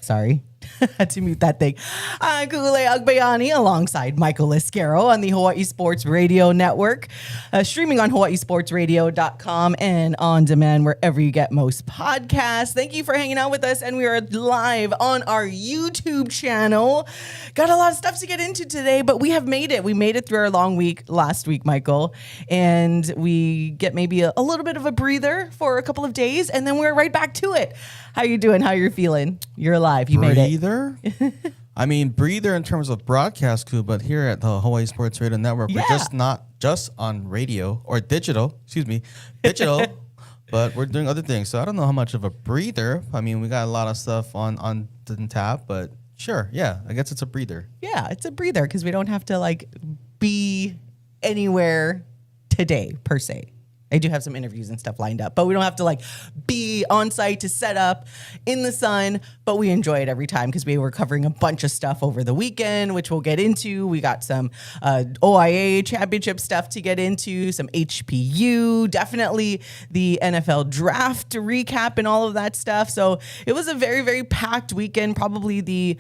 Sorry. Had to mute that thing. Ku'ulei Agbayani alongside Michael Lasquero on the Hawaii Sports Radio Network, streaming on hawaiisportsradio.com and on demand wherever you get most podcasts. Thank you for hanging out with us, and we are live on our YouTube channel. Got a lot of stuff to get into today, but we have made it. We made it through our long week last week, Michael, and we get maybe a little bit of a breather for a couple of days, and then we're right back to it. How you doing? How you feeling? You're alive. You made it. Breather? I mean, breather in terms of broadcast crew, but here at the Hawaii Sports Radio Network, we're just not just on radio or digital, but we're doing other things. So I don't know how much of a breather. I mean, we got a lot of stuff on tap, but sure. Yeah, I guess it's a breather. Yeah, it's a breather because we don't have to be anywhere today per se. I do have some interviews and stuff lined up, but we don't have to be on site to set up in the sun, but we enjoy it every time because we were covering a bunch of stuff over the weekend, which we'll get into. We got some OIA championship stuff to get into, some HPU, definitely the NFL draft recap and all of that stuff. So it was a very, very packed weekend, probably the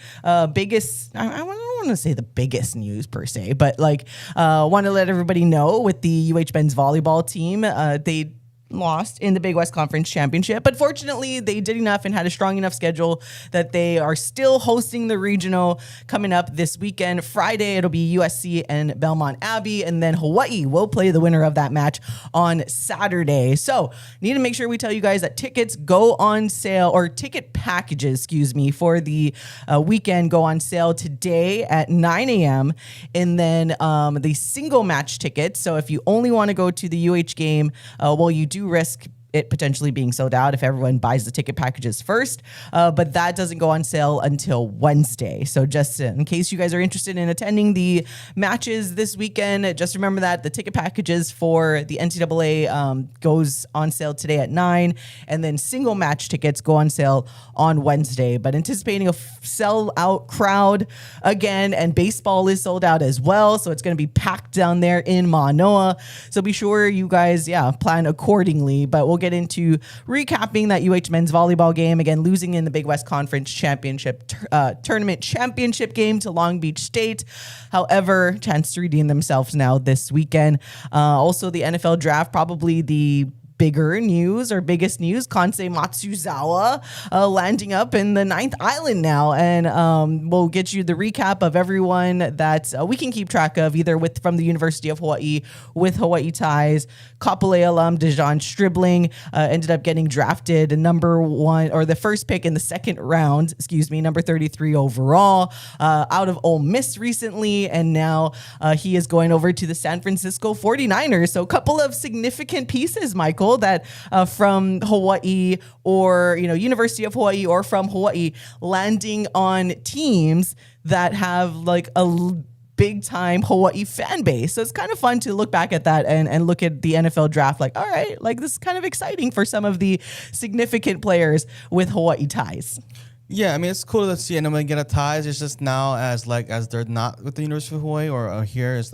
biggest, I don't want to say the biggest news per se, but want to let everybody know with the UH men's volleyball team, they lost in the Big West Conference Championship, but fortunately they did enough and had a strong enough schedule that they are still hosting the regional coming up this weekend. Friday it'll be USC and Belmont Abbey, and then Hawaii will play the winner of that match on Saturday. So need to make sure we tell you guys that tickets go on sale, or ticket packages, for the weekend go on sale today at 9 a.m. And then the single match tickets, so if you only want to go to the UH game, you do risk it potentially being sold out if everyone buys the ticket packages first, but that doesn't go on sale until Wednesday. So just in case you guys are interested in attending the matches this weekend, just remember that the ticket packages for the NCAA goes on sale today at 9, and then single match tickets go on sale on Wednesday. But anticipating a sell-out crowd again, and baseball is sold out as well, so it's going to be packed down there in Manoa. So be sure you guys, plan accordingly. But we'll get into recapping that UH men's volleyball game, again losing in the Big West Conference Championship tournament championship game to Long Beach State. However, chance to redeem themselves now this weekend. Also the NFL draft, probably the bigger news or biggest news, Kansei Matsuzawa landing up in the 9th island now, and we'll get you the recap of everyone that we can keep track of, either from the University of Hawaii with Hawaii ties. Kapolei alum Dejan Stribling ended up getting drafted number 1, or the first pick in the second round, number 33 overall, out of Ole Miss recently, and now he is going over to the San Francisco 49ers. So a couple of significant pieces, Michael, that from Hawaii, or University of Hawaii, or from Hawaii, landing on teams that have a big time Hawaii fan base. So it's kind of fun to look back at that and look at the NFL draft all right, this is kind of exciting for some of the significant players with Hawaii ties. Yeah, I mean, it's cool to see anyone get a ties. It's just now as they're not with the University of Hawaii or here, it's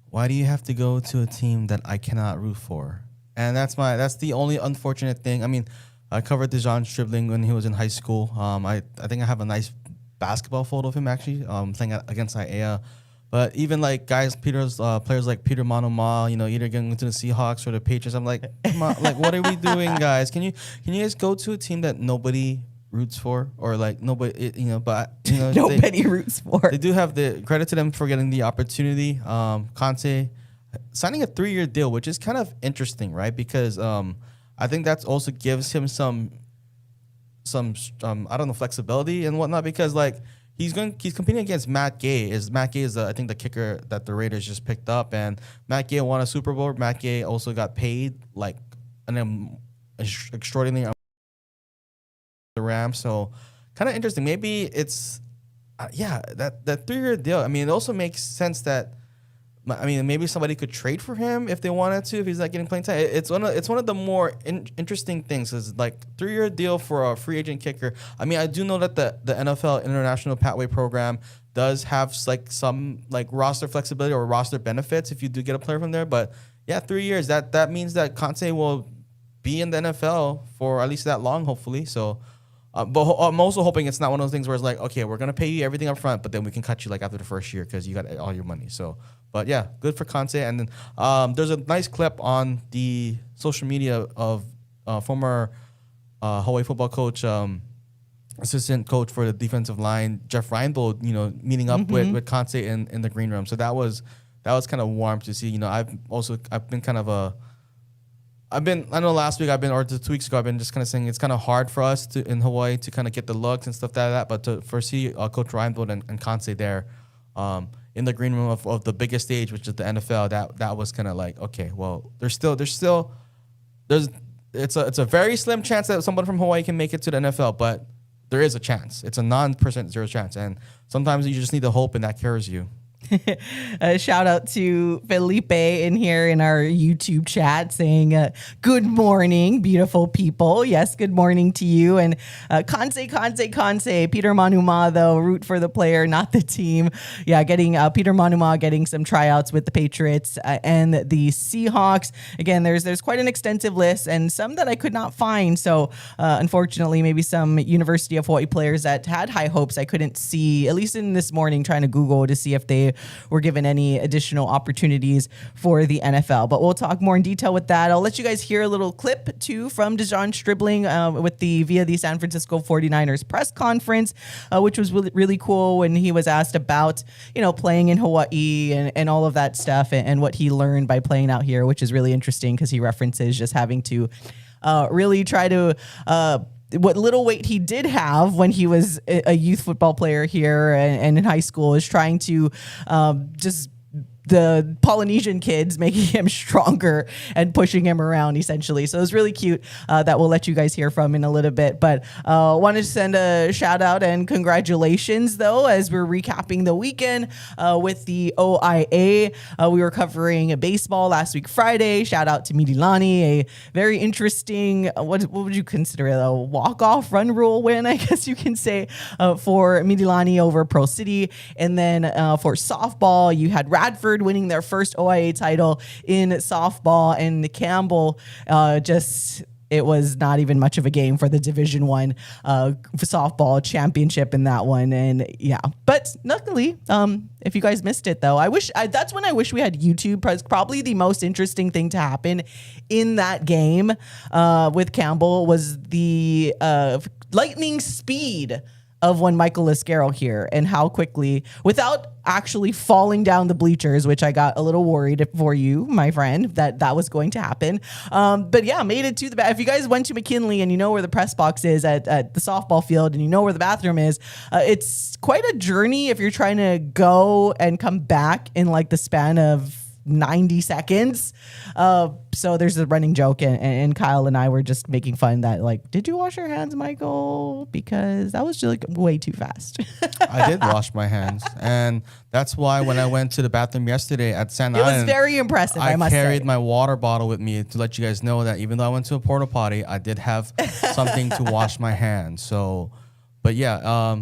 why do you have to go to a team that I cannot root for? And that's the only unfortunate thing. I mean, I covered Dejan Stribling when he was in high school. I think I have a nice basketball photo of him actually playing against IAEA. But even players like Peter Manoma, either getting into the Seahawks or the Patriots, I'm come on, what are we doing, guys? Can you guys go to a team that nobody roots for, or nobody, nobody roots for? They do have the credit to them for getting the opportunity. Kansei signing a 3-year deal, which is kind of interesting, right? Because I think that also gives him some flexibility and whatnot, because he's competing against Matt Gay. Matt Gay is I think the kicker that the Raiders just picked up, and Matt Gay won a Super Bowl. Matt Gay also got paid an extraordinary amount the Rams. So kind of interesting. Maybe it's that 3-year deal. I mean, it also makes sense that maybe somebody could trade for him if they wanted to, if he's not getting playing time. It's one of the more interesting things is 3-year deal for a free agent kicker. I mean, I do know that the NFL International Pathway Program does have some roster flexibility or roster benefits if you do get a player from there. But 3 years, that means that Kansei will be in the NFL for at least that long, hopefully. So I'm also hoping it's not one of those things where it's like, okay, we're gonna pay you everything up front, but then we can cut you like after the first year because you got all your money. So, but yeah, good for Kansei. And then there's a nice clip on the social media of former Hawaii football coach, assistant coach for the defensive line, Jeff Reinbold, meeting up with Kansei in the green room. So that was kind of warm to see. I've been kind of I know last week or 2 weeks ago, I've been just kind of saying it's kind of hard for us in Hawaii to kind of get the looks and stuff like that. But to see Coach Reinbold and Kansei there in the green room of the biggest stage, which is the NFL, that was kind of like, okay, well, it's a very slim chance that someone from Hawaii can make it to the NFL, but there is a chance. It's a 0% chance. And sometimes you just need the hope, and that carries you. Shout out to Felipe in here in our YouTube chat saying, good morning, beautiful people. Yes, good morning to you. And Kansei, Peter Manuma, though, root for the player, not the team. Yeah, getting Peter Manuma getting some tryouts with the Patriots and the Seahawks. Again, there's quite an extensive list and some that I could not find. So unfortunately, maybe some University of Hawaii players that had high hopes I couldn't see, at least in this morning, trying to Google to see if they were given any additional opportunities for the NFL. But we'll talk more in detail with that. I'll let you guys hear a little clip too from Dejon Stribling via the San Francisco 49ers press conference, which was really, really cool when he was asked about, playing in Hawaii and all of that stuff and what he learned by playing out here, which is really interesting because he references just having to really try to what little weight he did have when he was a youth football player here and in high school is trying to just the Polynesian kids making him stronger and pushing him around essentially. So it was really cute that we'll let you guys hear from in a little bit. But wanted to send a shout out and congratulations though, as we're recapping the weekend with the OIA. We were covering baseball last week, Friday. Shout out to Midilani, a very interesting, what would you consider it, a walk-off run rule win, I guess you can say, for Midilani over Pro City. And then for softball, you had Radford winning their first OIA title in softball, and Campbell it was not even much of a game for the Division I softball championship in that one. And yeah, but luckily, if you guys missed it though, that's when I wish we had YouTube. Probably the most interesting thing to happen in that game with Campbell was the lightning speed of when Michael Lasquero here and how quickly, without actually falling down the bleachers, which I got a little worried for you, my friend, that was going to happen. But yeah, made it to the if you guys went to McKinley and you know where the press box is at the softball field and you know where the bathroom is, it's quite a journey if you're trying to go and come back in like the span of 90 seconds. So there's a running joke and Kyle and I were just making fun that like, did you wash your hands, Michael? Because that was just like way too fast. I did wash my hands. And that's why when I went to the bathroom yesterday at Santa Island, it was very impressive. I must carried say. My water bottle with me to let you guys know that even though I went to a porta potty, I did have something to wash my hands. So, but yeah,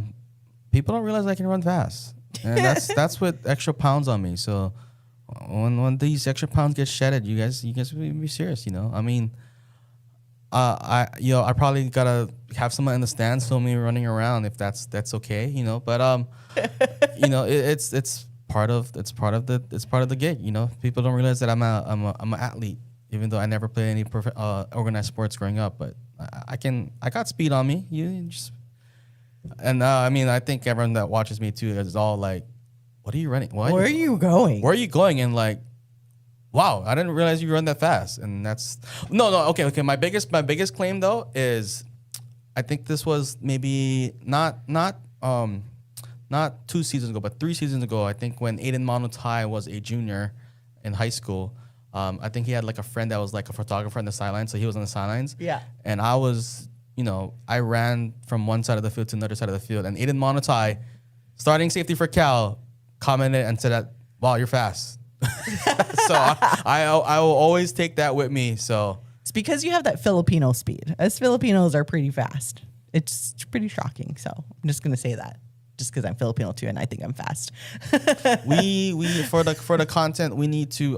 people don't realize I can run fast. And that's with extra pounds on me. So, when these extra pounds get shedded, you guys be serious, I mean, I probably gotta have someone in the stands film me running around if that's okay, But it's part of the gig, People don't realize that I'm an athlete, even though I never played any organized sports growing up. But I got speed on me. I mean, I think everyone that watches me too is all like, what are you running? Where are you going? Where are you going? And like, wow, I didn't realize you run that fast. And that's okay. My biggest claim though is, I think this was maybe not 2 seasons ago, but 3 seasons ago. I think when Aiden Manutai was a junior in high school, I think he had like a friend that was like a photographer on the sidelines, so he was on the sidelines. Yeah. And I was, I ran from one side of the field to another side of the field, and Aiden Manutai, starting safety for Cal, commented and said that, wow, you're fast. So I will always take that with me. So it's because you have that Filipino speed. Us Filipinos are pretty fast. It's pretty shocking. So I'm just gonna say that, just because I'm Filipino too, and I think I'm fast. we for the content we need to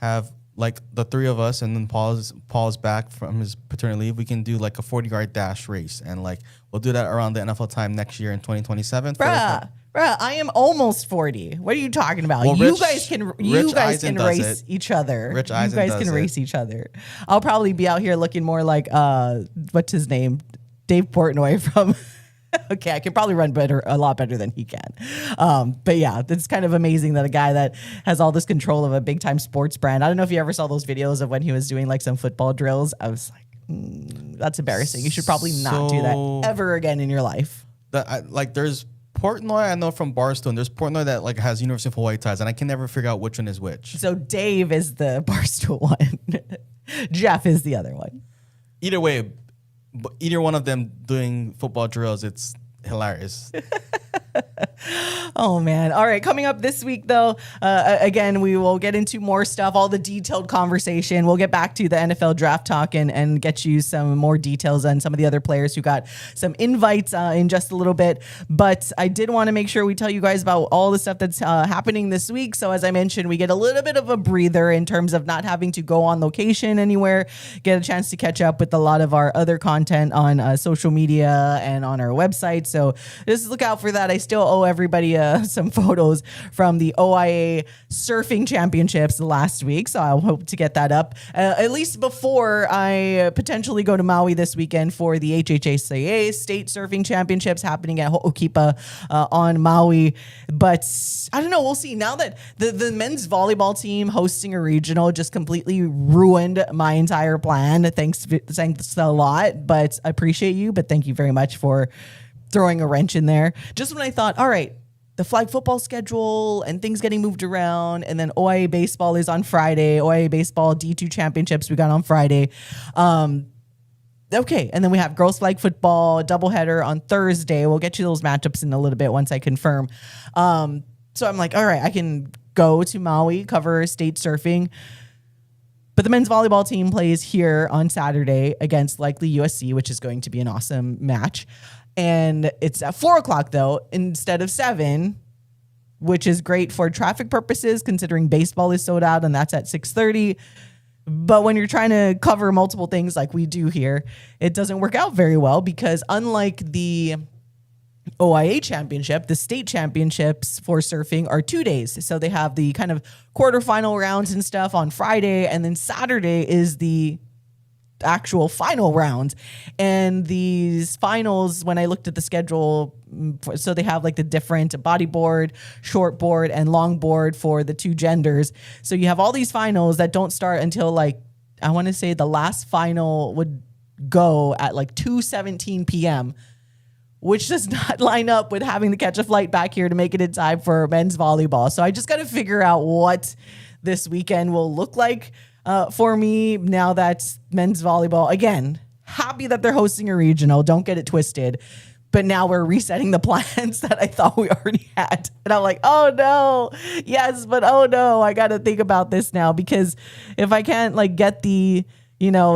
have like the three of us, and then Paul's back from his paternity leave, we can do like a 40-yard dash race, and like we'll do that around the NFL time next year in 2027. Bruh, I am almost 40. What are you talking about? Well, You guys can Eisen does race it. each other. Rich You Eisen guys does can it. race each other. I'll probably be out here looking more like what's his name? Dave Portnoy from okay, I can probably run a lot better than he can. But yeah, it's kind of amazing that a guy that has all this control of a big time sports brand. I don't know if you ever saw those videos of when he was doing like some football drills. I was like, that's embarrassing. You should probably not do that ever again in your life. There's Portnoy, I know from Barstool. There's Portnoy that like has University of Hawaii ties, and I can never figure out which one is which. So Dave is the Barstool one. Jeff is the other one. Either way, either one of them doing football drills, it's hilarious. Oh, man. All right. Coming up this week, though, again, we will get into more stuff, all the detailed conversation. We'll get back to the NFL draft talk and get you some more details on some of the other players who got some invites in just a little bit. But I did want to make sure we tell you guys about all the stuff that's happening this week. So as I mentioned, we get a little bit of a breather in terms of not having to go on location anywhere, get a chance to catch up with a lot of our other content on social media and on our website. So just look out for that. I still owe everybody some photos from the OIA surfing championships last week. So I hope to get that up at least before I potentially go to Maui this weekend for the HHSAA state surfing championships happening at Ho'okipa on Maui. But I don't know. We'll see. Now that the men's volleyball team hosting a regional just completely ruined my entire plan. Thanks a lot, but I appreciate you. But thank you very much for throwing a wrench in there. Just when I thought, all right, the flag football schedule and things getting moved around, and then OIA baseball is on Friday. OIA baseball D2 championships we got on Friday. Okay, and then we have girls flag football doubleheader on Thursday. We'll get you those matchups in a little bit once I confirm. So I'm like, all right, I can go to Maui, cover state surfing. But the men's volleyball team plays here on Saturday against likely USC, which is going to be an awesome match. And it's at 4:00 though, instead of 7, which is great for traffic purposes, considering baseball is sold out and that's at 6:30. But when you're trying to cover multiple things like we do here, it doesn't work out very well because unlike the OIA championship, the state championships for surfing are 2 days. So they have the kind of quarterfinal rounds and stuff on Friday, and then Saturday is the actual final rounds. And these finals, when I looked at the schedule, so they have like the different bodyboard, shortboard, and longboard for the two genders. So you have all these finals that don't start until like, I want to say the last final would go at like 2:17 p.m., which does not line up with having to catch a flight back here to make it in time for men's volleyball. So I just got to figure out what this weekend will look like for me now that men's volleyball, again, happy that they're hosting a regional. Don't get it twisted. But now we're resetting the plans that I thought we already had. And I'm like, oh no, yes, but oh no, I got to think about this now, because if I can't like get the,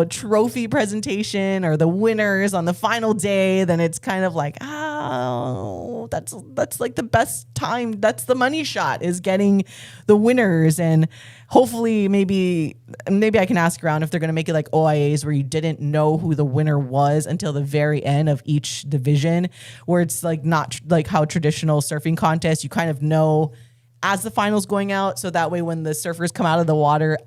trophy presentation or the winners on the final day, then it's kind of like, that's like the best time. That's the money shot, is getting the winners. And hopefully maybe I can ask around if they're going to make it like OIAs where you didn't know who the winner was until the very end of each division, where it's like not like how traditional surfing contests, you kind of know as the finals going out. So that way, when the surfers come out of the water,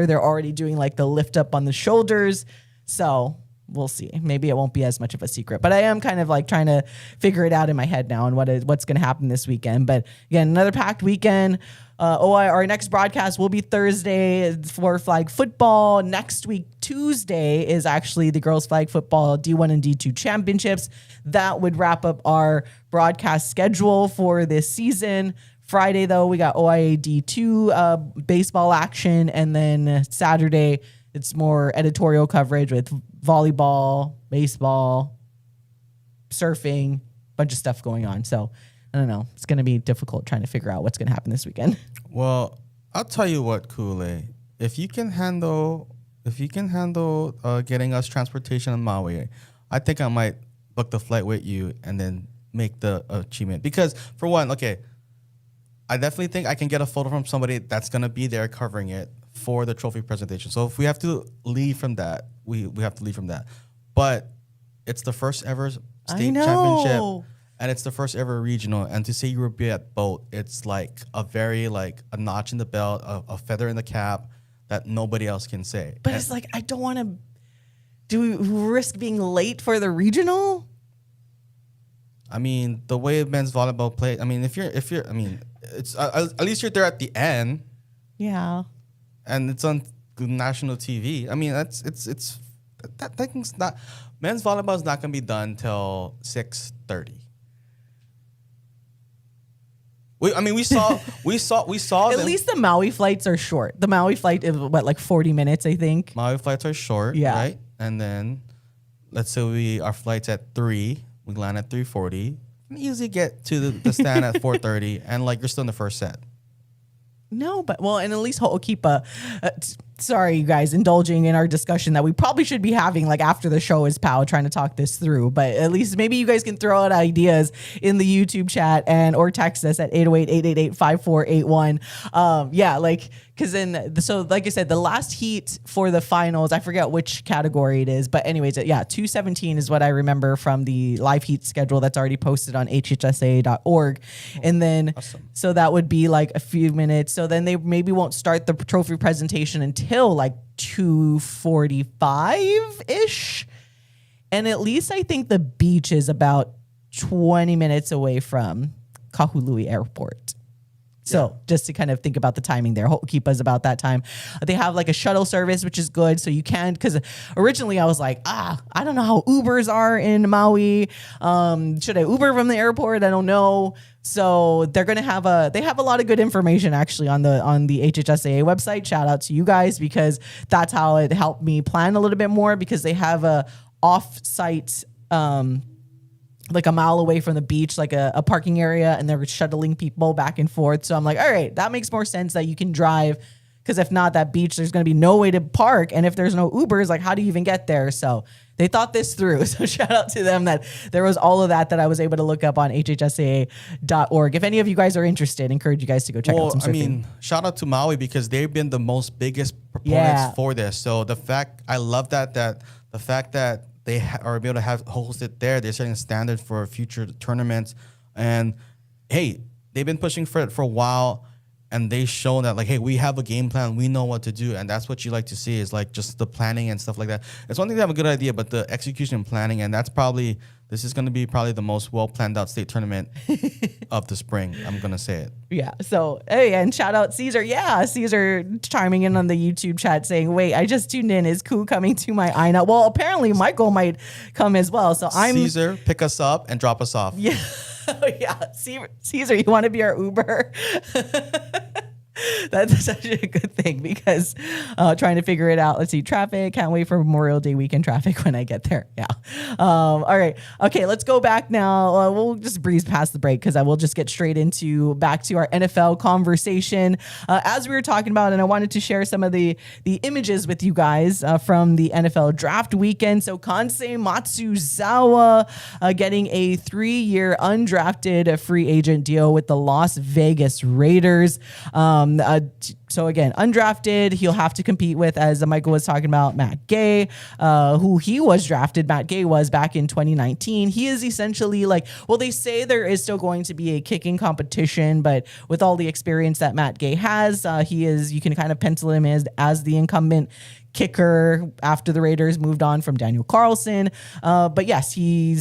they're already doing like the lift up on the shoulders. So we'll see. Maybe it won't be as much of a secret, but I am kind of like trying to figure it out in my head now and what's going to happen this weekend. But again, another packed weekend. Our next broadcast will be Thursday for flag football. Next week, Tuesday, is actually the girls flag football D1 and D2 championships. That would wrap up our broadcast schedule for this season. Friday, though, we got OIA D2 baseball action. And then Saturday, it's more editorial coverage with volleyball, baseball, surfing, bunch of stuff going on. So I don't know. It's going to be difficult trying to figure out what's going to happen this weekend. Well, I'll tell you what, Kool-Aid. If you can handle getting us transportation on Maui, I think I might book the flight with you and then make the achievement. Because for one, okay, I definitely think I can get a photo from somebody that's going to be there covering it. for the trophy presentation. So if we have to leave from that, we have to leave from that. But it's the first ever state championship, and it's the first ever regional. And to say you will be at both, it's like a very like a notch in the belt, a feather in the cap that nobody else can say. But it's like, I don't want to risk being late for the regional. I mean, the way men's volleyball plays. I mean, if you're, I mean, it's at least you're there at the end. Yeah. And it's on national TV. I mean, that thing's not. Men's volleyball is not going to be done till 6:30. We saw. At least the Maui flights are short. The Maui flight is what, like 40 minutes, I think. Maui flights are short, right? And then, let's say our flight's at 3. We land at 3:40. You can easily get to the stand at 4:30, and like you're still in the first set. No, but and at least Ho'okipa. Sorry, you guys, indulging in our discussion that we probably should be having like after the show is Pow trying to talk this through. But at least maybe you guys can throw out ideas in the YouTube chat or text us at 808-888-5481. Yeah, like because so like I said, the last heat for the finals, I forget which category it is, but anyways, 217 is what I remember from the live heat schedule that's already posted on hhsa.org. And then so that would be like a few minutes. So then they maybe won't start the trophy presentation until like 2:45-ish. And at least I think the beach is about 20 minutes away from Kahului Airport. So just to kind of think about the timing there, Ho'okipa's about that time. They have like a shuttle service, which is good. So you can, because originally I was like, I don't know how Ubers are in Maui. Should I Uber from the airport? I don't know. So they're going to have they have a lot of good information actually on the HHSAA website. Shout out to you guys, because that's how it helped me plan a little bit more, because they have a off-site, like a mile away from the beach, like a parking area, and they're shuttling people back and forth. So I'm like, all right, that makes more sense that you can drive, because if not, that beach, there's going to be no way to park. And if there's no Ubers, like how do you even get there? So they thought this through. So shout out to them that there was all of that I was able to look up on hhsaa.org. If any of you guys are interested, I encourage you guys to go check out some surfing. I mean, shout out to Maui, because they've been the biggest proponents for this. So I love that the fact that they are able to host it there. They're setting a standard for future tournaments. And hey, they've been pushing for it for a while, and they've shown that like, hey, we have a game plan. We know what to do. And that's what you like to see, is like just the planning and stuff like that. It's one thing to have a good idea, but the execution and planning, and this is going to be probably the most well planned out state tournament of the spring. I'm going to say it. Yeah. So, hey, and shout out Caesar. Yeah. Caesar chiming in on the YouTube chat saying, wait, I just tuned in. Is Ku coming to my Aina? Well, apparently Michael might come as well. So Caesar, pick us up and drop us off. Yeah. Yeah. Caesar, you want to be our Uber? That's such a good thing, because trying to figure it out. Let's see, traffic. Can't wait for Memorial Day weekend traffic when I get there. Yeah. All right. Okay, let's go back now. We'll just breeze past the break, because I will just get straight back to our NFL conversation. As we were talking about, and I wanted to share some of the images with you guys from the NFL draft weekend. So Kansei Matsuzawa getting a 3-year undrafted free agent deal with the Las Vegas Raiders. So again, undrafted, he'll have to compete with, as Michael was talking about, Matt Gay, who he was drafted. Matt Gay was back in 2019. He is essentially like, well, they say there is still going to be a kicking competition, but with all the experience that Matt Gay has, you can kind of pencil him as the incumbent kicker after the Raiders moved on from Daniel Carlson. But yes, he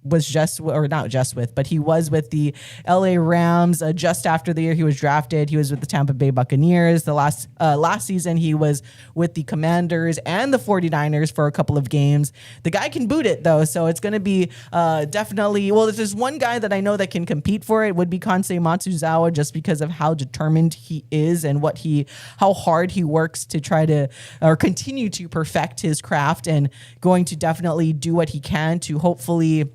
was with the LA Rams just after the year he was drafted. He was with the Tampa Bay Buccaneers. The last season he was with the Commanders and the 49ers for a couple of games. The guy can boot it though, so it's going to be definitely, well, if there's one guy that I know that can compete for it, would be Kansei Matsuzawa, just because of how determined he is and how hard he works to try to continue to perfect his craft, and going to definitely do what he can to hopefully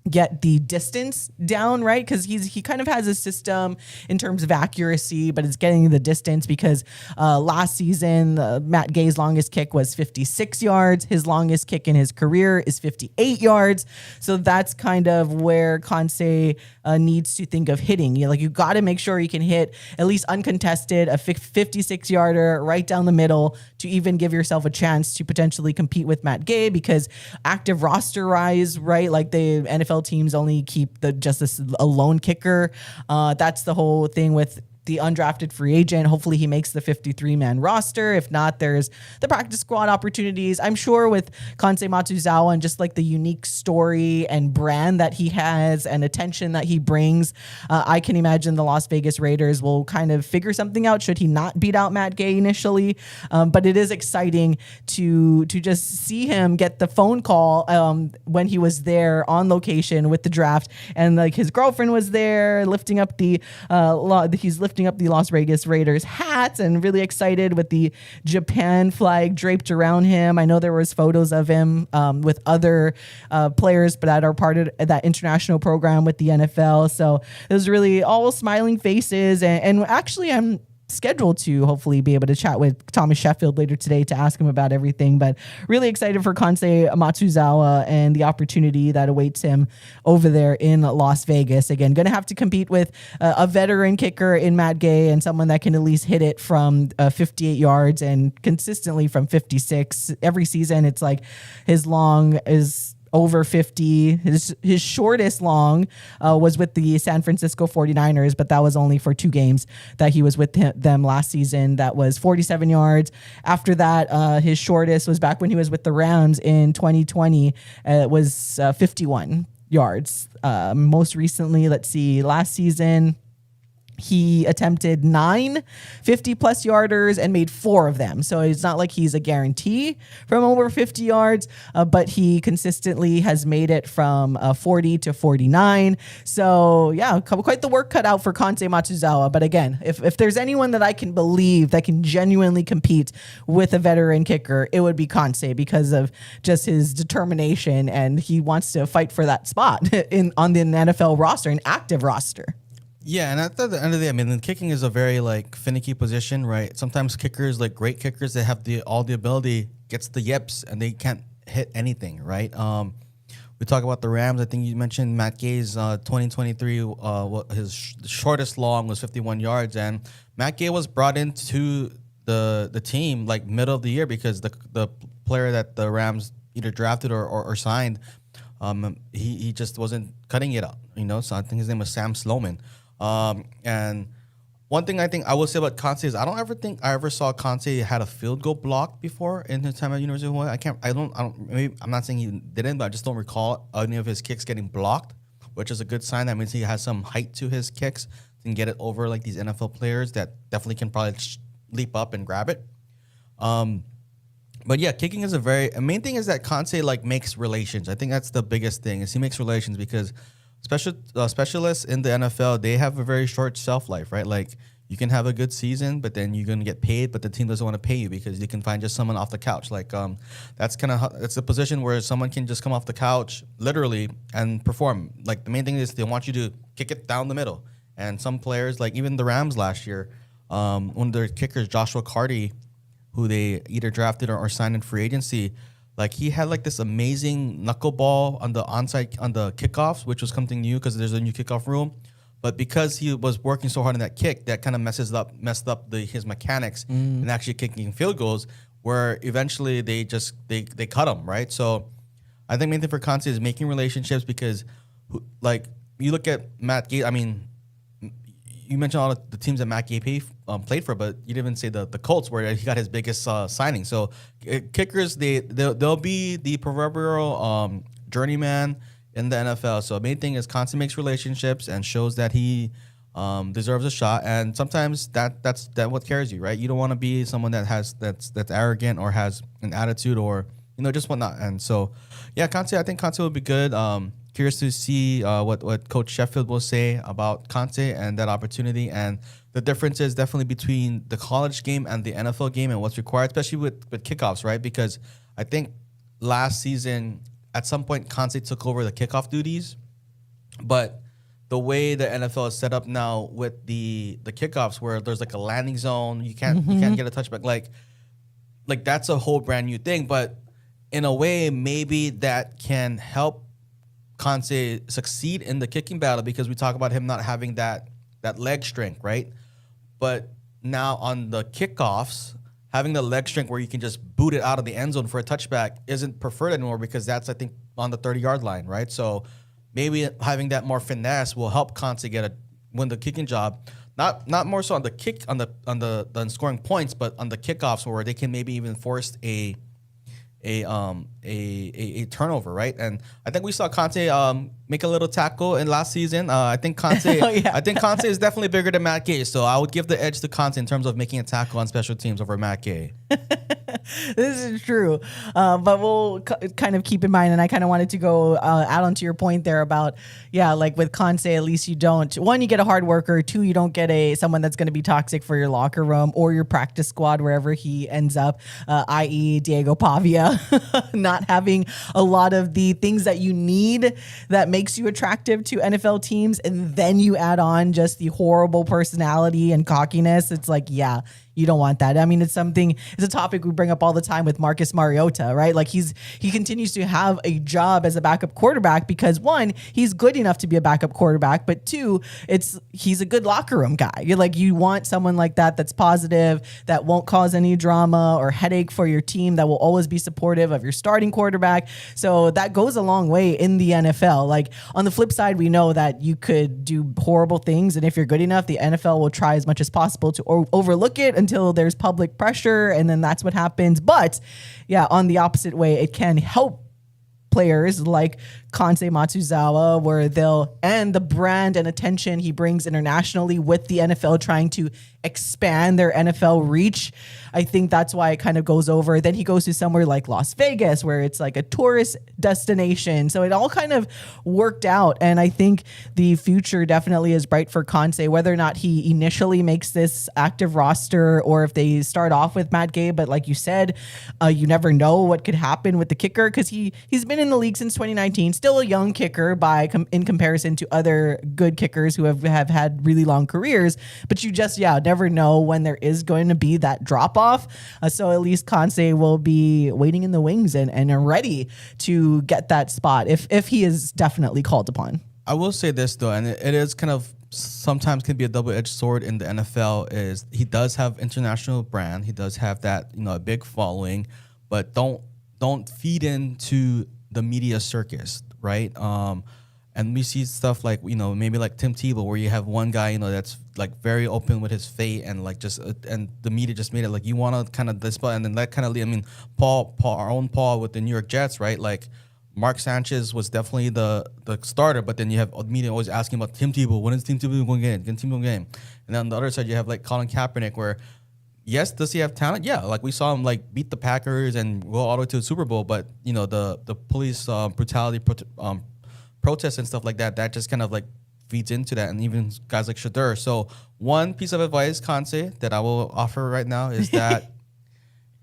get the distance down, right? Because he kind of has a system in terms of accuracy, but it's getting the distance because last season Matt Gay's longest kick was 56 yards. His longest kick in his career is 58 yards. So that's kind of where Kansei needs to think of hitting. You got to make sure you can hit at least uncontested a 56 yarder right down the middle to even give yourself a chance to potentially compete with Matt Gay, because active roster rise, right? Like the NFL teams only keep a lone kicker. That's the whole thing with the undrafted free agent. Hopefully he makes the 53-man roster. If not, there's the practice squad opportunities. I'm sure with Kansei Matsuzawa and just like the unique story and brand that he has and attention that he brings, I can imagine the Las Vegas Raiders will kind of figure something out should he not beat out Matt Gay initially. But it is exciting to just see him get the phone call when he was there on location with the draft, and like his girlfriend was there lifting up the Las Vegas Raiders hats, and really excited with the Japan flag draped around him. I know there was photos of him with other players, but that are part of that international program with the NFL. So it was really all smiling faces, and actually I'm scheduled to hopefully be able to chat with Thomas Sheffield later today to ask him about everything, but really excited for Kansei Matsuzawa and the opportunity that awaits him over there in Las Vegas. Again, going to have to compete with a veteran kicker in Matt Gay and someone that can at least hit it from 58 yards and consistently from 56 every season. It's like his long is over 50. His shortest long was with the San Francisco 49ers, but that was only for 2 games that he was with them last season. That was 47 yards. After that, his shortest was back when he was with the Rams in 2020. It was 51 yards. Most recently, let's see, last season, he attempted 9 50-plus yarders and made 4 of them. So it's not like he's a guarantee from over 50 yards, but he consistently has made it from 40 to 49. So yeah, quite the work cut out for Kansei Matsuzawa. But again, if there's anyone that I can believe that can genuinely compete with a veteran kicker, it would be Kansei, because of just his determination, and he wants to fight for that spot on the NFL roster, an active roster. Yeah, and at the end of the day, I mean, the kicking is a very like finicky position, right? Sometimes kickers, like great kickers, they have all the ability, gets the yips, and they can't hit anything, right? We talk about the Rams. I think you mentioned Matt Gay's 2023. His shortest long was 51 yards, and Matt Gay was brought into the team like middle of the year because the player that the Rams either drafted or signed, he just wasn't cutting it up, So I think his name was Sam Sloman. And one thing I think I will say about Kansei is I don't ever think I ever saw Kansei had a field goal blocked before in his time at University of Hawaii. Maybe I'm not saying he didn't, but I just don't recall any of his kicks getting blocked, which is a good sign. That means he has some height to his kicks and get it over like these NFL players that definitely can probably leap up and grab it. But yeah, kicking is a main thing is that Kansei like makes relations. I think that's the biggest thing is he makes relations because specialists in the NFL, they have a very short shelf life, right? Like you can have a good season, but then you're going to get paid, but the team doesn't want to pay you because you can find just someone off the couch. Like that's it's a position where someone can just come off the couch literally and perform. Like the main thing is they want you to kick it down the middle. And some players, like even the Rams last year, one of their kickers, Joshua Carty, who they either drafted or signed in free agency, like he had like this amazing knuckleball on the kickoffs, which was something new because there's a new kickoff rule. But because he was working so hard on that kick, that kind of messed up his mechanics in actually kicking field goals, where eventually they cut him, right? So I think main thing for Kansei is making relationships because, like, you look at Matt Gay. I mean, you mentioned all the teams that Matt Gay played for, but you didn't even say the Colts where he got his biggest signing. So kickers, they'll be the proverbial journeyman in the NFL. So the main thing is Kansei makes relationships and shows that he deserves a shot. And sometimes that's what carries you, right? You don't want to be someone that's arrogant or has an attitude or just whatnot. And so yeah, I think Kansei will be good. Curious to see what Coach Sheffield will say about Kansei and that opportunity. And the difference is definitely between the college game and the NFL game and what's required, especially with kickoffs, right? Because I think last season, at some point, Kansei took over the kickoff duties But the way the NFL is set up now with the kickoffs, where there's like a landing zone, you can't get a touchback. Like that's a whole brand new thing. But in a way, maybe that can help Conte succeed in the kicking battle, because we talk about him not having that leg strength, right? But now on the kickoffs, having the leg strength where you can just boot it out of the end zone for a touchback isn't preferred anymore, because that's, I think, on the 30-yard line, right? So maybe having that more finesse will help Conte win the kicking job. Not more so on the kick on the scoring points, but on the kickoffs, where they can maybe even force a turnover, right? And I think we saw Conte make a little tackle in last season. I think Conte, I think Conte is definitely bigger than Matt Gay, so I would give the edge to Conte in terms of making a tackle on special teams over Matt Gay. This is true, but we'll kind of keep in mind, and I kind of wanted to go add on to your point there about, like with Conte, at least you don't, one, you get a hard worker, two, you don't get someone that's going to be toxic for your locker room or your practice squad wherever he ends up, i.e. Diego Pavia, not having a lot of the things that you need that makes you attractive to NFL teams, and then you add on just the horrible personality and cockiness. It's like, you don't want that. I mean, it's a topic we bring up all the time with Marcus Mariota, right? Like he continues to have a job as a backup quarterback because, one, he's good enough to be a backup quarterback, but two, he's a good locker room guy. You want someone like that that's positive, that won't cause any drama or headache for your team, that will always be supportive of your starting quarterback. So that goes a long way in the NFL. Like on the flip side, we know that you could do horrible things, and if you're good enough, the NFL will try as much as possible to overlook it until there's public pressure, and then that's what happens. But on the opposite way, it can help players like Kansei Matsuzawa, and the brand and attention he brings internationally with the NFL trying to expand their NFL reach. I think that's why it kind of goes over. Then he goes to somewhere like Las Vegas, where it's like a tourist destination. So it all kind of worked out. And I think the future definitely is bright for Kansei, whether or not he initially makes this active roster or if they start off with Matt Gay. But like you said, you never know what could happen with the kicker, because he's been in the league since 2019, still a young kicker in comparison to other good kickers who have had really long careers. But you just, never know when there is going to be that drop off. So at least Kansei will be waiting in the wings and ready to get that spot if he is definitely called upon. I will say this though, and it is kind of sometimes can be a double-edged sword in the NFL, is he does have international brand. He does have that, a big following, but don't feed into the media circus, right? And we see stuff like, maybe like Tim Tebow, where you have one guy, that's like very open with his fate, and like just, and the media just made it like, you want to kind of display, and then that kind of, Paul, our own Paul with the New York Jets, right? Like Mark Sanchez was definitely the starter, but then you have media always asking about Tim Tebow. When is Tim Tebow going to get in? Tim Tebow game? And then on the other side, you have like Colin Kaepernick, where, yes, does he have talent? Yeah, like we saw him like beat the Packers and go all the way to the Super Bowl, but the police brutality protests and stuff like that just kind of like feeds into that, and even guys like Shadur. So one piece of advice, Kansei, that I will offer right now is that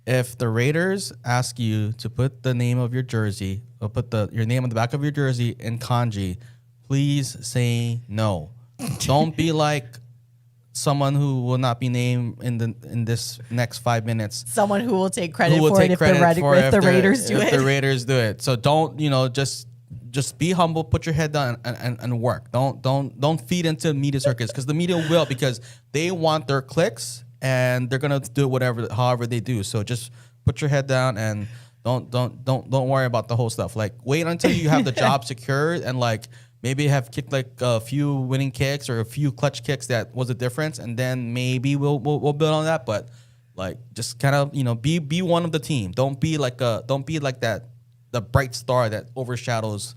if the Raiders ask you to put the name of your jersey, or put your name on the back of your jersey in kanji, please say no. Don't be like someone who will not be named in this next 5 minutes. Someone who will take credit for it if the Raiders do it. If the Raiders do it. So don't, just be humble, put your head down and work. Don't feed into media circus, because the media will, because they want their clicks and they're gonna do however they do. So just put your head down and don't worry about the whole stuff. Like wait until you have the job secured, and like maybe have kicked like a few winning kicks or a few clutch kicks that was a difference, and then maybe we'll build on that. But like just kind of be one of the team. Don't be like that the bright star that overshadows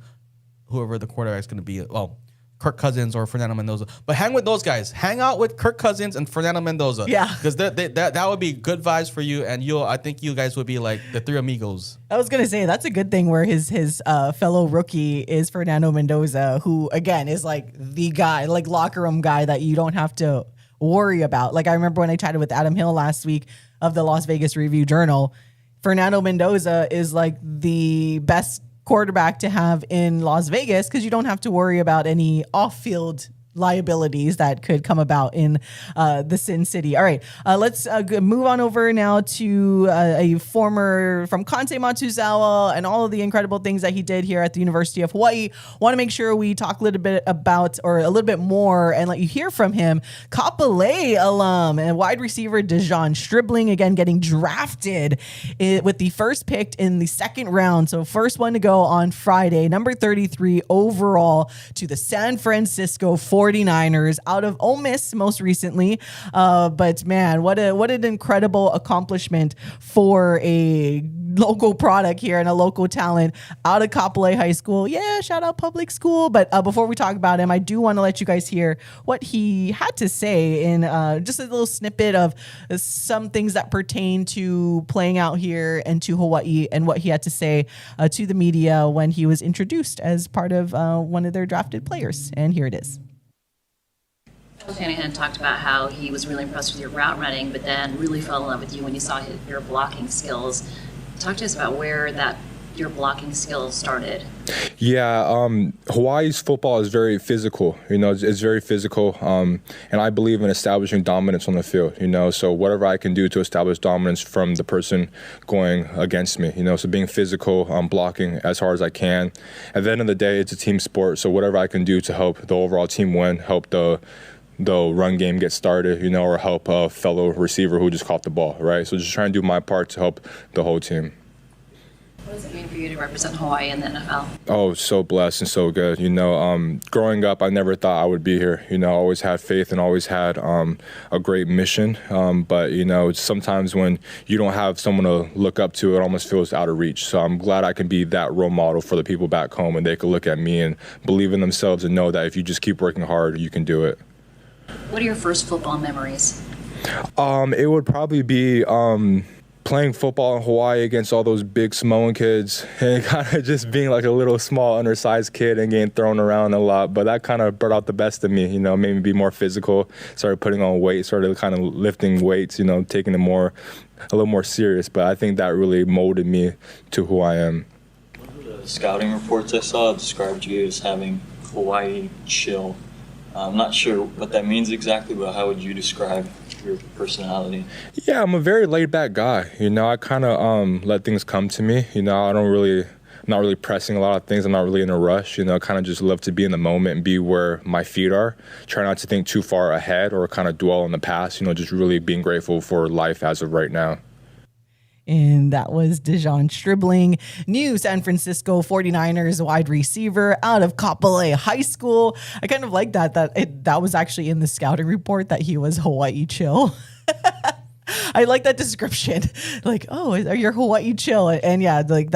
whoever the quarterback is going to be. Well, Kirk Cousins or Fernando Mendoza. But hang with those guys. Hang out with Kirk Cousins and Fernando Mendoza. Yeah. Because that would be good vibes for you, and I think you guys would be like the three amigos. I was going to say, that's a good thing where his fellow rookie is Fernando Mendoza, who, again, is like the guy, like locker room guy that you don't have to worry about. Like I remember when I chatted with Adam Hill last week of the Las Vegas Review Journal, Fernando Mendoza is like the best quarterback to have in Las Vegas because you don't have to worry about any off-field liabilities that could come about in the Sin City. All right, let's move on over now to a former from Kante Matsuzawa and all of the incredible things that he did here at the University of Hawaii. Want to make sure we talk a little bit about, or a little bit more, and let you hear from him. Kapolei alum and wide receiver Dejon Stribling, again getting drafted with the first pick in the second round. So first one to go on Friday, number 33 overall to the San Francisco 49ers out of Ole Miss most recently. But man, what an incredible accomplishment for a local product here and a local talent out of Kapolei High School. Yeah, shout out public school. But before we talk about him, I do want to let you guys hear what he had to say in just a little snippet of some things that pertain to playing out here and to Hawaii, and what he had to say to the media when he was introduced as part of one of their drafted players. And here it is. Shanahan talked about how he was really impressed with your route running, but then really fell in love with you when you saw your blocking skills. Talk to us about where your blocking skills started. Yeah, Hawaii's football is very physical. It's very physical, and I believe in establishing dominance on the field. So whatever I can do to establish dominance from the person going against me. So being physical, blocking as hard as I can. At the end of the day, it's a team sport. So whatever I can do to help the overall team win, help the run game get started, or help a fellow receiver who just caught the ball, right? So just trying to do my part to help the whole team. What does it mean for you to represent Hawaii in the NFL? Oh, so blessed and so good. Growing up, I never thought I would be here. I always had faith and always had a great mission. But, sometimes when you don't have someone to look up to, it almost feels out of reach. So I'm glad I can be that role model for the people back home, and they can look at me and believe in themselves and know that if you just keep working hard, you can do it. What are your first football memories? It would probably be playing football in Hawaii against all those big Samoan kids, and kind of just being like a little small undersized kid and getting thrown around a lot. But that kind of brought out the best of me, made me be more physical, started putting on weight, started kind of lifting weights, taking it a little more serious. But I think that really molded me to who I am. One of the scouting reports I saw described you as having Hawaii chill. I'm not sure what that means exactly, but how would you describe your personality? Yeah, I'm a very laid-back guy. I kind of let things come to me. I'm not really pressing a lot of things. I'm not really in a rush. Kind of just love to be in the moment and be where my feet are. Try not to think too far ahead or kind of dwell in the past. Just really being grateful for life as of right now. And that was Dejon Stribling, new San Francisco 49ers wide receiver out of Kapolei High School. I kind of like that was actually in the scouting report that he was Hawaii chill. I like that description. Like, oh, you're Hawaii chill. And yeah, like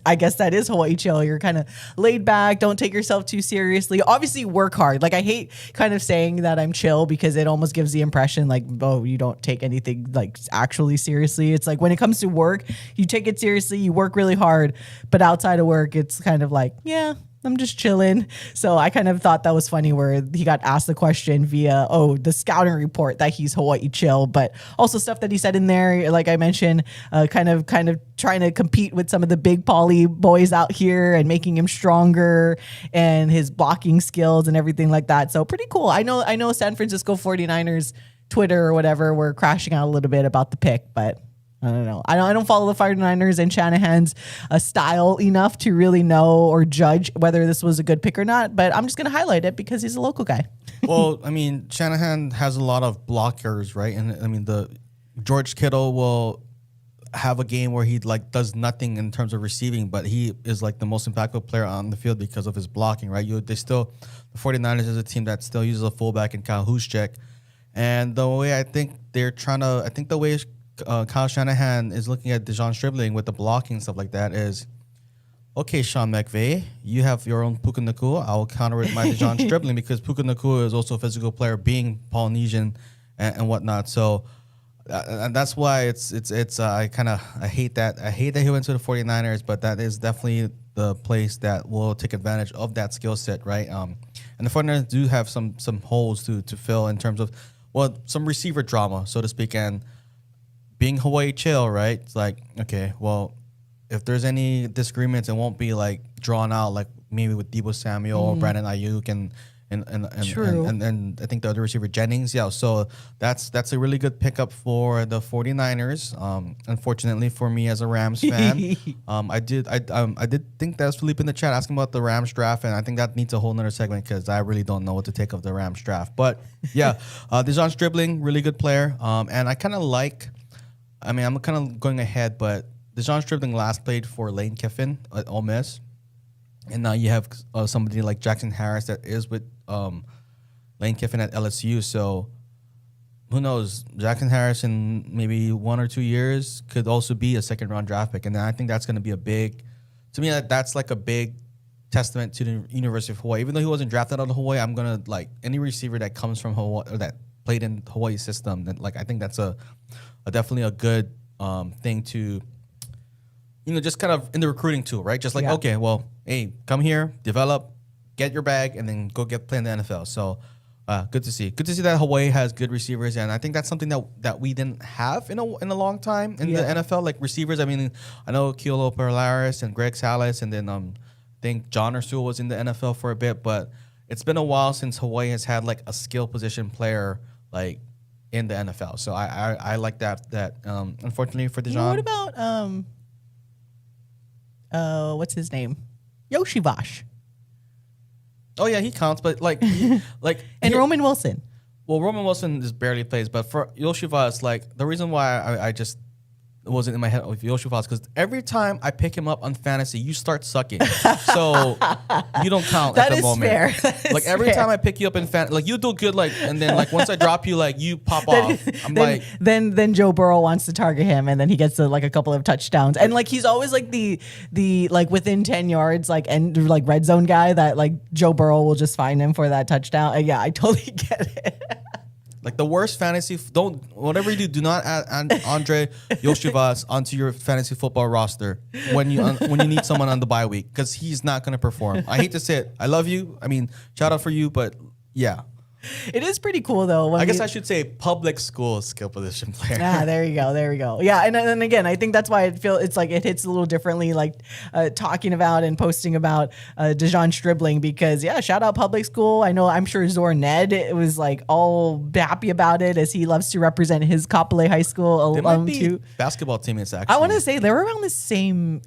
I guess that is Hawaii chill. You're kind of laid back. Don't take yourself too seriously. Obviously work hard. Like I hate kind of saying that I'm chill because it almost gives the impression like, oh, you don't take anything like actually seriously. It's like when it comes to work, you take it seriously, you work really hard, but outside of work, it's kind of like, yeah, I'm just chilling. So I kind of thought that was funny where he got asked the question via, the scouting report that he's Hawaii chill, but also stuff that he said in there, like I mentioned, kind of trying to compete with some of the big poly boys out here and making him stronger and his blocking skills and everything like that. So pretty cool. I know San Francisco 49ers Twitter or whatever were crashing out a little bit about the pick, but I don't know. I don't follow the 49ers and Shanahan's style enough to really know or judge whether this was a good pick or not, but I'm just going to highlight it because he's a local guy. Well, I mean, Shanahan has a lot of blockers, right? And I mean, the George Kittle will have a game where he like does nothing in terms of receiving, but he is like the most impactful player on the field because of his blocking, right? The 49ers is a team that still uses a fullback in Kyle Juszczyk. And the way I think the way Kyle Shanahan is looking at Dejon Stribling with the blocking and stuff like that is, okay, Sean McVay, you have your own Puka Nacua. I will counter it my Dejon Stribling because Puka Nacua is also a physical player, being Polynesian and whatnot. So, and that's why it's I hate that. I hate that he went to the 49ers, but that is definitely the place that will take advantage of that skill set, right? And the 49ers do have some holes to fill in terms of, some receiver drama, so to speak, and being Hawaii chill, right? It's like, okay, well, if there's any disagreements, it won't be like drawn out like maybe with Deebo Samuel or Brandon Ayuk and I think the other receiver Jennings. Yeah, so that's a really good pickup for the 49ers. Unfortunately for me as a Rams fan, I did think that was Philippe in the chat asking about the Rams draft, and I think that needs a whole nother segment because I really don't know what to take of the Rams draft. But yeah, Dejon Stribling, really good player, and I kind of like. I mean, I'm kind of going ahead, but Dejon Stribling last played for Lane Kiffin at Ole Miss. And now you have somebody like Jackson Harris that is with Lane Kiffin at LSU. So who knows? Jackson Harris in maybe 1 or 2 years could also be a second-round draft pick. And then I think that's going to be a big – to me, that's like a big testament to the University of Hawaii. Even though he wasn't drafted out of Hawaii, I'm going to – like any receiver that comes from Hawaii or that played in Hawaii system, that like I think that's a definitely a good thing to – just kind of in the recruiting tool, right? Just like, okay, well, hey, come here, develop, get your bag, and then go play in the NFL. So good to see. Good to see that Hawaii has good receivers, and I think that's something that we didn't have in a long time in the NFL, like receivers. I mean, I know Keolo Perlaris and Greg Salas, and then I think John Ursula was in the NFL for a bit, but it's been a while since Hawaii has had like a skill position player like in the NFL. So I like that. Unfortunately for Dejon. What about what's his name? Yoshivash. Oh yeah, he counts, but and Roman Wilson. Well, Roman Wilson just barely plays, but for Yoshivash, like the reason why I just wasn't in my head with Yoshivash because every time I pick him up on fantasy, you start sucking, so you don't count at the moment. Fair. Like every time I pick you up in fantasy, like you do good, like and then like once I drop you, like you pop off. Then Joe Burrow wants to target him, and then he gets like a couple of touchdowns, and like he's always like the like within 10 yards like and like red zone guy that like Joe Burrow will just find him for that touchdown. Yeah, I totally get it. Like the worst fantasy, whatever you do not add Andre Yoshivas onto your fantasy football roster when you need someone on the bye week because he's not going to perform. I hate to say it. I love you. I mean, shout out for you, but yeah. It is pretty cool though. I guess I should say public school skill position player. There you go. Yeah, and again, I think that's why it's like it hits a little differently, like talking about and posting about Dejon Stribling because shout out public school. I'm sure Zor Ned was like all happy about it as he loves to represent his Kapolei High School alum too. Basketball teammates actually. I want to say they were around the same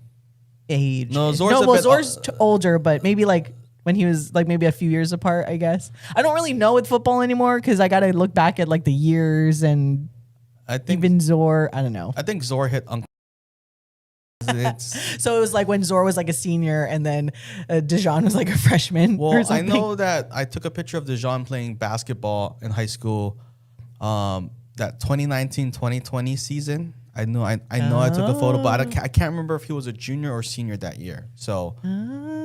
age. Zor's older, but maybe like. When he was like maybe a few years apart, I guess. I don't really know with football anymore because I got to look back at like the years and even Zor. I don't know. I think Zor hit Uncle. So it was like when Zor was like a senior and then Dejon was like a freshman. Well, I know that I took a picture of Dejon playing basketball in high school that 2019-2020 season. I know I took a photo, but I can't remember if he was a junior or senior that year. So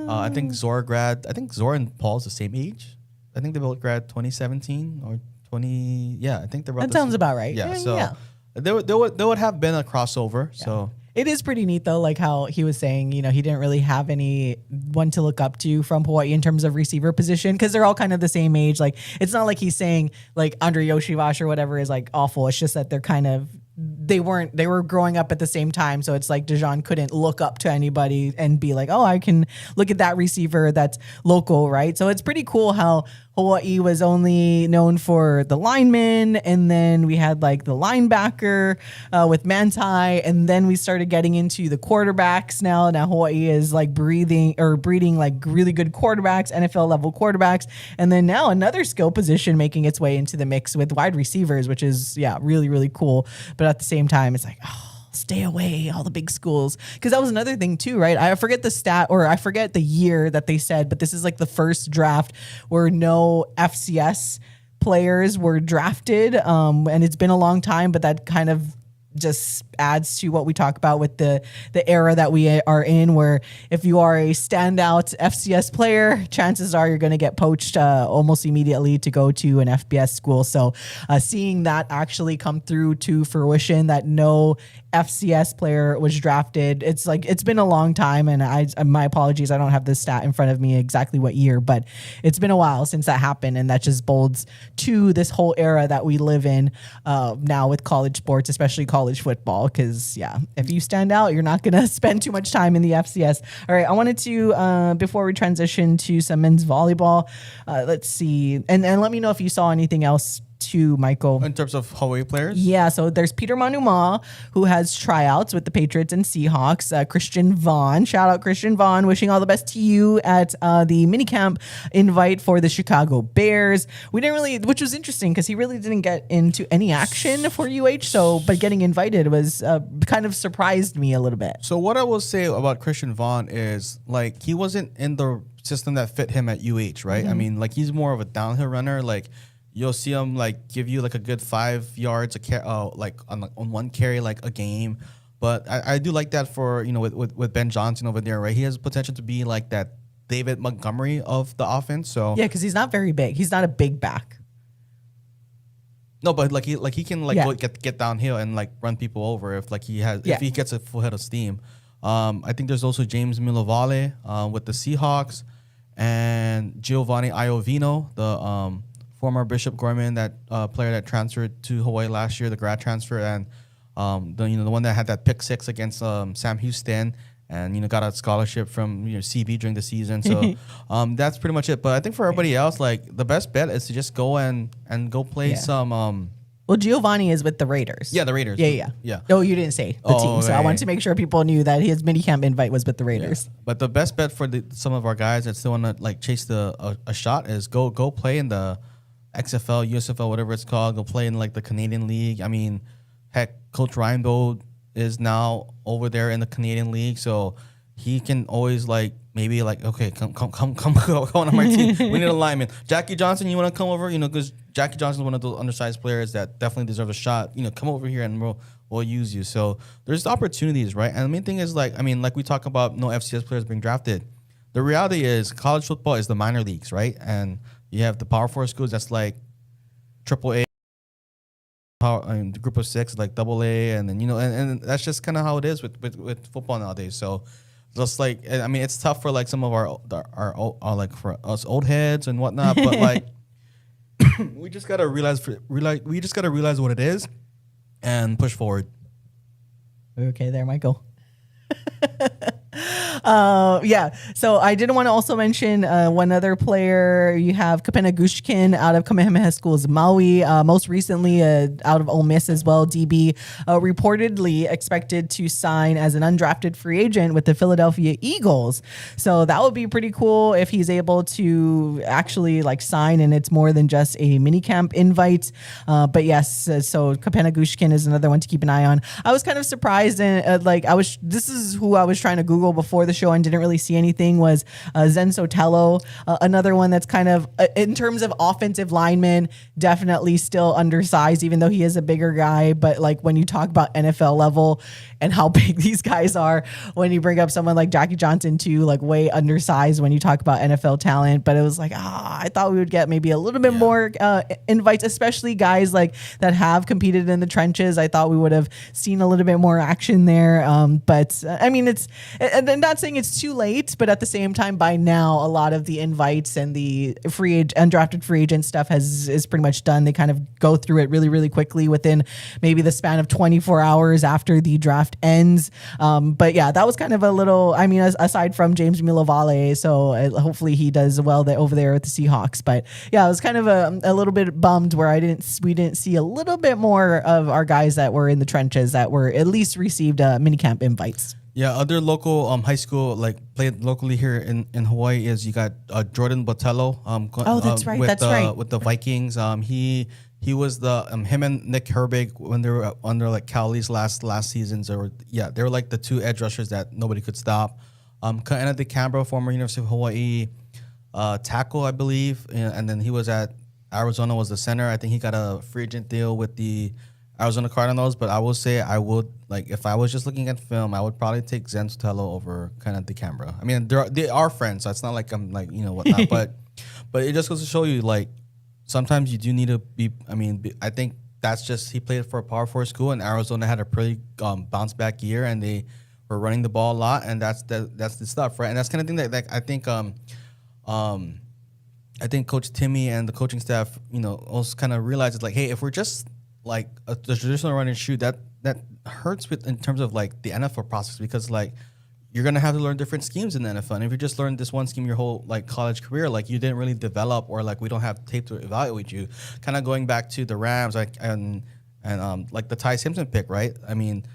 I think Zor and Paul's the same age. I think they both grad 2017 or 20. Yeah, I think they're about that sounds about right. Yeah, so there would have been a crossover. Yeah. So it is pretty neat though, like how he was saying, he didn't really have anyone to look up to from Hawaii in terms of receiver position because they're all kind of the same age. Like it's not like he's saying like Andre Yoshivash or whatever is like awful. It's just that they're kind of. They were growing up at the same time. So it's like Dejon couldn't look up to anybody and be like, oh, I can look at that receiver that's local, right? So it's pretty cool how Hawaii was only known for the lineman, and then we had like the linebacker with Manti, and then we started getting into the quarterbacks. Now Hawaii is like breeding like really good quarterbacks, NFL level quarterbacks, and then now another skill position making its way into the mix with wide receivers, which is really really cool. But at the same time, it's like, stay away, all the big schools. Because that was another thing too, right? I forget the stat or I forget the year that they said, but this is like the first draft where no FCS players were drafted. And it's been a long time, but that kind of just adds to what we talk about with the era that we are in, where if you are a standout FCS player, chances are you're going to get poached almost immediately to go to an FBS school. So seeing that actually come through to fruition, that no FCS player was drafted, it's been a long time, and my apologies, I don't have this stat in front of me exactly what year, but it's been a while since that happened, and that just bolds to this whole era that we live in now with college sports, especially college college football because, if you stand out, you're not going to spend too much time in the FCS. All right, I wanted to, before we transition to some men's volleyball, let's see. And let me know if you saw anything else too, Michael. In terms of Hawaii players? Yeah, so there's Peter Manuma, who has tryouts with the Patriots and Seahawks. Christian Vaughn, shout out Christian Vaughn, wishing all the best to you at the minicamp invite for the Chicago Bears. We didn't really, which was interesting because he really didn't get into any action for UH, but getting invited was kind of surprised me a little bit. So what I will say about Christian Vaughn is, like, he wasn't in the system that fit him at UH, right? I mean, like, he's more of a downhill runner. Like, you'll see him like give you like a good 5 yards like on one carry like a game, but I do like that for with Ben Johnson over there, right? He has potential to be like that David Montgomery of the offense. So yeah, because he's not very big. He's not a big back. No, but he can go get downhill and like run people over if he gets a full head of steam. I think there's also James Milovale with the Seahawks and Giovanni Iovino, the former Bishop Gorman, that player that transferred to Hawaii last year, the grad transfer, and the one that had that pick 6 against Sam Houston, and got a scholarship from CB during the season. So that's pretty much it. But I think for everybody else, like the best bet is to just go and go play some. Well, Giovanni is with the Raiders. Yeah, the Raiders. Yeah. No, you didn't say the team. So I wanted to make sure people knew that his minicamp invite was with the Raiders. Yeah. But the best bet for some of our guys that still want to like chase a shot is go play in the XFL, USFL, whatever it's called. Go play in like the Canadian League. I mean, heck, Coach Reinbold is now over there in the Canadian League, so he can always like maybe like, okay, come on my team. We need a lineman. Jackie Johnson, you want to come over? Because Jackie Johnson is one of those undersized players that definitely deserve a shot. Come over here and we'll use you. So there's opportunities, right? And the main thing is like we talk about no FCS players being drafted. The reality is college football is the minor leagues, right? And you have the Power 4 schools that's like AAA, the group of 6 like AA, and then and that's just kind of how it is with football nowadays. So just like it's tough for like some of our like for us old heads and whatnot, but like we just gotta realize what it is and push forward. Okay, there, Michael. So I did want to also mention one other player. You have Kapena Gushkin out of Kamehameha Schools Maui, most recently out of Ole Miss as well, DB, reportedly expected to sign as an undrafted free agent with the Philadelphia Eagles. So that would be pretty cool if he's able to actually like sign and it's more than just a minicamp invite. But yes, so Kapena Gushkin is another one to keep an eye on. I was kind of surprised and this is who I was trying to Google before the show and didn't really see anything was Zen Sotelo, another one that's kind of in terms of offensive lineman, definitely still undersized, even though he is a bigger guy. But like when you talk about NFL level and how big these guys are, when you bring up someone like Jackie Johnson too, like way undersized when you talk about NFL talent. But it was like, I thought we would get maybe a little bit more invites, especially guys like that have competed in the trenches. I thought we would have seen a little bit more action there. But I mean, and I'm not saying it's too late, but at the same time, by now, a lot of the invites and the undrafted free agent stuff is pretty much done. They kind of go through it really, really quickly within maybe the span of 24 hours after the draft ends. But yeah, that was kind of a little, aside from James Milovale, so hopefully he does well over there with the Seahawks. But yeah, I was kind of a little bit bummed where we didn't see a little bit more of our guys that were in the trenches that were at least received minicamp invites. Yeah, other local high school like played locally here in Hawaii is you got Jordan Botello. That's right. With the Vikings. He was the him and Nick Herbig when they were under like Cowley's last seasons. They were like the two edge rushers that nobody could stop. Kaena DeCambro, former University of Hawaii tackle, I believe, and then he was at Arizona, was the center. I think he got a free agent deal with the Arizona Cardinals, but I will say if I was just looking at film, I would probably take Zen Sotelo over kind of DeCambro. I mean, they are friends, so it's not like I'm like whatnot, but it just goes to show you like sometimes you do need to be. I think that's just he played for a Power 4 school, and Arizona had a pretty bounce back year, and they were running the ball a lot, and that's the stuff, right? And that's kind of thing that like I think Coach Timmy and the coaching staff, also kind of realized it's like, hey, if we're just like the traditional run and shoot, that hurts with in terms of like the NFL process, because like you're gonna have to learn different schemes in the NFL. And if you just learned this one scheme your whole like college career, like you didn't really develop, or like we don't have tape to evaluate you. Kind of going back to the Rams, like and like the Ty Simpson pick, right? I mean,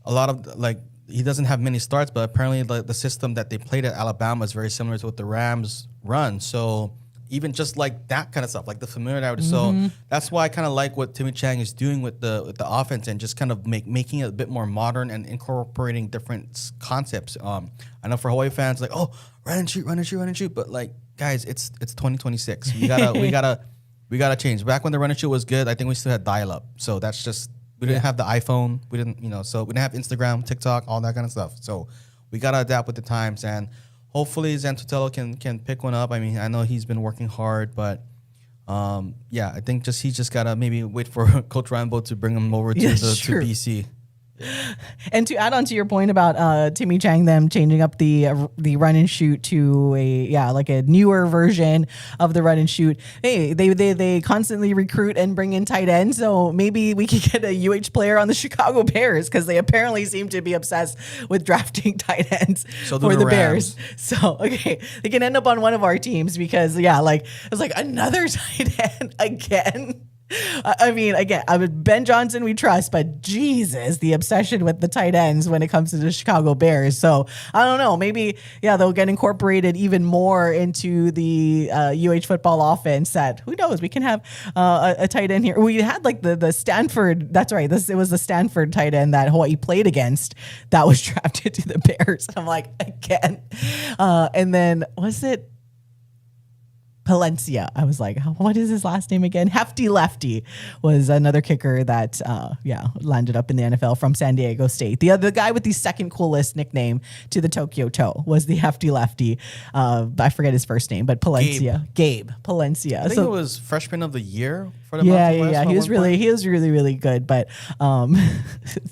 a lot of like he doesn't have many starts, but apparently the system that they played at Alabama is very similar to what the Rams run. So even just like that kind of stuff, like the familiarity. So that's why I kind of like what Timmy Chang is doing with the offense, and just kind of making it a bit more modern and incorporating different concepts. I know for Hawaii fans, like, oh, run and shoot, but like, guys, it's 2026. We gotta change. Back when the run and shoot was good, I think we still had dial up. So that's just, we didn't have the iPhone. We didn't, so we didn't have Instagram, TikTok, all that kind of stuff. So we gotta adapt with the times, and hopefully Zan Sotelo can pick one up. I mean, I know he's been working hard, but yeah, I think he's just gotta maybe wait for Coach Rambo to bring him over to BC. And to add on to your point about Timmy Chang, them changing up the run and shoot to a newer version of the run and shoot. Hey, they constantly recruit and bring in tight ends, so maybe we could get a UH player on the Chicago Bears, because they apparently seem to be obsessed with drafting tight ends for the Bears. So okay, they can end up on one of our teams, because it's like another tight end again. I mean, again, Ben Johnson we trust, but Jesus, the obsession with the tight ends when it comes to the Chicago Bears. So I don't know, maybe they'll get incorporated even more into the UH football offense. That who knows, we can have a tight end here. We had like the Stanford. That's right. It was the Stanford tight end that Hawaii played against that was drafted to the Bears. I'm like, again, and then was it Palencia? I was like, what is his last name again? Hefty Lefty was another kicker that, landed up in the NFL from San Diego State. The guy with the second coolest nickname to the Tokyo Toe was the Hefty Lefty. I forget his first name, but Palencia. Gabe Palencia. I think it was freshman of the year for the He was really good, but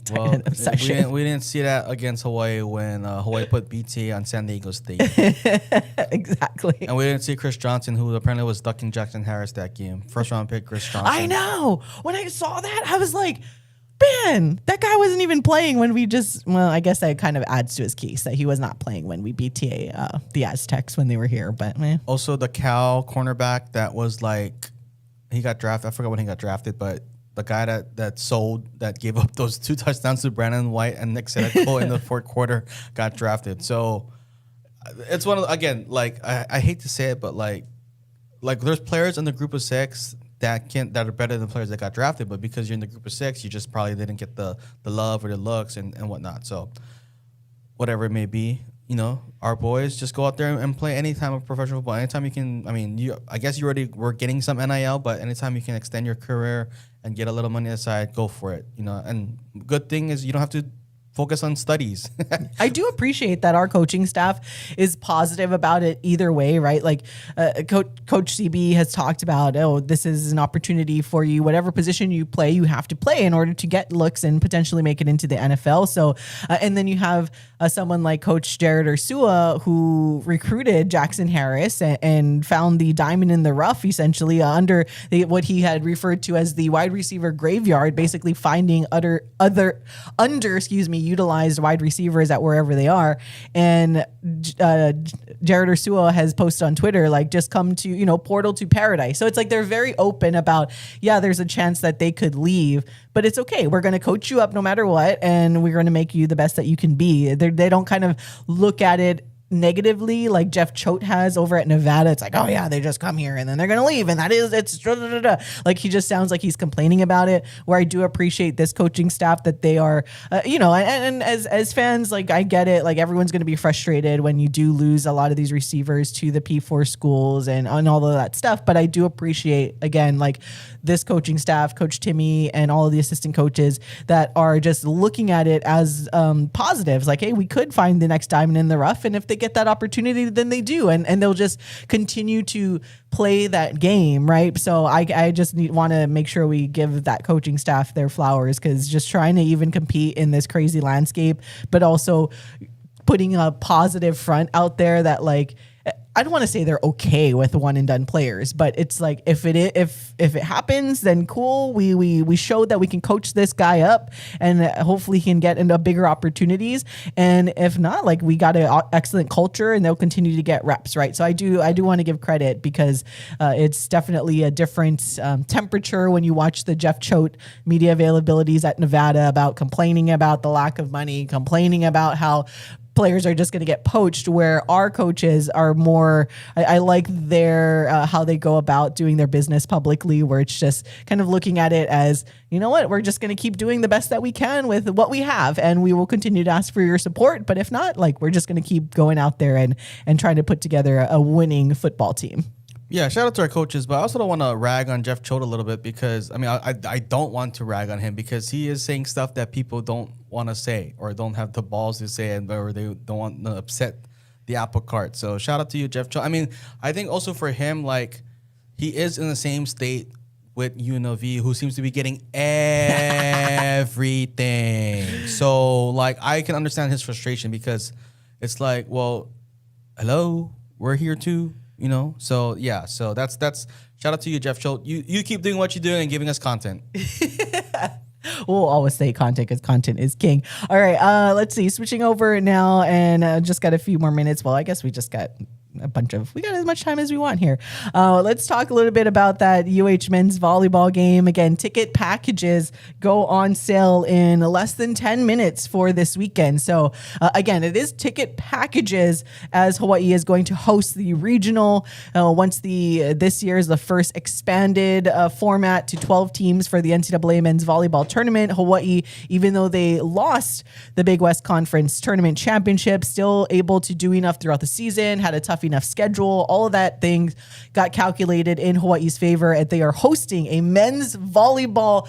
obsession. We didn't see that against Hawaii when Hawaii put BTA on San Diego State. Exactly. And we didn't see Chris Johnson, who apparently was ducking Jackson Harris that game. First round pick, Chris Johnson. I know. When I saw that, I was like, man, that guy wasn't even playing when we I guess that kind of adds to his case that he was not playing when we BTA the Aztecs when they were here. But also the Cal cornerback that was like, he got drafted. I forgot when he got drafted, but the guy that gave up those 2 touchdowns to Brandon White and Nick Sedeco in the fourth quarter got drafted. So it's one of again, like I hate to say it, but like there's players in the group of 6 that are better than players that got drafted, but because you're in the group of 6, you just probably didn't get the love or the looks and whatnot. So whatever it may be, our boys just go out there and play any time of professional football. Anytime you can, I guess you already were getting some NIL, but anytime you can extend your career and get a little money aside, go for it. And good thing is you don't have to focus on studies. I do appreciate that our coaching staff is positive about it either way, right? Like Coach CB has talked about, this is an opportunity for you. Whatever position you play, you have to play in order to get looks and potentially make it into the NFL. So, and then you have someone like Coach Jared Ursua, who recruited Jackson Harris and found the diamond in the rough, essentially under what he had referred to as the wide receiver graveyard, basically finding utilized wide receivers at wherever they are. And Jared Ursua has posted on Twitter, like, just come to, portal to paradise. So it's like they're very open about, there's a chance that they could leave, but it's okay. We're going to coach you up no matter what, and we're going to make you the best that you can be. They don't kind of look at it negatively like Jeff Choate has over at Nevada. It's like, they just come here and then they're gonna leave, and it's like he just sounds like he's complaining about it. Where I do appreciate this coaching staff that they are, and as fans, like, I get it. Like, everyone's gonna be frustrated when you do lose a lot of these receivers to the P4 schools and all of that stuff. But I do appreciate, again, like, this coaching staff, Coach Timmy and all of the assistant coaches that are just looking at it as positives. Like, hey, we could find the next diamond in the rough, and if they get that opportunity, then they do, and they'll just continue to play that game, right? So I just want to make sure we give that coaching staff their flowers, because just trying to even compete in this crazy landscape, but also putting a positive front out there that, like, I don't want to say they're okay with one and done players, but it's like if it happens, then cool. We showed that we can coach this guy up, and hopefully he can get into bigger opportunities. And if not, like we got an excellent culture, and they'll continue to get reps, right? So I do want to give credit because it's definitely a different temperature when you watch the Jeff Choate media availabilities at Nevada about complaining about the lack of money, complaining about how players are just going to get poached, where our coaches are more, I like their, how they go about doing their business publicly, where it's just kind of looking at it as, you know what, we're just going to keep doing the best that we can with what we have. And we will continue to ask for your support. But if not, like, we're just going to keep going out there and trying to put together a winning football team. Yeah, shout out to our coaches, but I also don't want to rag on Jeff Choate a little bit because, I mean, I don't want to rag on him because he is saying stuff that people don't want to say or don't have the balls to say, or they don't want to upset the apple cart. So shout out to you, Jeff Choate. I mean, I think also for him, like, he is in the same state with UNLV, who seems to be getting everything. So, like, I can understand his frustration because it's like, well, hello, we're here too. You know, so yeah, so that's shout out to you, Jeff Choate. You keep doing what you're doing and giving us content. We'll always say content because content is king. All right, let's see. Switching over now, and just got a few more minutes. Well, I guess we just got we got as much time as we want here. Let's talk a little bit about that UH men's volleyball game. Again, ticket packages go on sale in less than 10 minutes for this weekend. So again, it is ticket packages as Hawaii is going to host the regional once this year is the first expanded format to 12 teams for the NCAA men's volleyball tournament. Hawaii, even though they lost the Big West Conference tournament championship, still able to do enough throughout the season, had a tough enough schedule. All of that things got calculated in Hawaii's favor, and they are hosting a men's volleyball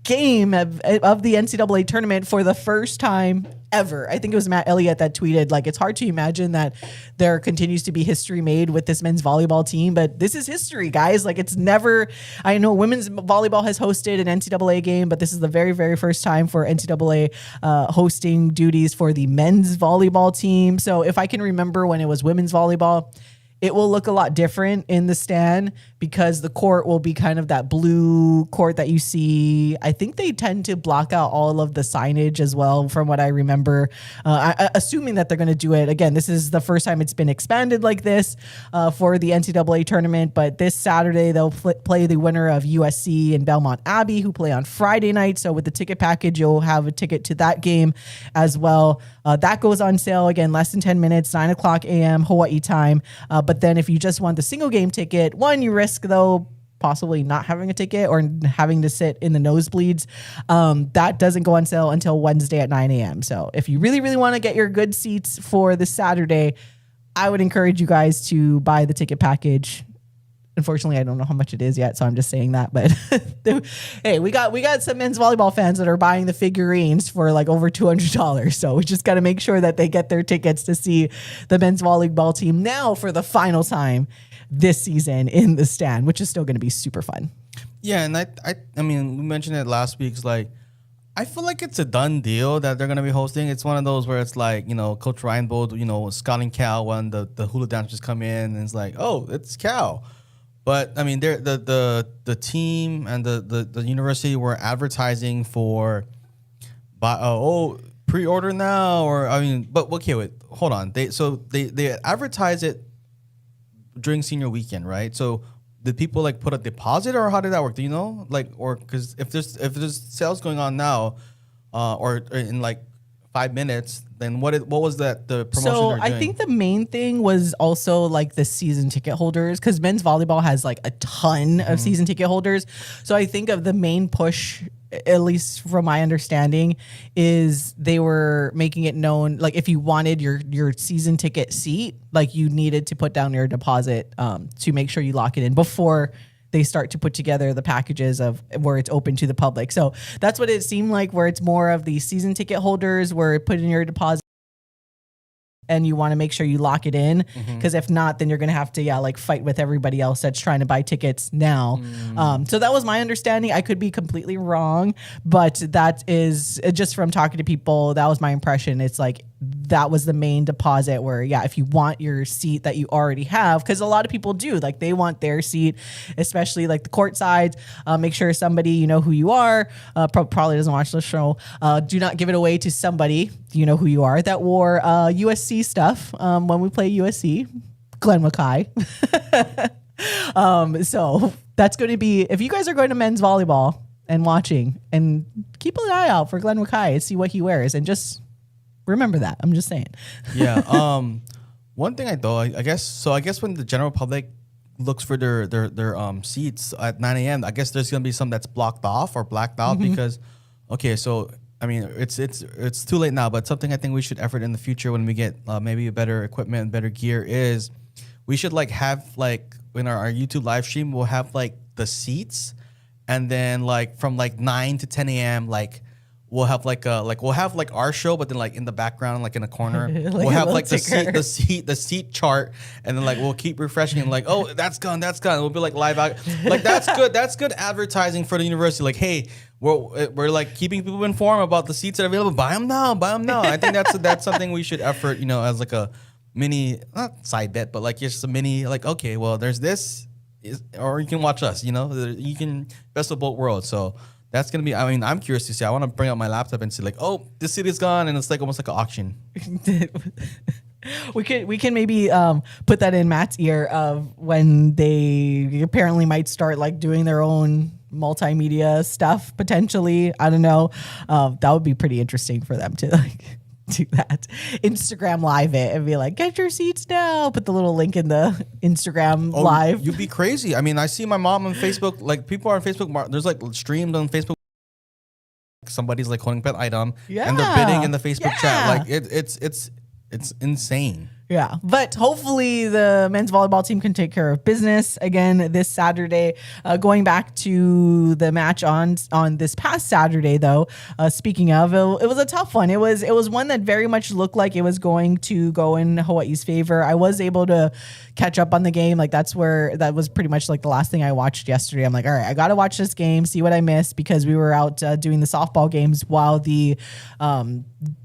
game of the NCAA tournament for the first time ever. I think it was Matt Elliott that tweeted, like, it's hard to imagine that there continues to be history made with this men's volleyball team, but this is history, guys. Like, it's never, I know women's volleyball has hosted an NCAA game, but this is the very, very first time for NCAA hosting duties for the men's volleyball team. So if I can remember when it was women's volleyball, it will look a lot different in the stand because the court will be kind of that blue court that you see. I think they tend to block out all of the signage as well, from what I remember. Assuming that they're going to do it. Again, this is the first time it's been expanded like this for the NCAA tournament. But this Saturday, they'll play the winner of USC and Belmont Abbey, who play on Friday night. So with the ticket package, you'll have a ticket to that game as well. That goes on sale, again, less than 10 minutes, 9 o'clock a.m. Hawaii time. But then if you just want the single game ticket, one, you risk, though, possibly not having a ticket or having to sit in the nosebleeds. That doesn't go on sale until Wednesday at 9 a.m. So if you really, really want to get your good seats for this Saturday, I would encourage you guys to buy the ticket package. Unfortunately, I don't know how much it is yet, so I'm just saying that. But hey, we got some men's volleyball fans that are buying the figurines for like over $200. So we just got to make sure that they get their tickets to see the men's volleyball team now for the final time this season in the stand, which is still going to be super fun. Yeah, and I mean, we mentioned it last week. It's like, I feel like it's a done deal that they're going to be hosting. It's one of those where it's like, you know, Coach Reinbold, you know, scouting Cal when the hula dancers come in, and it's like, oh, it's Cal. But I mean, the team and the university were advertising for, pre-order now, or I mean, but okay, wait, hold on. They advertise it during senior weekend, right? So did people like put a deposit, or how did that work? Do you know, like, or because if there's sales going on now, or in like 5 minutes, then what was that the promotion? So they're doing? I think the main thing was also like the season ticket holders, because men's volleyball has like a ton of season ticket holders. So I think of the main push, at least from my understanding, is they were making it known, like if you wanted your season ticket seat, like you needed to put down your deposit to make sure you lock it in before they start to put together the packages of where it's open to the public. So that's what it seemed like, where it's more of the season ticket holders where put in your deposit and you want to make sure you lock it in, because if not, then you're going to have to like fight with everybody else that's trying to buy tickets now. So that was my understanding. I could be completely wrong, but that is just from talking to people. That was my impression. It's like that was the main deposit where, yeah, if you want your seat that you already have, because a lot of people do, like they want their seat, especially like the court sides. Make sure somebody, you know who you are, probably doesn't watch the show. Do not give it away to somebody, you know who you are, that wore USC stuff when we play USC, Glenn Mackay. So that's going to be, if you guys are going to men's volleyball and watching, and keep an eye out for Glenn Mackay and see what he wears, and just remember that. I'm just saying. Yeah. One thing I guess when the general public looks for their seats at 9 a.m., I guess there's gonna be some that's blocked off or blacked out because, okay, so I mean it's too late now, but something I think we should effort in the future when we get maybe a better equipment and better gear is we should like have like in our YouTube live stream we'll have like the seats, and then like from like 9 to 10 a.m. like we'll have like our show, but then like in the background, like in a corner, Like we'll a have little like ticker. the seat chart, and then like we'll keep refreshing and like, oh, that's gone. We'll be like live out, like that's good. That's good advertising for the university. Like, hey, we're like keeping people informed about the seats that are available. Buy them now. I think that's something we should effort, you know, as like a mini not side bet, but like just a mini like, okay, well, there's this, or you can watch us. You know, you can best of both worlds. So. That's gonna be. I mean, I'm curious to see. I want to bring out my laptop and see, like, oh, this city's gone, and it's like almost like an auction. We can maybe put that in Matt's ear of when they apparently might start like doing their own multimedia stuff potentially. I don't know. That would be pretty interesting for them to like do that. Instagram live it and be like, get your seats now. Put the little link in the Instagram live. You'd be crazy. I mean, I see my mom on Facebook. Like people are on Facebook. There's like streamed on Facebook. Somebody's like holding pet item, and they're bidding in the Facebook chat. Like it's insane. Yeah, but hopefully the men's volleyball team can take care of business again this Saturday. Going back to the match on this past Saturday, though, speaking of, it was a tough one. It was one that very much looked like it was going to go in Hawaii's favor. I was able to catch up on the game. Like that was pretty much like the last thing I watched yesterday. I'm like, all right, I got to watch this game, see what I missed, because we were out doing the softball games while the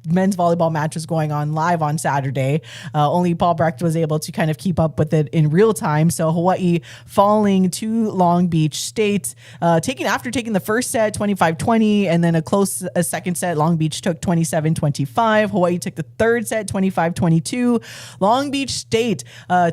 men's volleyball match was going on live on Saturday. Only Paul Brecht was able to kind of keep up with it in real time. So Hawaii falling to Long Beach State, after taking the first set 25-20, and then a second set. Long Beach took 27-25. Hawaii took the third set 25-22. Long Beach State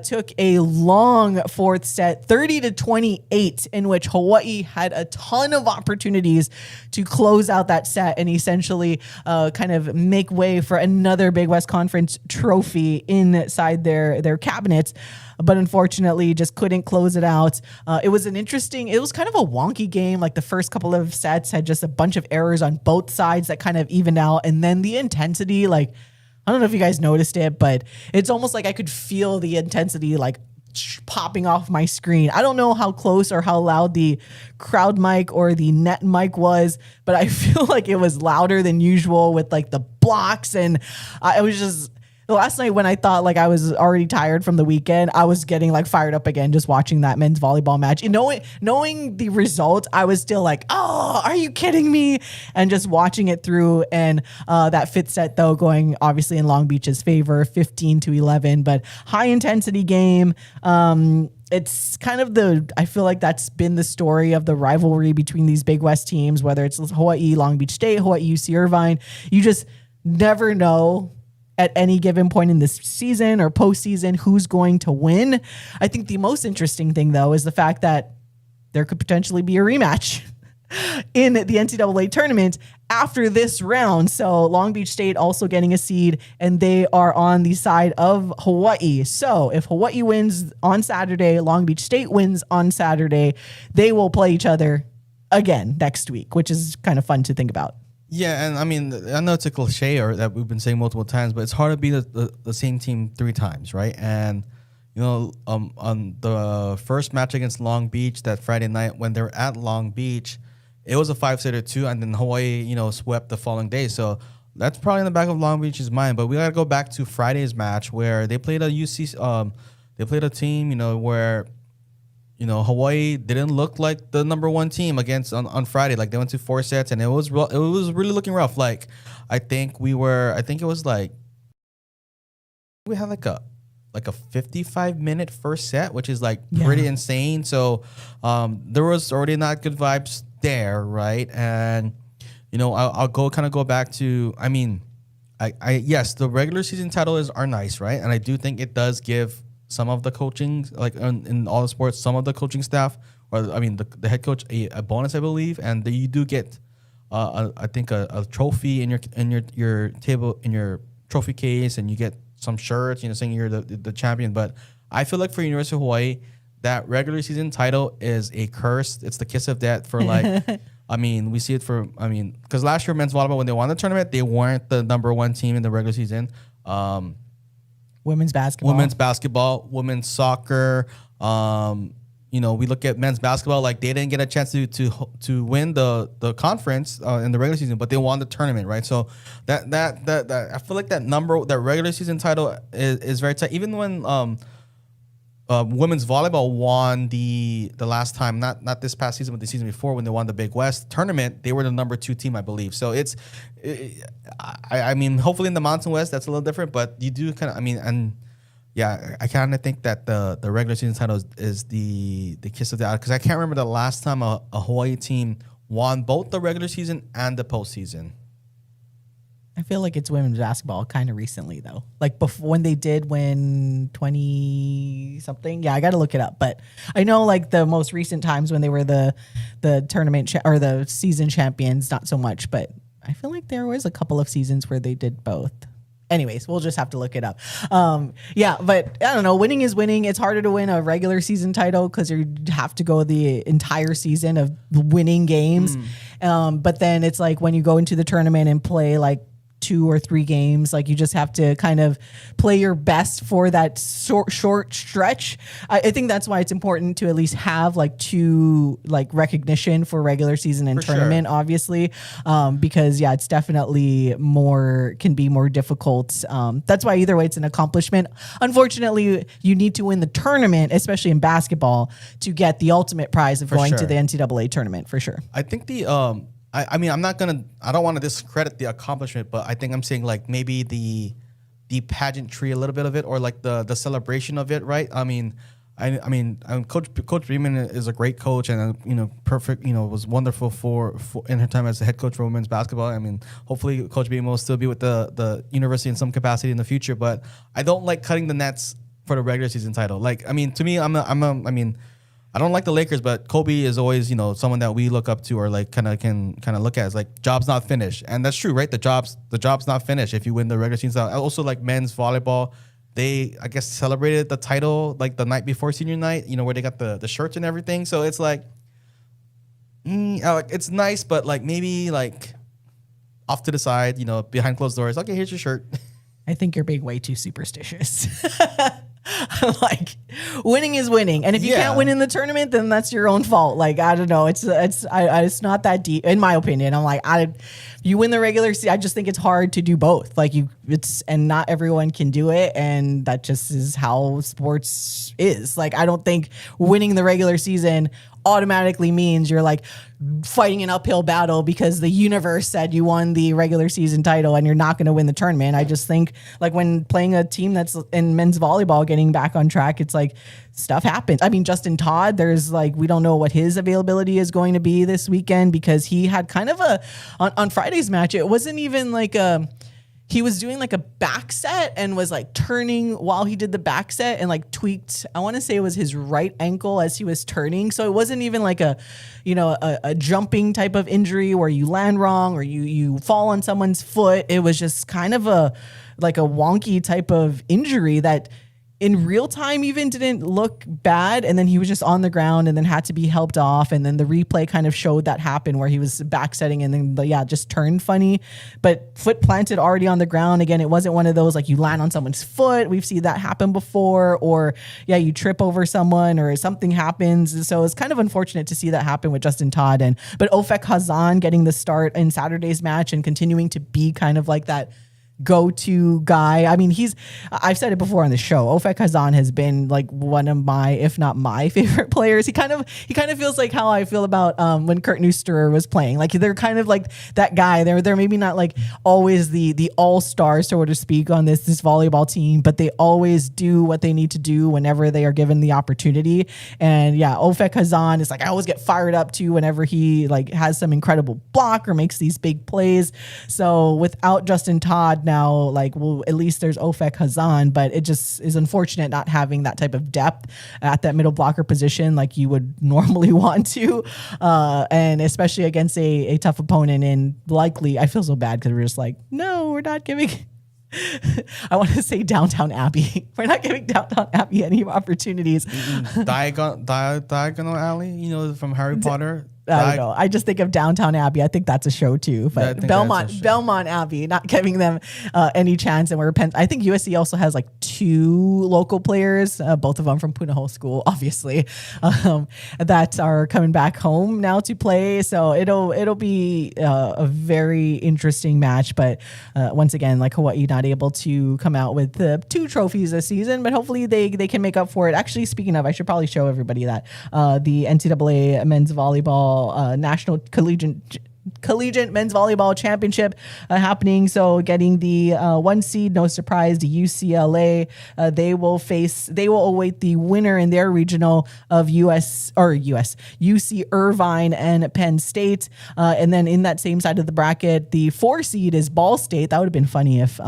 took a long fourth set 30-28, in which Hawaii had a ton of opportunities to close out that set and essentially kind of make way for another Big West Conference trophy inside their cabinets, but unfortunately just couldn't close it out. It was kind of a wonky game. Like the first couple of sets had just a bunch of errors on both sides that kind of evened out, and then the intensity, like, I don't know if you guys noticed it, but it's almost like I could feel the intensity like popping off my screen. I don't know how close or how loud the crowd mic or the net mic was, but I feel like it was louder than usual with like the blocks. And it was just, last night when I thought like I was already tired from the weekend, I was getting like fired up again just watching that men's volleyball match. And knowing the result, I was still like, oh, are you kidding me? And just watching it through. And that fifth set, though, going obviously in Long Beach's favor, 15-11, but high intensity game. It's kind of I feel like that's been the story of the rivalry between these Big West teams, whether it's Hawaii, Long Beach State, Hawaii, UC Irvine. You just never know at any given point in this season or postseason who's going to win. I think the most interesting thing, though, is the fact that there could potentially be a rematch in the NCAA tournament after this round. So Long Beach State also getting a seed, and they are on the side of Hawaii. So if Hawaii wins on Saturday, Long Beach State wins on Saturday, they will play each other again next week, which is kind of fun to think about. Yeah, and I mean, I know it's a cliche or that we've been saying multiple times, but it's hard to beat the same team 3 times, right? And, you know, on the first match against Long Beach that Friday night when they were at Long Beach, it was a 5-setter too, and then Hawaii, you know, swept the following day. So that's probably in the back of Long Beach's mind. But we got to go back to Friday's match where they played a they played a team, you know, where, you know, Hawaii didn't look like the number 1 team against on Friday. Like they went to 4 sets and it was really looking rough. Like I think it was like we had like a 55-minute first set, which is like pretty insane. So there was already not good vibes there, right? And I'll go back to, I mean, I yes, the regular season titles are nice, right? And I do think it does give some of the coaching, like in all the sports, some of the coaching staff, or I mean the head coach a bonus, I believe, and you do get I think a trophy in your table, in your trophy case, and you get some shirts, saying you're the champion. But I feel like for University of Hawaii, that regular season title is a curse. It's the kiss of death for like, I mean, we see it because last year men's volleyball, when they won the tournament, they weren't the number one team in the regular season. Women's basketball, women's soccer. We look at men's basketball, like they didn't get a chance to win the conference in the regular season, but they won the tournament, right? So that I feel like that regular season title is very tight. Even when women's volleyball won the last time, not this past season, but the season before, when they won the Big West tournament, they were the number 2 team, I believe. So I mean, hopefully in the Mountain West that's a little different, but you do kind of, I mean, and. Yeah, I kind of think that the regular season title is the kiss of the eye, because I can't remember the last time a Hawaii team won both the regular season and the postseason. I feel like it's women's basketball kind of recently, though. Like before, when they did win 20-something. Yeah, I got to look it up. But I know like the most recent times when they were the tournament or the season champions, not so much. But I feel like there was a couple of seasons where they did both. Anyways, we'll just have to look it up. Yeah, but I don't know. Winning is winning. It's harder to win a regular season title because you have to go the entire season of winning games. But then it's like when you go into the tournament and play like 2 or 3 games, like you just have to kind of play your best for that short stretch. I think that's why it's important to at least have like 2 like recognition for regular season and tournament, obviously, because it's definitely can be more difficult. That's why either way it's an accomplishment. Unfortunately, you need to win the tournament, especially in basketball, to get the ultimate prize of going to the NCAA tournament, for sure. I think I mean, I don't want to discredit the accomplishment, but I think I'm saying like maybe the pageantry, a little bit of it, or like the celebration of it, right? I mean, Coach Beeman is a great coach, and perfect. Was wonderful for in her time as the head coach for women's basketball. I mean, hopefully Coach Beeman will still be with the university in some capacity in the future. But I don't like cutting the nets for the regular season title. Like, I mean, to me, I don't like the Lakers, but Kobe is always, someone that we look up to, or like kind of look at as like job's not finished, and that's true, right? The job's not finished if you win the regular season. Also, like men's volleyball, they I guess celebrated the title like the night before senior night, where they got the shirts and everything. So it's like, it's nice, but like maybe like off to the side, behind closed doors. Okay, here's your shirt. I think you're being way too superstitious. Like, winning is winning, and if you can't win in the tournament, then that's your own fault. Like, I don't know, it's not that deep, in my opinion. I'm like, you win the regular season. I just think it's hard to do both. Like, and not everyone can do it, and that just is how sports is. Like, I don't think winning the regular season automatically means you're like fighting an uphill battle because the universe said you won the regular season title and you're not going to win the tournament. I just think like when playing a team that's in men's volleyball, getting back on track, it's like stuff happens. I mean, Justin Todd, there's like, we don't know what his availability is going to be this weekend, because he had kind of on Friday's match, it wasn't even like he was doing like a back set and was like turning while he did the back set and like tweaked, I want to say it was his right ankle as he was turning. So it wasn't even like a jumping type of injury where you land wrong or you fall on someone's foot. It was just kind of a wonky type of injury that in real time even didn't look bad, and then he was just on the ground and then had to be helped off, and then the replay kind of showed that happen where he was back setting and then just turned funny, but foot planted already on the ground. Again, it wasn't one of those like you land on someone's foot, we've seen that happen before, or you trip over someone or something happens. So it's kind of unfortunate to see that happen with Justin Todd. But Ofek Hazan getting the start in Saturday's match and continuing to be kind of like that go-to guy. I mean, I've said it before on the show. Ofek Hazan has been like one of my, if not my favorite players. He kind of feels like how I feel about when Kurt Neusterer was playing. Like they're kind of like that guy. They're maybe not like always the all-star, so to speak, on this volleyball team, but they always do what they need to do whenever they are given the opportunity. And yeah, Ofek Hazan is like, I always get fired up too whenever he like has some incredible block or makes these big plays. So without Justin Todd now, like, well, at least there's Ofek Hazan, but it just is unfortunate not having that type of depth at that middle blocker position like you would normally want to, and especially against a tough opponent. And likely, I feel so bad because we're just like, no, we're not giving I want to say Downtown Abbey. We're not giving Downtown Abbey any opportunities. Diagonal Alley, you know, from Harry Potter. I don't know. I just think of Downtown Abbey. I think that's a show too. But Belmont Abbey, not giving them any chance. And I think USC also has like 2 local players, both of them from Punahou School, obviously, that are coming back home now to play. So it'll be a very interesting match. But once again, like Hawaii not able to come out with 2 trophies this season, but hopefully they can make up for it. Actually, speaking of, I should probably show everybody that the NCAA men's volleyball National Collegiate Men's Volleyball Championship happening. So getting the 1 seed, no surprise, to UCLA. They will await the winner in their regional of UC Irvine and Penn State. And then in that same side of the bracket, the 4 seed is Ball State. That would have been funny if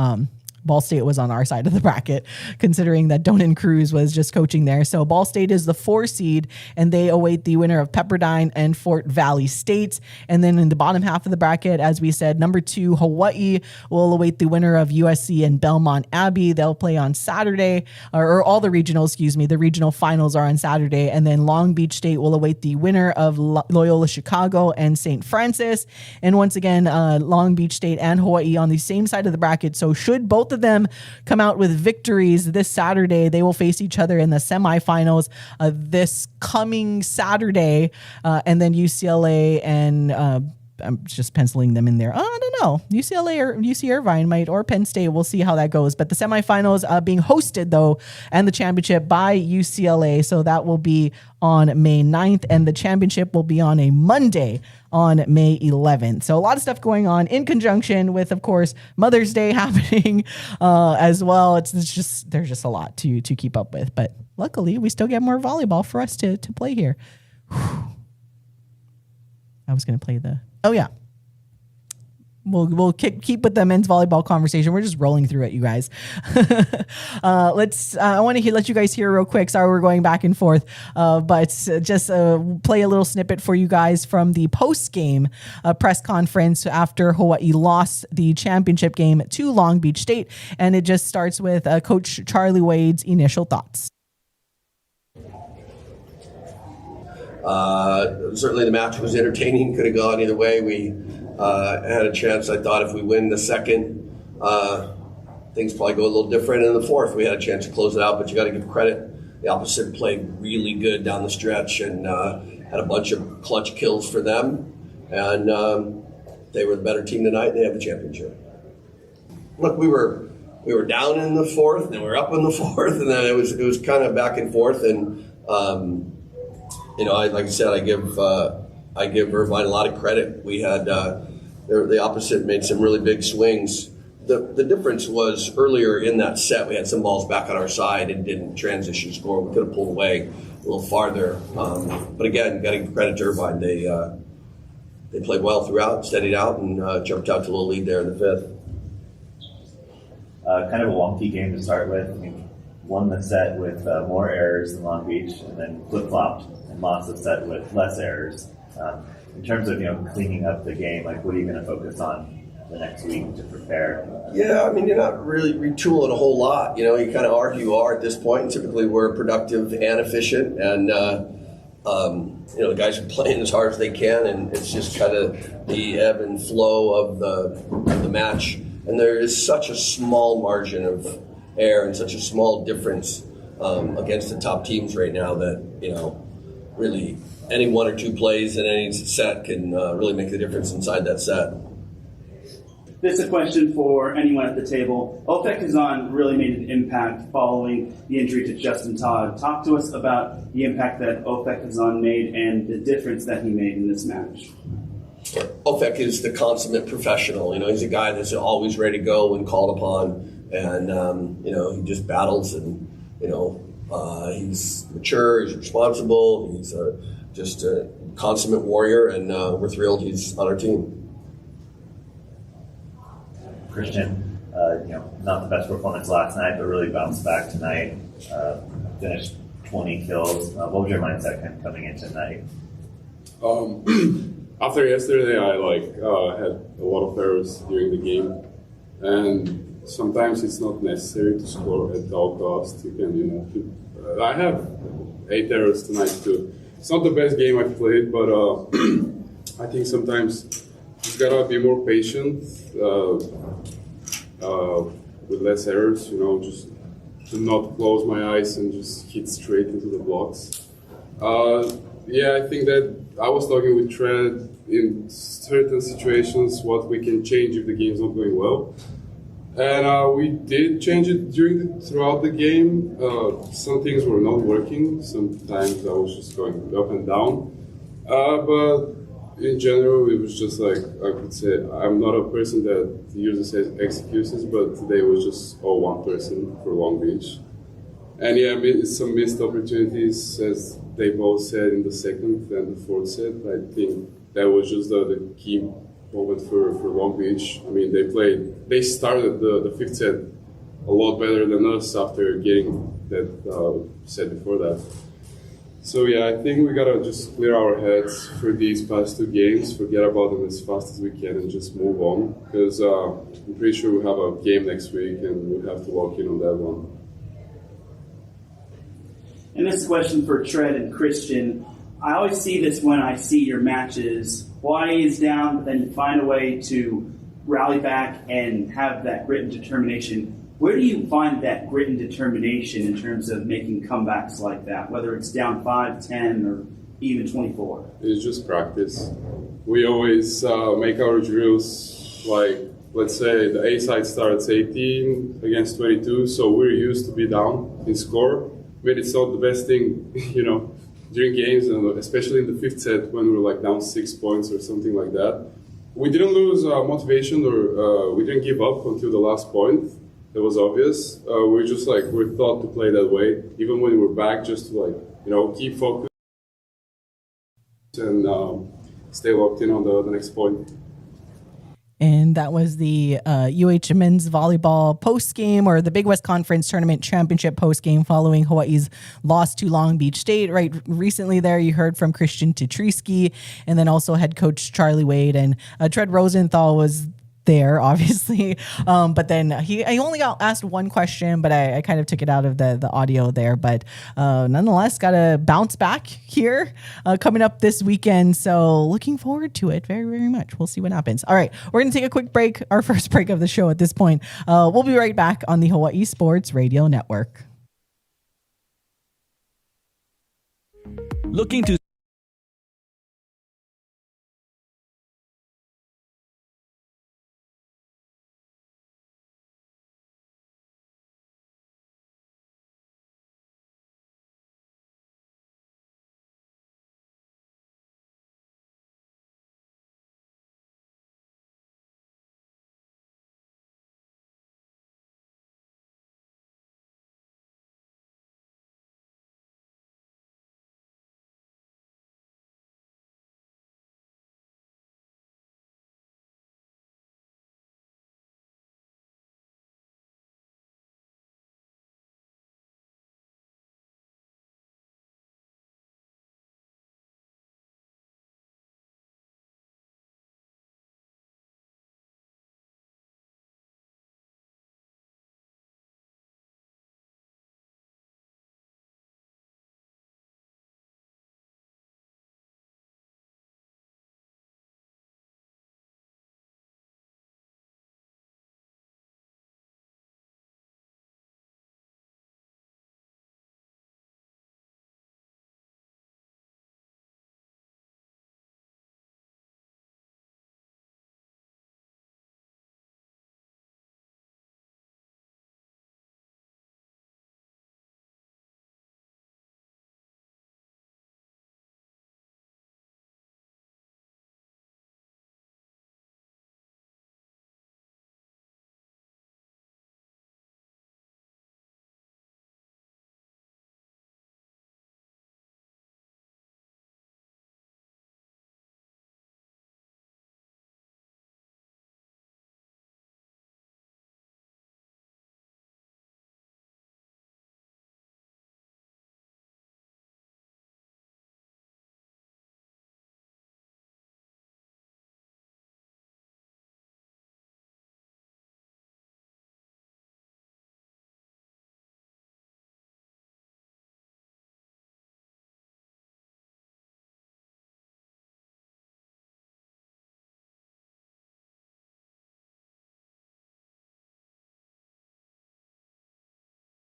Ball State was on our side of the bracket, considering that Donan Cruz was just coaching there. So Ball State is the 4 seed, and they await the winner of Pepperdine and Fort Valley State. And then in the bottom half of the bracket, as we said, number 2, Hawaii will await the winner of USC and Belmont Abbey. They'll play on Saturday, or all the regionals, the regional finals are on Saturday. And then Long Beach State will await the winner of Loyola Chicago and St. Francis. And once again, Long Beach State and Hawaii on the same side of the bracket. So should both of them come out with victories this Saturday, they will face each other in the semifinals this coming Saturday. And then UCLA and I'm just penciling them in there. I don't know. UCLA or UC Irvine or Penn State. We'll see how that goes. But the semifinals being hosted, though, and the championship by UCLA. So that will be on May 9th, and the championship will be on a Monday on May 11th. So a lot of stuff going on in conjunction with, of course, Mother's Day happening as well. There's just a lot to keep up with. But luckily, we still get more volleyball for us to play here. Whew. I was going to play oh yeah. We'll keep with the men's volleyball conversation. We're just rolling through it, you guys. I want to let you guys hear real quick. Sorry, we're going back and forth, but just play a little snippet for you guys from the post-game press conference after Hawaii lost the championship game to Long Beach State, and it just starts with Coach Charlie Wade's initial thoughts. Certainly the match was entertaining, could have gone either way. We had a chance. I thought if we win the second, things probably go a little different. In the fourth, we had a chance to close it out, but you got to give credit. The opposite played really good down the stretch and had a bunch of clutch kills for them. And they were the better team tonight, and they have the championship. Look, we were down in the fourth, and then we were up in the fourth, and then it was kind of back and forth. And like I said, I give Irvine a lot of credit. We had the opposite made some really big swings. The difference was earlier in that set, we had some balls back on our side and didn't transition score. We could have pulled away a little farther. But again, got to give credit to Irvine. They played well throughout, steadied out, and jumped out to a little lead there in the fifth. Kind of a wonky game to start with. I mean, won the set with more errors than Long Beach, and then flip-flopped and lost the set with less errors. In terms of cleaning up the game, like what are you going to focus on the next week to prepare? Yeah, I mean, you're not really retooling a whole lot. You kind of are who you are at this point. Typically, we're productive and efficient, and the guys are playing as hard as they can, and it's just kind of the ebb and flow of the match. And there is such a small margin of error and such a small difference against the top teams right now that really any 1 or 2 plays in any set can really make the difference inside that set. this is a question for anyone at the table. Opek Kazan really made an impact following the injury to Justin Todd. Talk to us about the impact that Opek Kazan made and the difference that he made in this match. Opek is the consummate professional. He's a guy that's always ready to go when called upon, and he just battles, and he's mature, he's responsible, he's just a consummate warrior, and we're thrilled he's on our team. Christian, not the best performance last night, but really bounced back tonight. Finished 20 kills. What was your mindset kind of coming in tonight? After yesterday, I had a lot of errors during the game, and sometimes it's not necessary to score at all costs. You can, I have 8 errors tonight too. It's not the best game I've played, but I think sometimes you gotta be more patient with less errors. Just to not close my eyes and just hit straight into the blocks. I think that I was talking with Trent in certain situations what we can change if the game's not going well. And we did change it throughout the game. Some things were not working. Sometimes I was just going up and down. But in general, it was just like, I could say, I'm not a person that usually says excuses, but today was just all one person for Long Beach. And some missed opportunities, as they both said in the second and the fourth set. I think that was just the key moment for Long Beach. I mean, they started the fifth set a lot better than us after getting that set before that. So I think we gotta just clear our heads for these past 2 games, forget about them as fast as we can, and just move on. Because I'm pretty sure we have a game next week, and we have to lock in on that one. And this question for Tread and Christian. I always see this when I see your matches. Hawaii is down, but then you find a way to rally back and have that grit and determination. Where do you find that grit and determination in terms of making comebacks like that, whether it's down 5, 10, or even 24? It's just practice. We always make our drills let's say the A side starts 18 against 22, so we're used to be down in score. I mean, it's not the best thing, during games, and especially in the fifth set when we were down 6 points or something like that. We didn't lose motivation, or we didn't give up until the last point. That was obvious. We're just we're taught to play that way, even when we're back, just to keep focused and stay locked in on the next point. And that was the UH men's volleyball post game, or the Big West Conference Tournament Championship post game following Hawaii's loss to Long Beach State. Right recently there, you heard from Christian Tetrisky, and then also head coach Charlie Wade, and Tread Rosenthal was there, obviously. But then I only got asked one question, but I kind of took it out of the audio there. But nonetheless, got to bounce back here coming up this weekend. So looking forward to it very, very much. We'll see what happens. All right, we're going to take a quick break, our first break of the show at this point. We'll be right back on the Hawaii Sports Radio Network. Looking to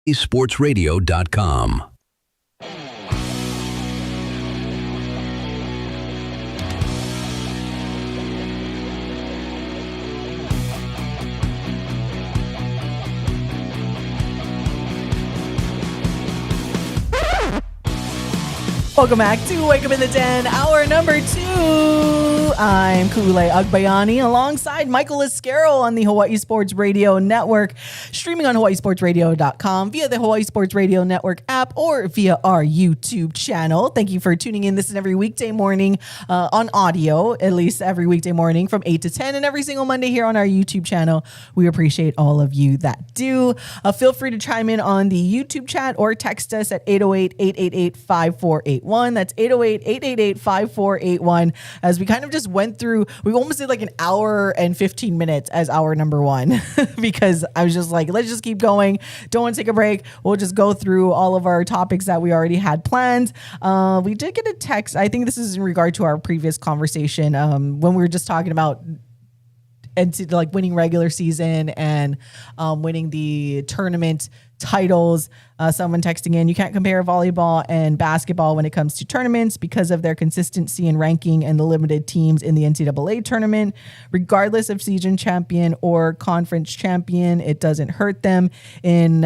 sportsradio.com. Welcome back to Wake Up in the Den, hour number 2. I'm Kule Agbayani alongside Michael Lasquero on the Hawaii Sports Radio Network, streaming on hawaiisportsradio.com via the Hawaii Sports Radio Network app or via our YouTube channel. Thank you for tuning in this and every weekday morning on audio, at least every weekday morning from 8 to 10 and every single Monday here on our YouTube channel. We appreciate all of you that do. Feel free to chime in on the YouTube chat or text us at 808-888-5481. That's 808-888-5481. As we kind of just went through, we almost did like an hour and 15 minutes as hour number 1 because I was just like, let's just keep going. Don't want to take a break. We'll just go through all of our topics that we already had planned. We did get a text. I think this is in regard to our previous conversation when we were just talking about like winning regular season and winning the tournament titles. Someone texting in, you can't compare volleyball and basketball when it comes to tournaments because of their consistency in ranking and the limited teams in the NCAA tournament. Regardless of season champion or conference champion, it doesn't hurt them. In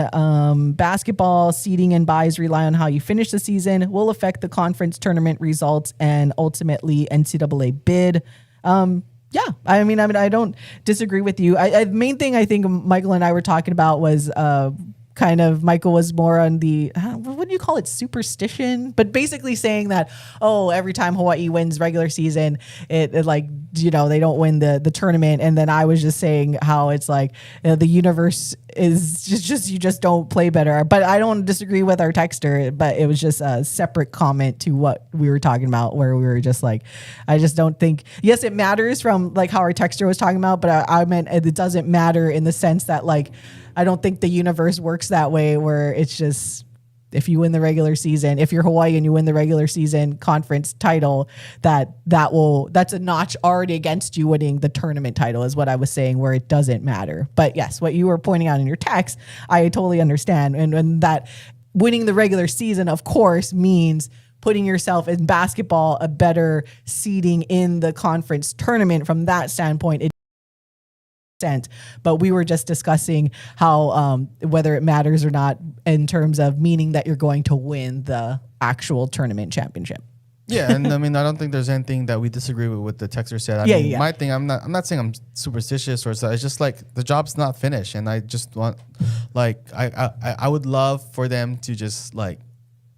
basketball, seeding and buys rely on how you finish the season, will affect the conference tournament results and ultimately NCAA bid. Yeah, I mean, I don't disagree with you. The main thing I think Michael and I were talking about was kind of Michael was more on the, what do you call it, superstition? But basically saying that, oh, every time Hawaii wins regular season, it like, you know, they don't win the tournament. And then I was just saying how it's like the universe is just you just don't play better. But I don't disagree with our texter, but it was just a separate comment to what we were talking about, where we were just like, I just don't think, yes, it matters from like how our texter was talking about, but I meant it doesn't matter in the sense that like, I don't think the universe works that way, where it's just, if you win the regular season, if you're Hawaii and you win the regular season conference title, that's a notch already against you winning the tournament title, is what I was saying, where it doesn't matter. But yes, what you were pointing out in your text, I totally understand. And that winning the regular season, of course, means putting yourself in basketball a better seeding in the conference tournament. From that standpoint, but we were just discussing how whether it matters or not in terms of meaning that you're going to win the actual tournament championship. Yeah, and I mean, I don't think there's anything that we disagree with what the texter said. I mean, my thing, I'm not saying I'm superstitious or so. It's just like the job's not finished, and I just want, like, I would love for them to just like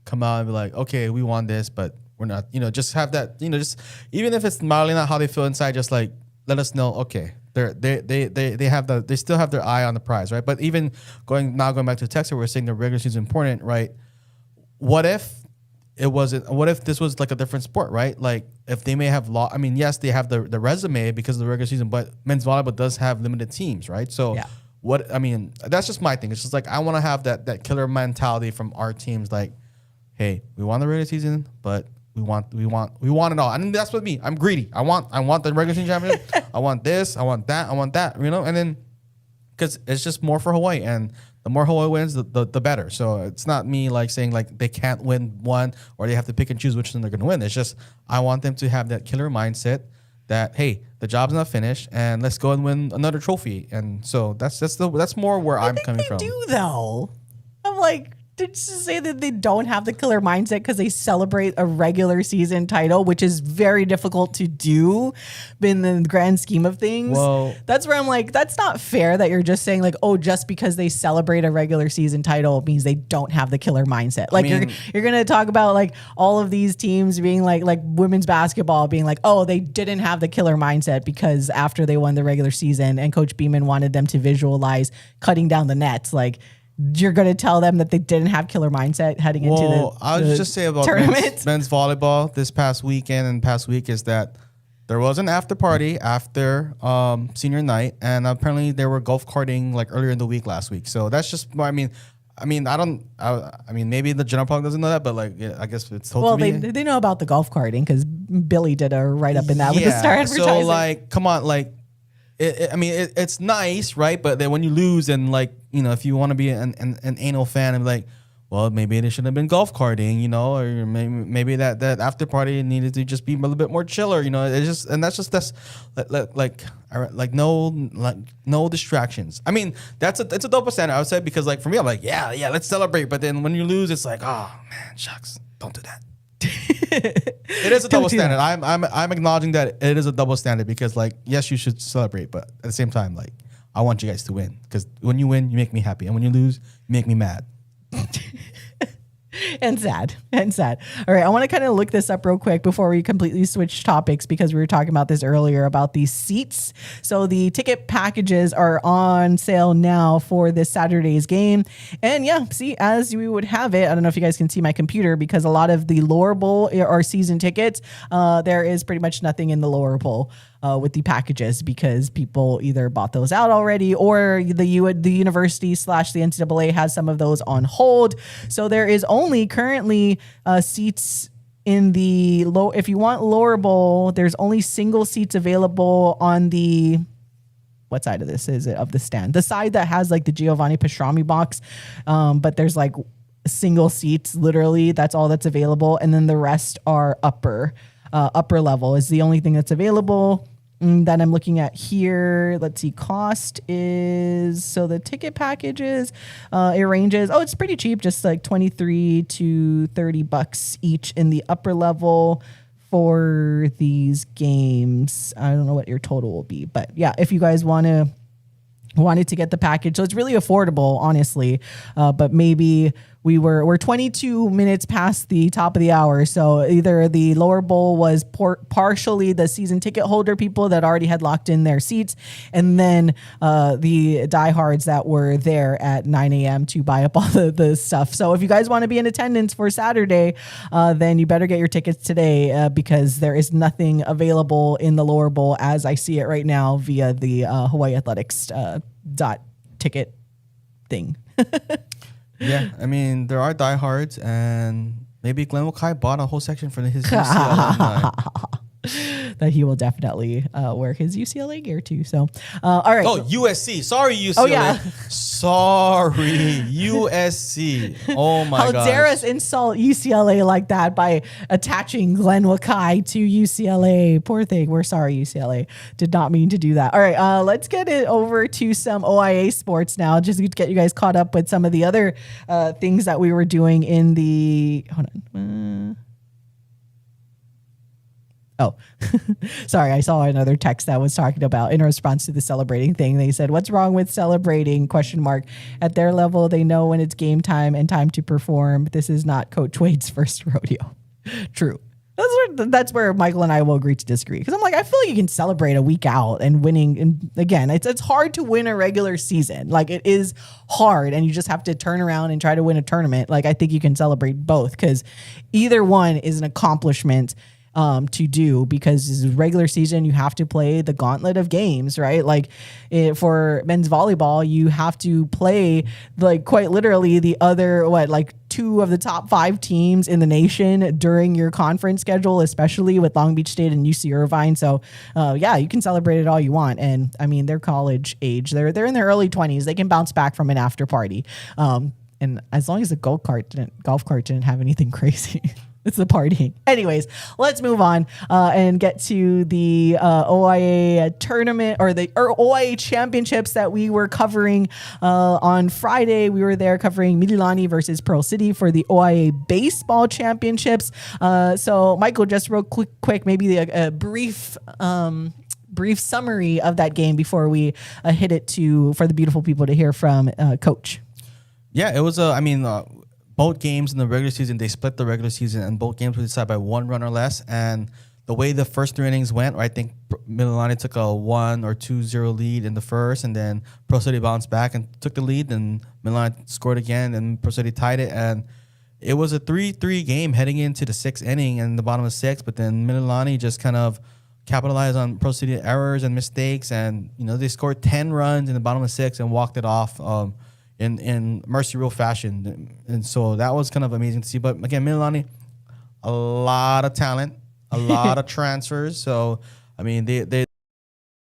come out and be like, okay, we won this, but we're not, you know, just have that, you know, just even if it's mildly not how they feel inside, just like let us know, okay. They still have their eye on the prize, right? But even going back to the text, we're saying the regular season is important, right? What if it wasn't? What if this was like a different sport, right? Like if they may have lost. I mean, yes, they have the resume because of the regular season, but men's volleyball does have limited teams, right? So what? I mean, that's just my thing. It's just like I want to have that killer mentality from our teams, like, hey, we won the regular season, but we want it all. And that's what me. I'm greedy. I want the regular season championship. I want this. I want that. You know, and then because it's just more for Hawaii, and the more Hawaii wins, the better. So it's not me like saying like they can't win one or they have to pick and choose which one they're going to win. It's just I want them to have that killer mindset that hey, the job's not finished, and let's go and win another trophy. And so that's more where I'm coming from. Do though. I'm like, did you say that they don't have the killer mindset because they celebrate a regular season title, which is very difficult to do in the grand scheme of things? Well, that's where I'm like, that's not fair that you're just saying like, oh, just because they celebrate a regular season title means they don't have the killer mindset. Like you're going to talk about like all of these teams being like women's basketball being like, oh, they didn't have the killer mindset because after they won the regular season and Coach Beeman wanted them to visualize cutting down the nets. Like, you're going to tell them that they didn't have killer mindset heading into the I was just say about men's volleyball this past weekend and past week is that there was an after party after senior night, and apparently they were golf carting like earlier in the week last week. So that's just, I mean, maybe the general public doesn't know that, but like, yeah, I guess it's told to me. Well, they know about the golf carting because Billy did a write up in that with the Star Advertising. So like, come on, like, it's nice, right? But then when you lose and like, if you want to be an anal fan and be like, well, maybe it should have been golf karting, or maybe that after party needed to just be a little bit more chiller, It's just, and that's no distractions. I mean, it's a double standard, I would say, because like for me, I'm like, yeah, let's celebrate. But then when you lose, it's like, oh man, shucks, don't do that. It is a double standard. I'm acknowledging that it is a double standard because like, yes, you should celebrate, but at the same time, like, I want you guys to win because when you win, you make me happy, and when you lose, you make me mad. And sad. All right, I want to kind of look this up real quick before we completely switch topics because we were talking about this earlier about these seats. So the ticket packages are on sale now for this Saturday's game. And yeah, see, as we would have it, I don't know if you guys can see my computer because a lot of the lower bowl are season tickets. There is pretty much nothing in the lower bowl with the packages because people either bought those out already or the university / the NCAA has some of those on hold. So there is only currently seats in the low. If you want lower bowl, there's only single seats available on the. What side of this is it of the stand? The side that has like the Giovanni Pastrami box, but there's like single seats. Literally, that's all that's available, and then the rest are upper level is the only thing that's available. That I'm looking at here. Let's see. Cost is, so the ticket packages, it ranges. Oh, it's pretty cheap. Just like $23 to $30 each in the upper level for these games. I don't know what your total will be, but yeah, if you guys wanted to get the package, so it's really affordable, honestly. But maybe we're 22 minutes past the top of the hour. So either the lower bowl was partially the season ticket holder people that already had locked in their seats, and then the diehards that were there at 9 a.m. to buy up all the stuff. So if you guys want to be in attendance for Saturday, then you better get your tickets today because there is nothing available in the lower bowl as I see it right now via the Hawaii Athletics .ticket thing. Yeah, I mean, there are diehards, and maybe Glenn Wakai bought a whole section for his UCLA. That he will definitely wear his UCLA gear too. So, all right. Oh, USC. Sorry, UCLA. Oh, yeah. Sorry, USC. Oh, my God. How dare us insult UCLA like that by attaching Glenn Wakai to UCLA. Poor thing. We're sorry, UCLA. Did not mean to do that. All right, let's get it over to some OIA sports now, just to get you guys caught up with some of the other things that we were doing in the... Hold on. Oh, sorry. I saw another text that was talking about in response to the celebrating thing. They said, what's wrong with celebrating? ? At their level, they know when it's game time and time to perform. This is not Coach Wade's first rodeo. True. That's where Michael and I will agree to disagree. Because I'm like, I feel like you can celebrate a week out and winning. And again, it's hard to win a regular season. Like it is hard and you just have to turn around and try to win a tournament. Like I think you can celebrate both because either one is an accomplishment to do because this is regular season. You have to play the gauntlet of games, right? Like for men's volleyball, you have to play like quite literally the other, two of the top 5 teams in the nation during your conference schedule, especially with Long Beach State and UC Irvine. So yeah, you can celebrate it all you want. And I mean, they're college age. They're in their early 20s. They can bounce back from an after party. And as long as the golf cart didn't have anything crazy. It's the partying. Anyways, let's move on and get to the OIA tournament or the OIA championships that we were covering on Friday. We were there covering Mililani versus Pearl City for the OIA baseball championships. So, Michael, just real quick, maybe a brief summary of that game before we hit it for the beautiful people to hear from Coach. Yeah, it was both games in the regular season, they split the regular season, and both games were decided by 1 run or less. And the way the first 3 innings went, I think Mililani took a 1 or 2-0 lead in the first, and then Pro City bounced back and took the lead, and Mililani scored again, and Pro City tied it. And it was a 3-3 game heading into the 6th inning and the bottom of 6, but then Mililani just kind of capitalized on Pro City errors and mistakes, and they scored 10 runs in the bottom of 6 and walked it off. In mercy rule fashion. And so that was kind of amazing to see. But again, Mililani, a lot of talent, a lot of transfers. So, I mean, they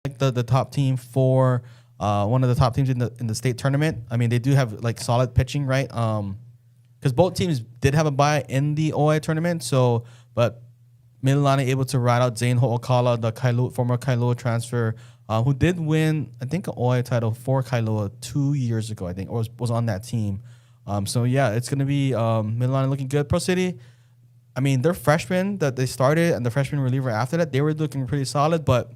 like the top team for one of the top teams in the state tournament. I mean, they do have like solid pitching, right? Because both teams did have a bye in the OI tournament. So, but Mililani able to ride out Zane Ho'okala, the former Kailua transfer, who did win, I think, an OI title for Kailua 2 years ago, I think, or was on that team. So, yeah, it's going to be Mililani looking good. Pro City, I mean, their freshmen that they started and the freshman reliever after that, they were looking pretty solid. But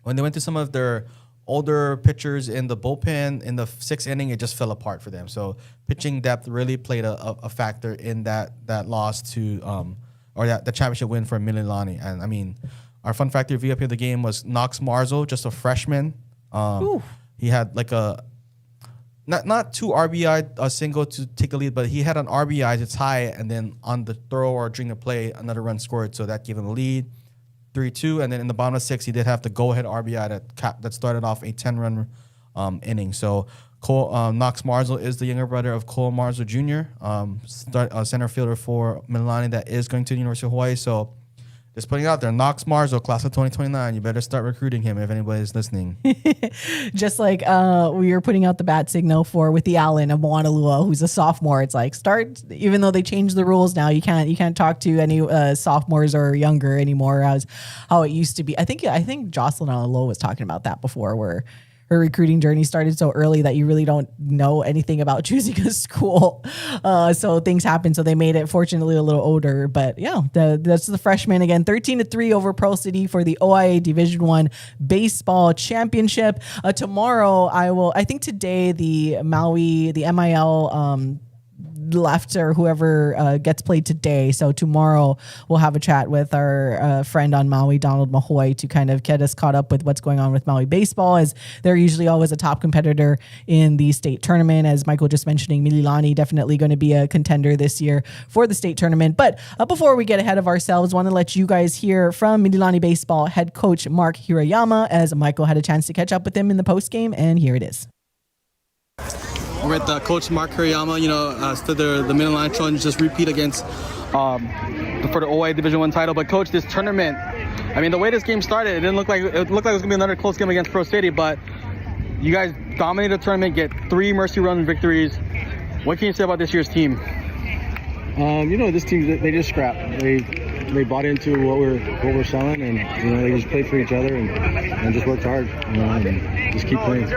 when they went to some of their older pitchers in the bullpen in the 6th inning, it just fell apart for them. So pitching depth really played a factor in that loss to or the championship win for Mililani. And I mean, our fun factor VIP of the game was Knox Marzo, just a freshman. He had like a not 2 RBI, a single to take the lead, but he had an RBI to tie it, and then on the throw or during the play, another run scored, so that gave him the lead. 3-2, and then in the bottom of 6, he did have the go-ahead RBI that started off a 10-run inning. So Knox Marzo is the younger brother of Cole Marzo Jr., center fielder for Mililani that is going to the University of Hawaii. So just putting it out there, Knox Marzo, class of 2029. You better start recruiting him if anybody's listening. Just like we were putting out the bat signal for with the Allen of Moanalua, who's a sophomore. It's like start, even though they changed the rules now, you can't talk to any sophomores or younger anymore as how it used to be. I think Jocelyn Alalo was talking about that before, where her recruiting journey started so early that you really don't know anything about choosing a school. So things happen. So they made it, fortunately, a little older. But yeah, that's the freshman again. 13-3 over Pearl City for the OIA Division I Baseball Championship. Tomorrow, I think today, the MIL left, or whoever gets played today. So tomorrow we'll have a chat with our friend on Maui, Donald Mahoy, to kind of get us caught up with what's going on with Maui baseball, as they're usually always a top competitor in the state tournament. As Michael just mentioning, Mililani definitely going to be a contender this year for the state tournament. But before we get ahead of ourselves, want to let you guys hear from Mililani baseball head coach Mark Hirayama, as Michael had a chance to catch up with him in the post game, and here it is. We're with Coach Mark Hirayama, stood the Mililani Trojans just repeat against for the OI Division I title. But Coach, this tournament, I mean, the way this game started, it looked like it was going to be another close game against Pro City, but you guys dominated the tournament, get 3 mercy run victories. What can you say about this year's team? This team, they just scrapped. They bought into what we're selling, and they just played for each other and just worked hard, and just keep playing.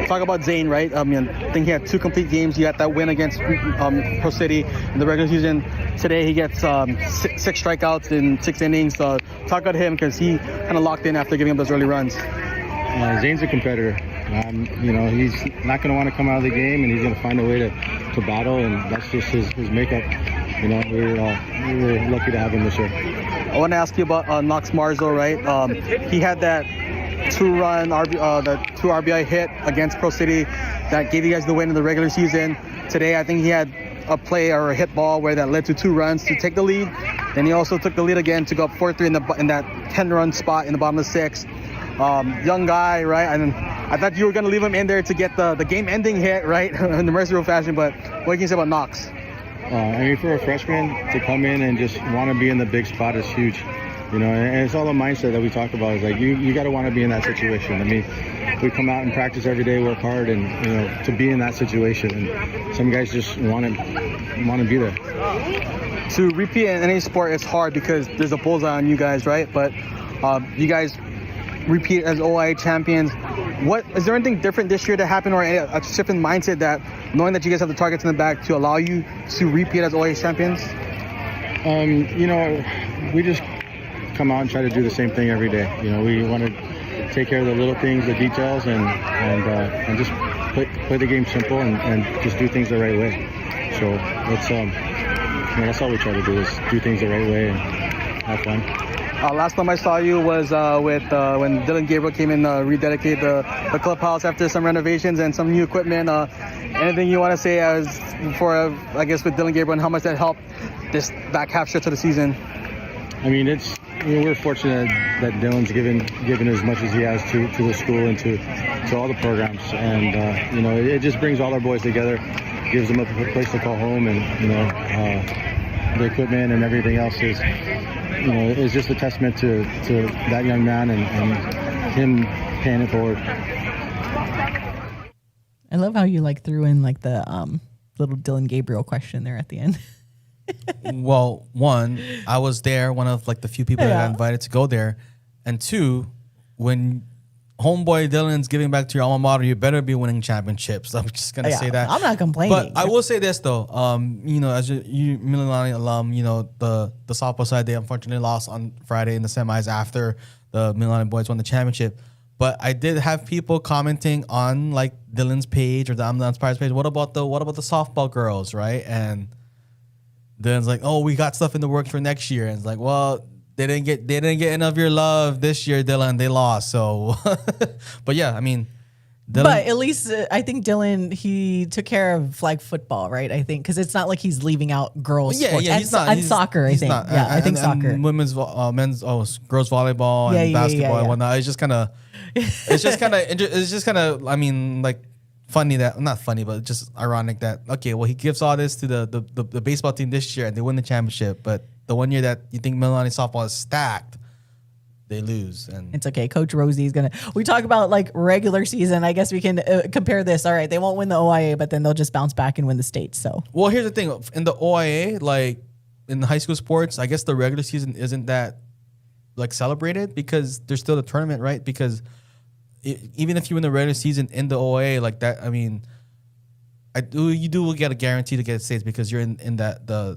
Talk about Zane, right? I think he had 2 complete games. He got that win against Pro City in the regular season. Today he gets 6 strikeouts in 6 innings. So talk about him, because he kind of locked in after giving up those early runs. Zane's a competitor. He's not going to want to come out of the game, and he's going to find a way to battle, and that's just his makeup. We were lucky to have him this year. I want to ask you about Knox Marzo, right? He had that 2-run that 2 RBI hit against Pro City that gave you guys the win in the regular season. Today, I think he had a play or a hit ball where that led to 2 runs to take the lead. Then he also took the lead again to go up 4-3 in that 10-run spot in the bottom of 6. Young guy, right? And I thought you were going to leave him in there to get the game-ending hit, right, in the mercy rule fashion. But what can you say about Knox? For a freshman to come in and just want to be in the big spot is huge. And it's all the mindset that we talk about. Is like you got to want to be in that situation. I mean, we come out and practice every day, work hard, and to be in that situation. And some guys just want to be there. To repeat in any sport, it's hard because there's a bullseye on you guys, right? But you guys repeat as OIA champions. What is there anything different this year that happened, or a shift in mindset that knowing that you guys have the targets in the back to allow you to repeat as OIA champions? We just come out and try to do the same thing every day. We want to take care of the little things, the details, and just play the game simple and just do things the right way. So that's all we try to do, is do things the right way and have fun. Last time I saw you was with when Dylan Gabriel came in, rededicate the clubhouse after some renovations and some new equipment. Anything you want to say with Dylan Gabriel, and how much that helped this back half stretch of the season? I mean, we're fortunate that Dylan's given as much as he has to the school and to all the programs, and it just brings all our boys together, gives them a place to call home, and the equipment and everything else is just a testament to that young man and him paying it forward. I love how you like threw in like the little Dylan Gabriel question there at the end. Well, one, I was there, one of like the few people that got invited to go there, and two, when homeboy Dylan's giving back to your alma mater, you better be winning championships. I'm just gonna say that. I'm not complaining. But I will say this though, as you Mililani alum, the softball side, they unfortunately lost on Friday in the semis after the Mililani boys won the championship. But I did have people commenting on like Dylan's page or the I'm the Inspires page. What about the softball girls, right? And Dylan's like, oh, we got stuff in the works for next year. And it's like, well, they didn't get enough of your love this year, Dylan. They lost. So, but yeah, I mean, Dylan, but at least I think Dylan, he took care of flag football, right? I think because it's not like he's leaving out girls sports. Yeah, he's not. And soccer, I think. Not. Yeah, I think soccer. And men's, girls volleyball and basketball and whatnot. It's just kind of, I mean, like funny that, not funny, but just ironic that, okay, well, he gives all this to the baseball team this year and they win the championship, but the one year that you think Mililani softball is stacked, they lose. And it's okay. Coach Rosie's we talk about like regular season. I guess we can compare this. All right, they won't win the OIA, but then they'll just bounce back and win the state. So, well, here's the thing. In the OIA, like in high school sports, I guess the regular season isn't that like celebrated because there's still the tournament, right? Because even if you win the regular season in the OIA like that, I mean, you do get a guarantee to get states because you're in that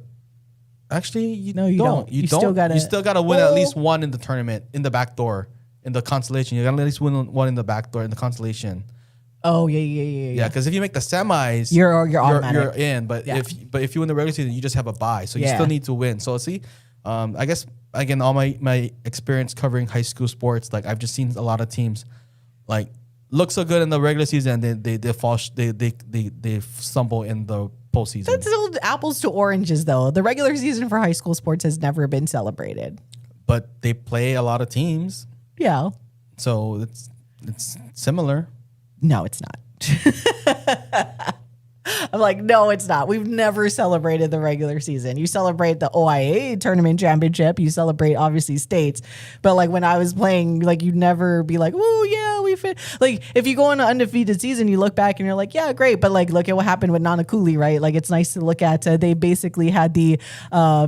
Actually, you don't. You still gotta win at least one in the tournament, in the back door, in the consolation. You gotta at least win one in the back door in the consolation. Oh yeah. Yeah, because if you make the semis, you're in. But if you win the regular season, you just have a bye, so you still need to win. So see, I guess again, all my experience covering high school sports, like I've just seen a lot of teams like look so good in the regular season, and they fall, they stumble in the postseason. That's still apples to oranges, though. The regular season for high school sports has never been celebrated. But they play a lot of teams. Yeah. So it's similar. No, it's not. I'm like, no, it's not. We've never celebrated the regular season. You celebrate the OIA tournament championship. You celebrate, obviously, states. But, like, when I was playing, like, you'd never be like, oh, yeah, we fit. Like, if you go on an undefeated season, you look back and you're like, yeah, great. But, like, look at what happened with Nanakuli, right? Like, it's nice to look at. They basically had the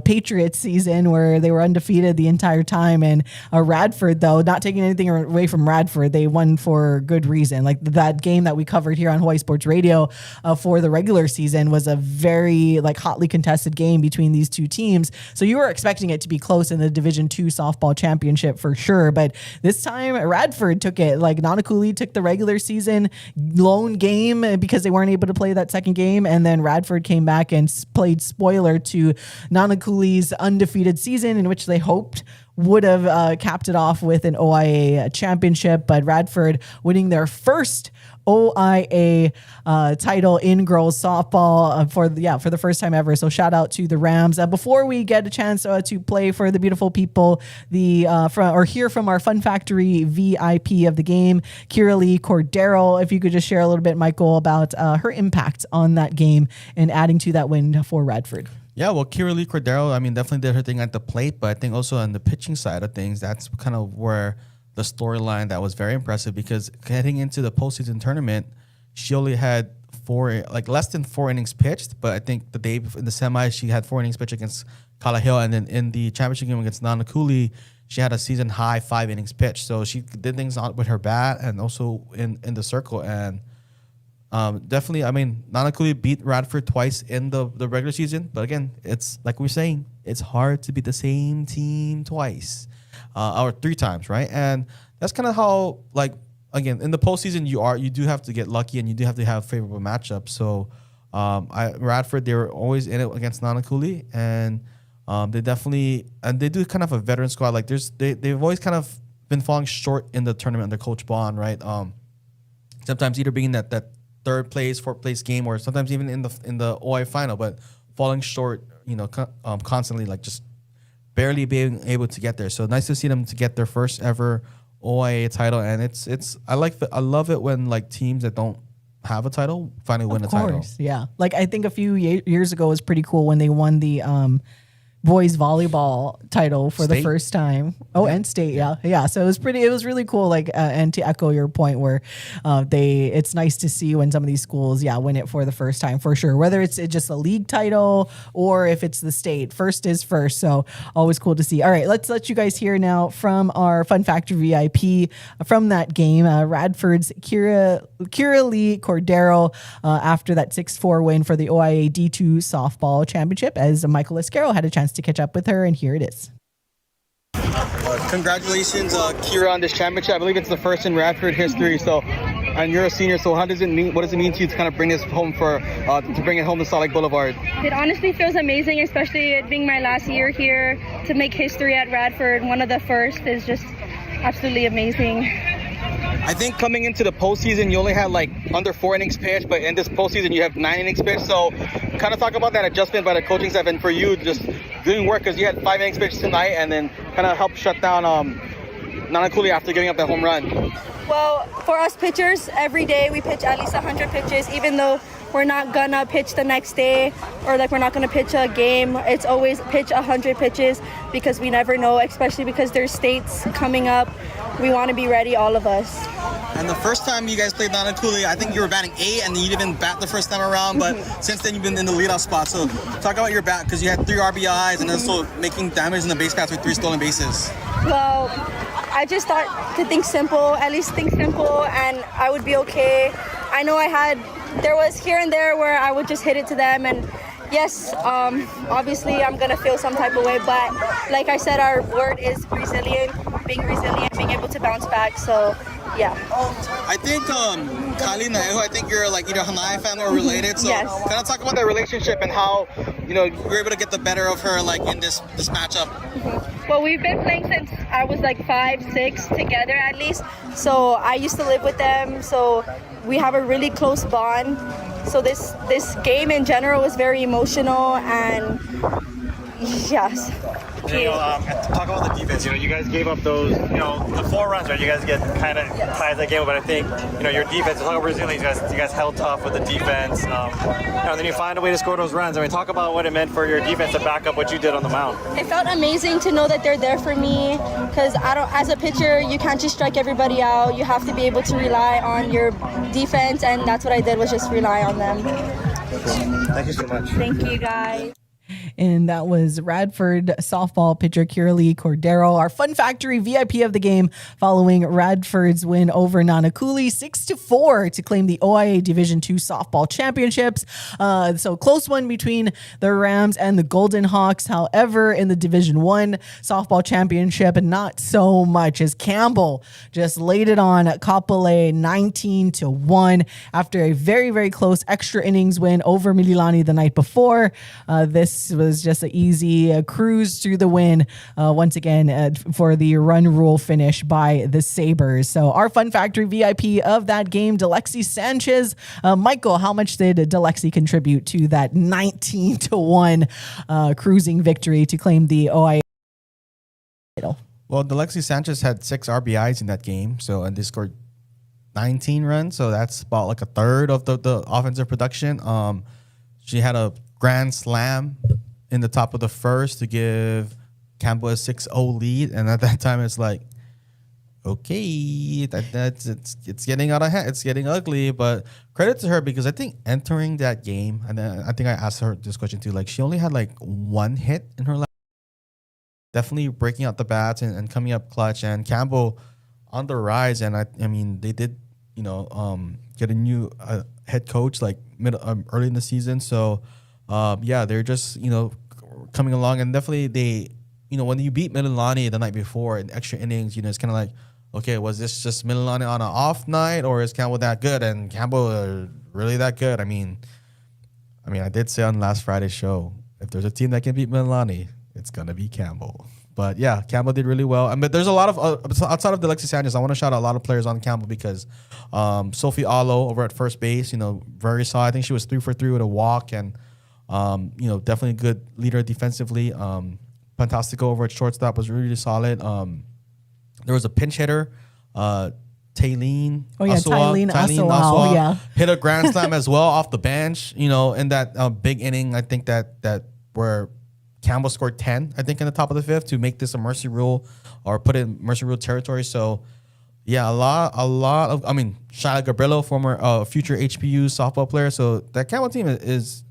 Patriots season where they were undefeated the entire time. And Radford, though, not taking anything away from Radford, they won for good reason. Like, that game that we covered here on Hawaii Sports Radio for the regular season was a very like hotly contested game between these two teams. So you were expecting it to be close in the Division II softball championship for sure. But this time Radford took it. Like Nanakuli took the regular season lone game because they weren't able to play that second game. And then Radford came back and played spoiler to Nanakuli's undefeated season in which they hoped would have capped it off with an OIA championship. But Radford winning their first OIA title in girls softball for the first time ever. So shout out to the Rams. Before we get a chance to play for the beautiful people, hear from our Fun Factory VIP of the game, Kira Lee Cordero, if you could just share a little bit, Michael, about her impact on that game and adding to that win for Radford. Yeah, well, Kira Lee Cordero, I mean, definitely did her thing at the plate, but I think also on the pitching side of things, that's kind of where the storyline that was very impressive, because heading into the postseason tournament, she only had less than 4 innings pitched, but I think the day before, in the semis, she had 4 innings pitched against Kalaheo, and then in the championship game against Nanakuli, she had a season high 5 innings pitched. So she did things with her bat and also in the circle, and definitely, I mean, Nanakuli beat Radford twice in the regular season, but again, it's like we're saying, it's hard to beat the same team twice. Or 3 times, right? And that's kind of how, like, again, in the postseason, you do have to get lucky and you do have to have favorable matchups. So, Radford, they were always in it against Nanakuli, and they definitely, and they do kind of a veteran squad. Like, they've always kind of been falling short in the tournament under Coach Bond, right? Sometimes either being that 3rd place, 4th place game, or sometimes even in the OI final, but falling short, constantly, like just barely being able to get there. So nice to see them to get their first ever OIA title, and I love it when like teams that don't have a title finally win a title. Yeah, like I think a few years ago was pretty cool when they won the boys volleyball title for the State? first time. Oh, and state, yeah. So it was really cool. Like, and to echo your point, where it's nice to see when some of these schools, win it for the first time for sure. Whether it's just a league title or if it's the state, first is first. So always cool to see. All right, let's let you guys hear now from our Fun Factor VIP from that game. Radford's Kira Lee Cordero after that 6-4 win for the OIA D2 softball championship, as Michael Lasquero had a chance to catch up with her, and here it is. Congratulations, Kira, on this championship. I believe it's the first in Radford history. So, and you're a senior. So, what does it mean to you to kind of bring this home to bring it home to Salt Lake Boulevard? It honestly feels amazing, especially it being my last year here. To make history at Radford, one of the first, is just absolutely amazing. I think coming into the postseason, you only had like under 4 innings pitched, but in this postseason, you have 9 innings pitched. So, kind of talk about that adjustment by the coaching staff, and for you, just doing work, because you had 5 innings pitched tonight, and then kind of help shut down Nanakuli after giving up that home run. Well, for us pitchers, every day we pitch at least 100 pitches, even though we're not gonna pitch the next day, or like we're not gonna pitch a game. It's always pitch 100 pitches, because we never know, especially because there's states coming up. We want to be ready, all of us. And the first time you guys played Nanakuli, I think you were batting 8, and you didn't bat the first time around, but since then you've been in the leadoff spot. So talk about your bat, because you had 3 RBIs and also making damage in the base paths with 3 stolen bases. Well, I just thought to think simple, at least think simple, and I would be okay. I know there was here and there where I would just hit it to them, and yes, obviously I'm gonna feel some type of way, but like I said, our word is resilient, being able to bounce back. So yeah. I think Kylie Naeho, I think you're like either Hanai family or related. So yes. Kind of talk about that relationship and how you're able to get the better of her like in this matchup. Mm-hmm. Well, we've been playing since I was like 5, 6 together at least. So I used to live with them. So we have a really close bond. So this game in general was very emotional, and yes. Talk about the defense. You guys gave up those, the 4 runs, right? You guys get kind of tied that game, but I think, your defense, talk about resilience. You guys held tough with the defense. And then you find a way to score those runs. I mean, talk about what it meant for your defense to back up what you did on the mound. It felt amazing to know that they're there for me, because as a pitcher, you can't just strike everybody out. You have to be able to rely on your defense, and that's what I did, was just rely on them. Thank you so much. Thank you, guys. And that was Radford softball pitcher Kira Lee Cordero, our Fun Factory VIP of the game, following Radford's win over Nanakuli 6-4 to claim the OIA Division II softball championships. So close one between the Rams and the Golden Hawks. However, in the Division I softball championship, not so much, as Campbell just laid it on Kapolei 19-1 after a very, very close extra innings win over Mililani the night before. This was just an easy cruise through the win once again for the run rule finish by the Sabres. So our Fun Factory VIP of that game, Delexi Sanchez. Michael, how much did Delexi contribute to that 19-1 cruising victory to claim the OIA title? Well, Delexi Sanchez had 6 RBIs in that game, and they scored 19 runs, so that's about like a third of the offensive production. She had a grand slam in the top of the first to give Campbell a 6-0 lead, and at that time it's like, okay, it's getting out of hand, it's getting ugly. But credit to her, because I think entering that game, and then I think I asked her this question too, like she only had like 1 hit in her life. Definitely breaking out the bats and coming up clutch, and Campbell on the rise. And I mean they did get a new head coach like early in the season, so. They're just, coming along, and definitely they, when you beat Mililani the night before in extra innings, it's kind of like, okay, was this just Mililani on an off night, or is Campbell that good? And Campbell really that good? I mean, I did say on last Friday's show, if there's a team that can beat Mililani, it's going to be Campbell. But yeah, Campbell did really well. But there's a lot of, outside of Delexi Sanchez, I want to shout out a lot of players on Campbell, because Sophie Alo over at first base, very solid. I think she was 3 for 3 with a walk, and definitely a good leader defensively. Fantastico over at shortstop was really solid. There was a pinch hitter, Taylene. Oh yeah, Taylene Asawal, hit a grand slam as well off the bench. In that big inning, I think that where Campbell scored 10, I think, in the top of the fifth to make this a mercy rule or put it in mercy rule territory. So, yeah, a lot of, I mean, Shia Gabriello, former future HPU softball player. So that Campbell team is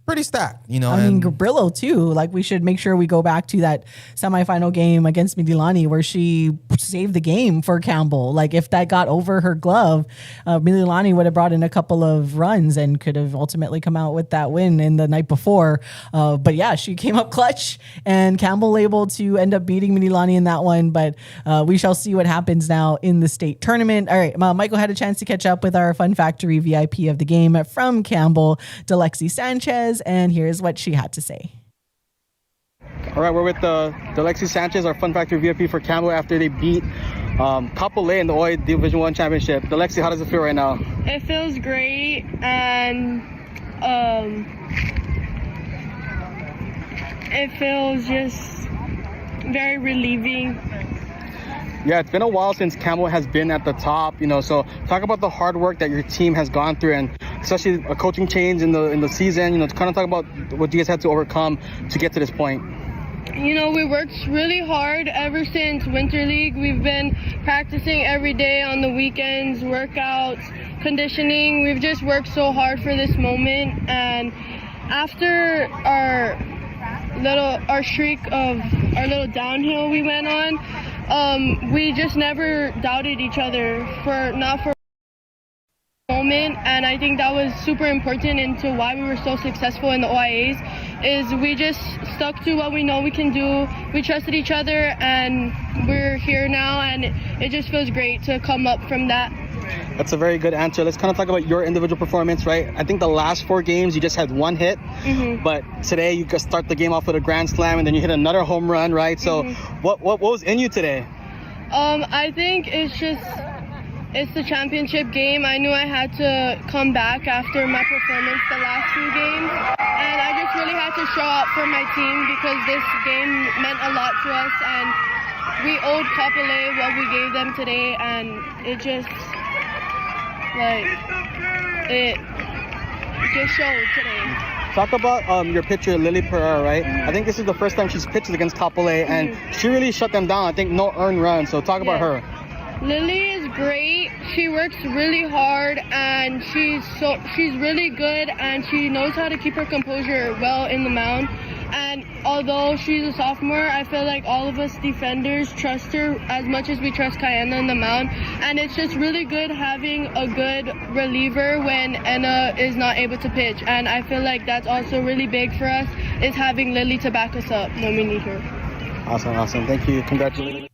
pretty stacked, you know. I mean, Gabrillo too. Like, we should make sure we go back to that semifinal game against Mililani where she saved the game for Campbell. Like, if that got over her glove, Mililani would have brought in a couple of runs and could have ultimately come out with that win in the night before. But yeah, she came up clutch, and Campbell able to end up beating Mililani in that one. But we shall see what happens now in the state tournament. All right, Michael had a chance to catch up with our Fun Factory VIP of the game from Campbell, Delexi Sanchez, and here's what she had to say. All right, we're with Delexi Sanchez, our Fun Factory VIP for Campbell after they beat Kapolei in the OI Division 1 Championship. Delexi, how does it feel right now? It feels great, and it feels just very relieving. Yeah, it's been a while since Campbell has been at the top, you know, so talk about the hard work that your team has gone through, and especially a coaching change in the season, you know, to kind of talk about what you guys had to overcome to get to this point. You know, we worked really hard ever since Winter League. We've been practicing every day on the weekends, workouts, conditioning. We've just worked so hard for this moment, and after our little downhill we went on, we just never doubted each other for a moment, and I think that was super important into why we were so successful in the OIAs, is we just stuck to what we know we can do. We trusted each other, and we're here now, and it just feels great to come up from that. That's a very good answer. Let's kind of talk about your individual performance, right? I think the last 4 games you just had 1 hit, but today you could start the game off with a grand slam, and then you hit another home run, right? So what was in you today? I think it's the championship game. I knew I had to come back after my performance the last 2 games, and I just really had to show up for my team because this game meant a lot to us, and we owed Kapolei what we gave them today, and it just showed today. Talk about your pitcher, Lily Pereira, right? I think this is the first time she's pitched against Kapolei, and she really shut them down. I think no earned run, so talk about her. Lily is great. She works really hard, and she's really good, and she knows how to keep her composure well in the mound. And although she's a sophomore, I feel like all of us defenders trust her as much as we trust Kayana in the mound. And it's just really good having a good reliever when Enna is not able to pitch. And I feel like that's also really big for us, is having Lily to back us up when we need her. Awesome. Thank you. Congratulations.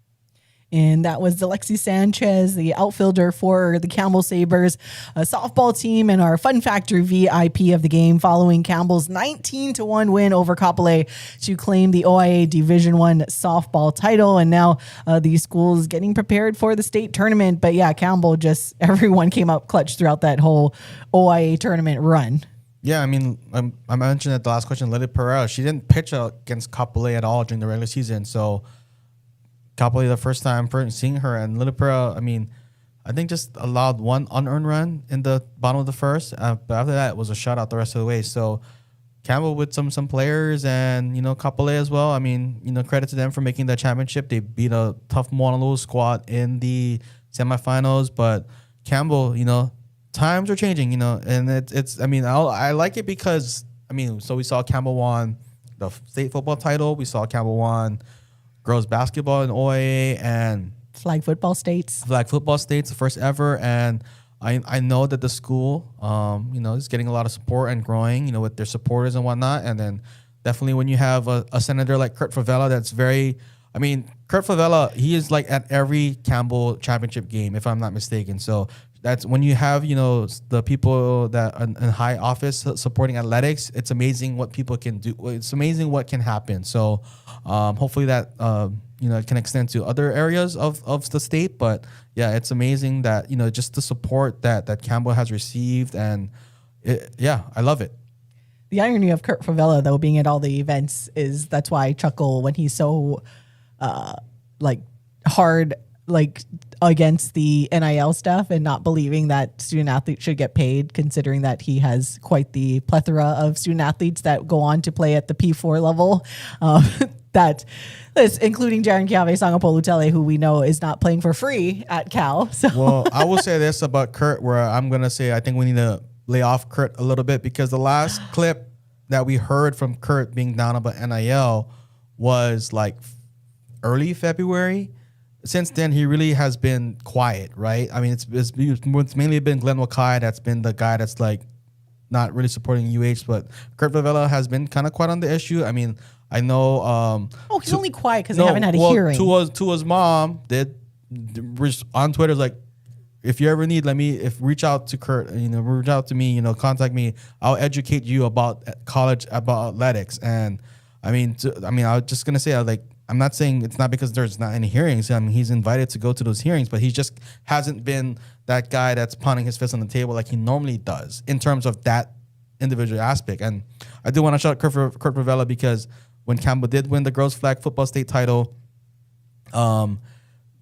And that was Delexi Sanchez, the outfielder for the Campbell Sabres softball team, and our Fun Factory VIP of the game, following Campbell's 19-1 win over Kapolei to claim the OIA Division 1 softball title. And now the school is getting prepared for the state tournament. But yeah, Campbell, just everyone came up clutch throughout that whole OIA tournament run. Yeah, I mean, I mentioned at the last question, Lily Pereira, she didn't pitch against Kapolei at all during the regular season. So Kapolei, the first time seeing her, and Lily Pereira, I mean, I think just allowed 1 unearned run in the bottom of the first. But after that, it was a shutout the rest of the way. So Campbell with some players, and, you know, Kapolei as well. I mean, you know, credit to them for making the championship. They beat a tough Moanalua squad in the semifinals. But Campbell, you know, times are changing, you know, and it's I mean, I like it because, I mean, so we saw Campbell won the state football title. We saw Campbell won girls basketball in OIA and Flag football states, the first ever. And I know that the school, you know, is getting a lot of support and growing, you know, with their supporters and whatnot. And then definitely when you have a senator like Kurt Favela, that's very, I mean, Kurt Favela, he is like at every Campbell championship game, if I'm not mistaken. So that's when you have, you know, the people that are in high office supporting athletics. It's amazing what people can do. It's amazing what can happen. So hopefully that, you know, can extend to other areas of the state. But yeah, it's amazing that, you know, just the support that Campbell has received. And yeah, I love it. The irony of Kurt Favela, though, being at all the events, is that's why I chuckle when he's so like hard like against the NIL stuff and not believing that student athletes should get paid, considering that he has quite the plethora of student athletes that go on to play at the P4 level. That is including Jaren Kiave Sangapolutele, who we know is not playing for free at Cal. So well, I will say this about Kurt, where I'm gonna say I think we need to lay off Kurt a little bit, because the last clip that we heard from Kurt being down about NIL was like early February. Since then, he really has been quiet, right? I mean, it's mainly been Glenn Wakai that's been the guy that's like not really supporting UH, but Kurt Favela has been kind of quiet on the issue. I mean, I know. He's only quiet because they haven't had a hearing. Tua's mom did on Twitter like, if you ever need, reach out to Kurt, reach out to me, contact me. I'll educate you about college, about athletics. And I was just gonna say, I'm not saying it's not because there's not any hearings. I mean, he's invited to go to those hearings, but he just hasn't been that guy that's pounding his fist on the table like he normally does in terms of that individual aspect. And I do want to shout out Kurt Favela, because when Campbell did win the girls flag football state title,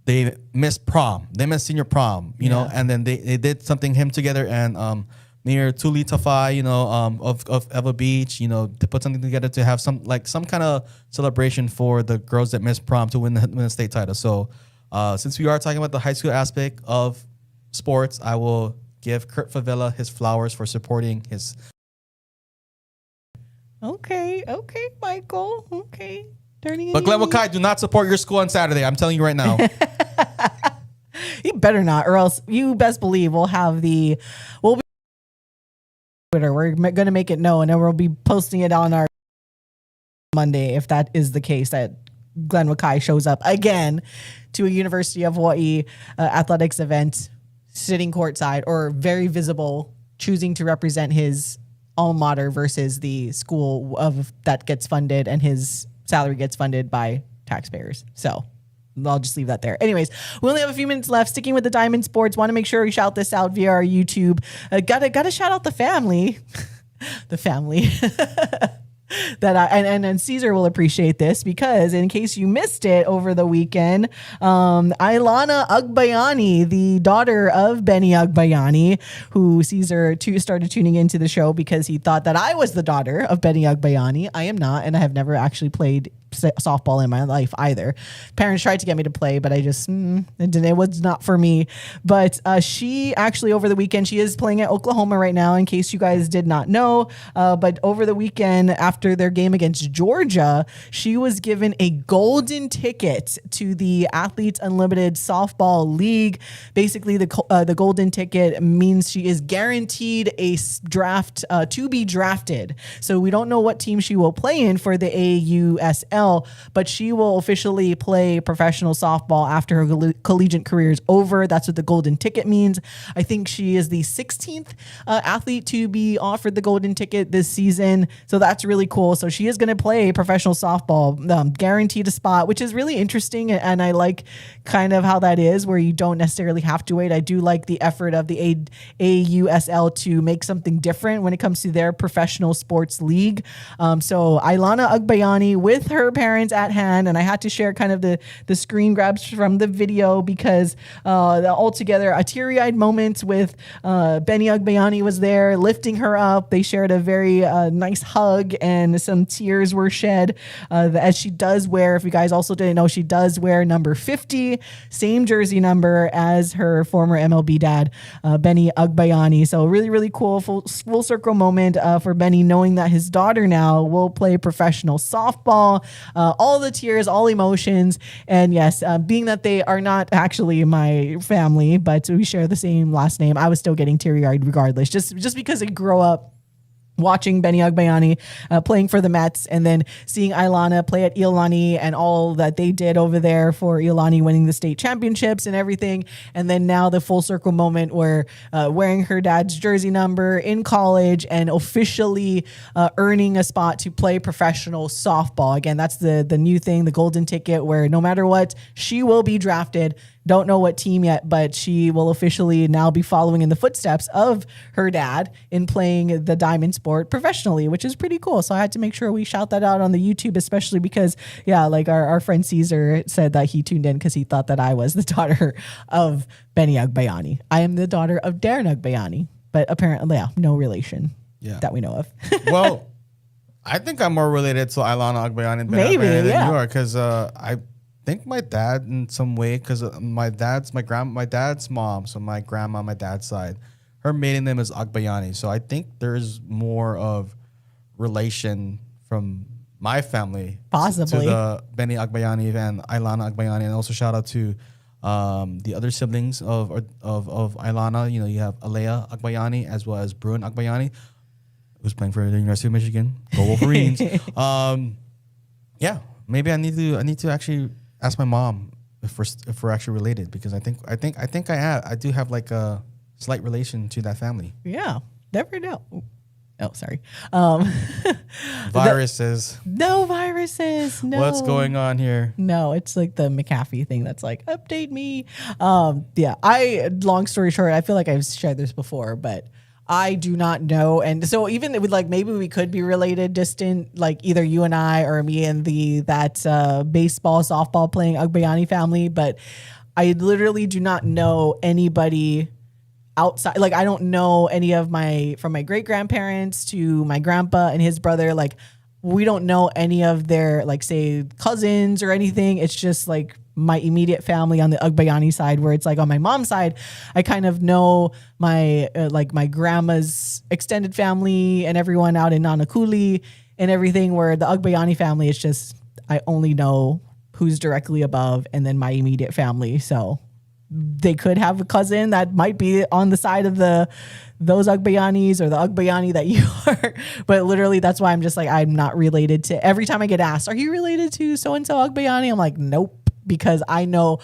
they missed prom. They missed senior prom, you know, and then they did something him together, and Mayor Tuli Tafai, of Eva Beach, to put something together to have some kind of celebration for the girls that missed prom to win the state title. So since we are talking about the high school aspect of sports, I will give Kurt Favela his flowers for supporting his. Okay, Michael. Okay. But Glenn Wakai, do not support your school on Saturday. I'm telling you right now. You better not, or else you best believe we'll be Twitter. We're going to make it known, and we'll be posting it on our Monday if that is the case, that Glenn Wakai shows up again to a University of Hawaii athletics event, sitting courtside or very visible, choosing to represent his alma mater versus the school that gets funded, and his salary gets funded by taxpayers. So I'll just leave that there. Anyways, we only have a few minutes left. Sticking with the Diamond Sports, want to make sure we shout this out via our YouTube. Gotta shout out the family, the family. And Caesar will appreciate this, because in case you missed it over the weekend, Ailana Agbayani, the daughter of Benny Agbayani, who Caesar started tuning into the show because he thought that I was the daughter of Benny Agbayani. I am not, and I have never actually played softball in my life either. Parents tried to get me to play, but I just it was not for me. But she actually, over the weekend, she is playing at Oklahoma right now, in case you guys did not know. But over the weekend, after their game against Georgia, she was given a golden ticket to the Athletes Unlimited Softball League. Basically, the golden ticket means she is guaranteed a draft to be drafted. So we don't know what team she will play in for the AUSL, but she will officially play professional softball after her collegiate career is over. That's what the golden ticket means. I think she is the 16th athlete to be offered the golden ticket this season. So that's really cool. So she is going to play professional softball, guaranteed a spot, which is really interesting. And I like kind of how that is, where you don't necessarily have to wait. I do like the effort of the AUSL to make something different when it comes to their professional sports league. So Ailana Agbayani with her parents at hand, and I had to share kind of the screen grabs from the video, because altogether a teary-eyed moment with Benny Agbayani was there lifting her up. They shared a very nice hug, and some tears were shed, as she does wear, if you guys also didn't know, she does wear number 50, same jersey number as her former MLB dad, Benny Agbayani. So really, really cool full circle moment for Benny, knowing that his daughter now will play professional softball. All the tears, all emotions. And yes, being that they are not actually my family, but we share the same last name, I was still getting teary-eyed regardless, just because I grew up watching Benny Agbayani playing for the Mets, and then seeing Ailana play at Iolani and all that they did over there for Iolani winning the state championships and everything. And then now the full circle moment where wearing her dad's jersey number in college and officially earning a spot to play professional softball. Again, that's the new thing, the golden ticket, where no matter what, she will be drafted Don't know what team yet, but she will officially now be following in the footsteps of her dad in playing the diamond sport professionally, which is pretty cool. So I had to make sure we shout that out on the YouTube, especially because, like our friend Caesar said that he tuned in because he thought that I was the daughter of Benny Agbayani. I am the daughter of Darren Agbayani, but apparently, no relation that we know of. Well, I think I'm more related to Ailana Agbayani than you are, because I think my dad in some way, because my dad's mom, so my grandma, my dad's side, her maiden name is Agbayani. So I think there's more of relation from my family possibly to the Benny Agbayani and Ailana Agbayani, and also shout out to the other siblings of Ailana. You know, you have Alea Agbayani as well as Bruin Agbayani, who's playing for the University of Michigan. Go Wolverines! Maybe I need to actually ask my mom if we're actually related, because I think I do have like a slight relation to that family. Yeah, never know. Oh, sorry. Viruses. No viruses. No. What's going on here? No, it's like the McAfee thing that's like, update me. Long story short, I feel like I've shared this before, but I do not know. And so even with like, maybe we could be related distant, like either you and I or me and that baseball, softball playing Agbayani family. But I literally do not know anybody outside. Like I don't know any of from my great grandparents to my grandpa and his brother. Like we don't know any of their, like, say, cousins or anything. It's just like my immediate family on the Agbayani side, where it's like on my mom's side, I kind of know my my grandma's extended family and everyone out in Nanakuli and everything, where the Agbayani family is just, I only know who's directly above and then my immediate family. So they could have a cousin that might be on the side of those Agbayanis or the Agbayani that you are. But literally, that's why I'm just like, I'm not related to, every time I get asked, are you related to so-and-so Agbayani? I'm like, nope. Because I know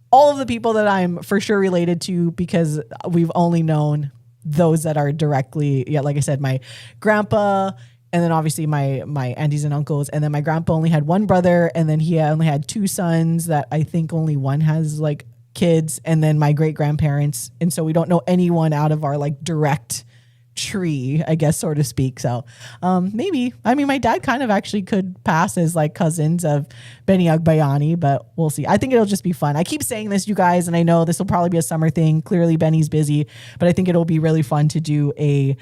all of the people that I'm for sure related to, because we've only known those that are directly, like I said, my grandpa, and then obviously my aunties and uncles. And then my grandpa only had one brother, and then he only had two sons that I think only one has like kids, and then my great grandparents. And so we don't know anyone out of our like direct tree, I guess, so to speak. So maybe, I mean, my dad kind of actually could pass as like cousins of Benny Agbayani, but we'll see. I think it'll just be fun. I keep saying this, you guys, and I know this will probably be a summer thing. Clearly Benny's busy, but I think it'll be really fun to do a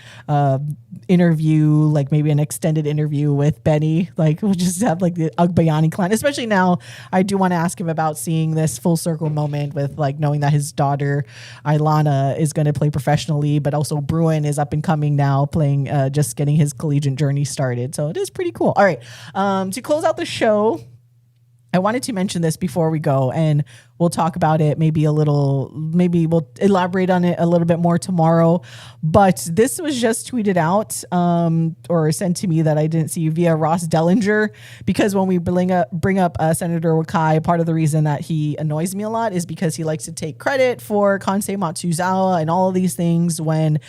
interview, like maybe an extended interview with Benny. Like we'll just have like the Agbayani clan, especially now. I do want to ask him about seeing this full circle moment with like knowing that his daughter Ailana is going to play professionally, but also Bruin is up and coming now, playing, just getting his collegiate journey started. So it is pretty cool. All right. To close out the show, I wanted to mention this before we go, and we'll talk about it maybe we'll elaborate on it a little bit more tomorrow. But this was just tweeted out or sent to me that I didn't see via Ross Dellinger, because when we bring up Senator Wakai, part of the reason that he annoys me a lot is because he likes to take credit for Kansei Matsuzawa and all of these things when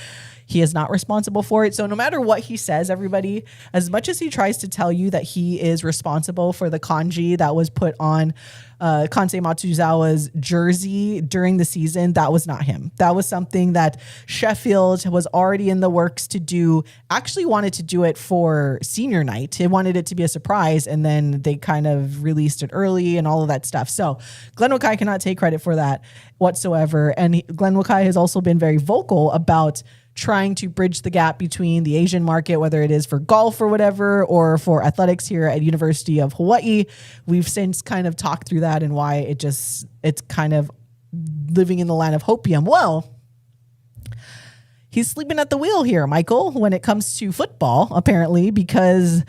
he is not responsible for it. So no matter what he says, everybody, as much as he tries to tell you that he is responsible for the kanji that was put on Kansei Matsuzawa's jersey during the season, that was not him. That was something that Sheffield was already in the works to do, actually wanted to do it for senior night. They wanted it to be a surprise, and then they kind of released it early and all of that stuff. So Glenn Wakai cannot take credit for that whatsoever. And Glenn Wakai has also been very vocal about trying to bridge the gap between the Asian market, whether it is for golf or whatever, or for athletics here at University of Hawaii. We've since kind of talked through that and why it's kind of living in the land of hopium. Well, he's sleeping at the wheel here, Michael, when it comes to football, apparently, because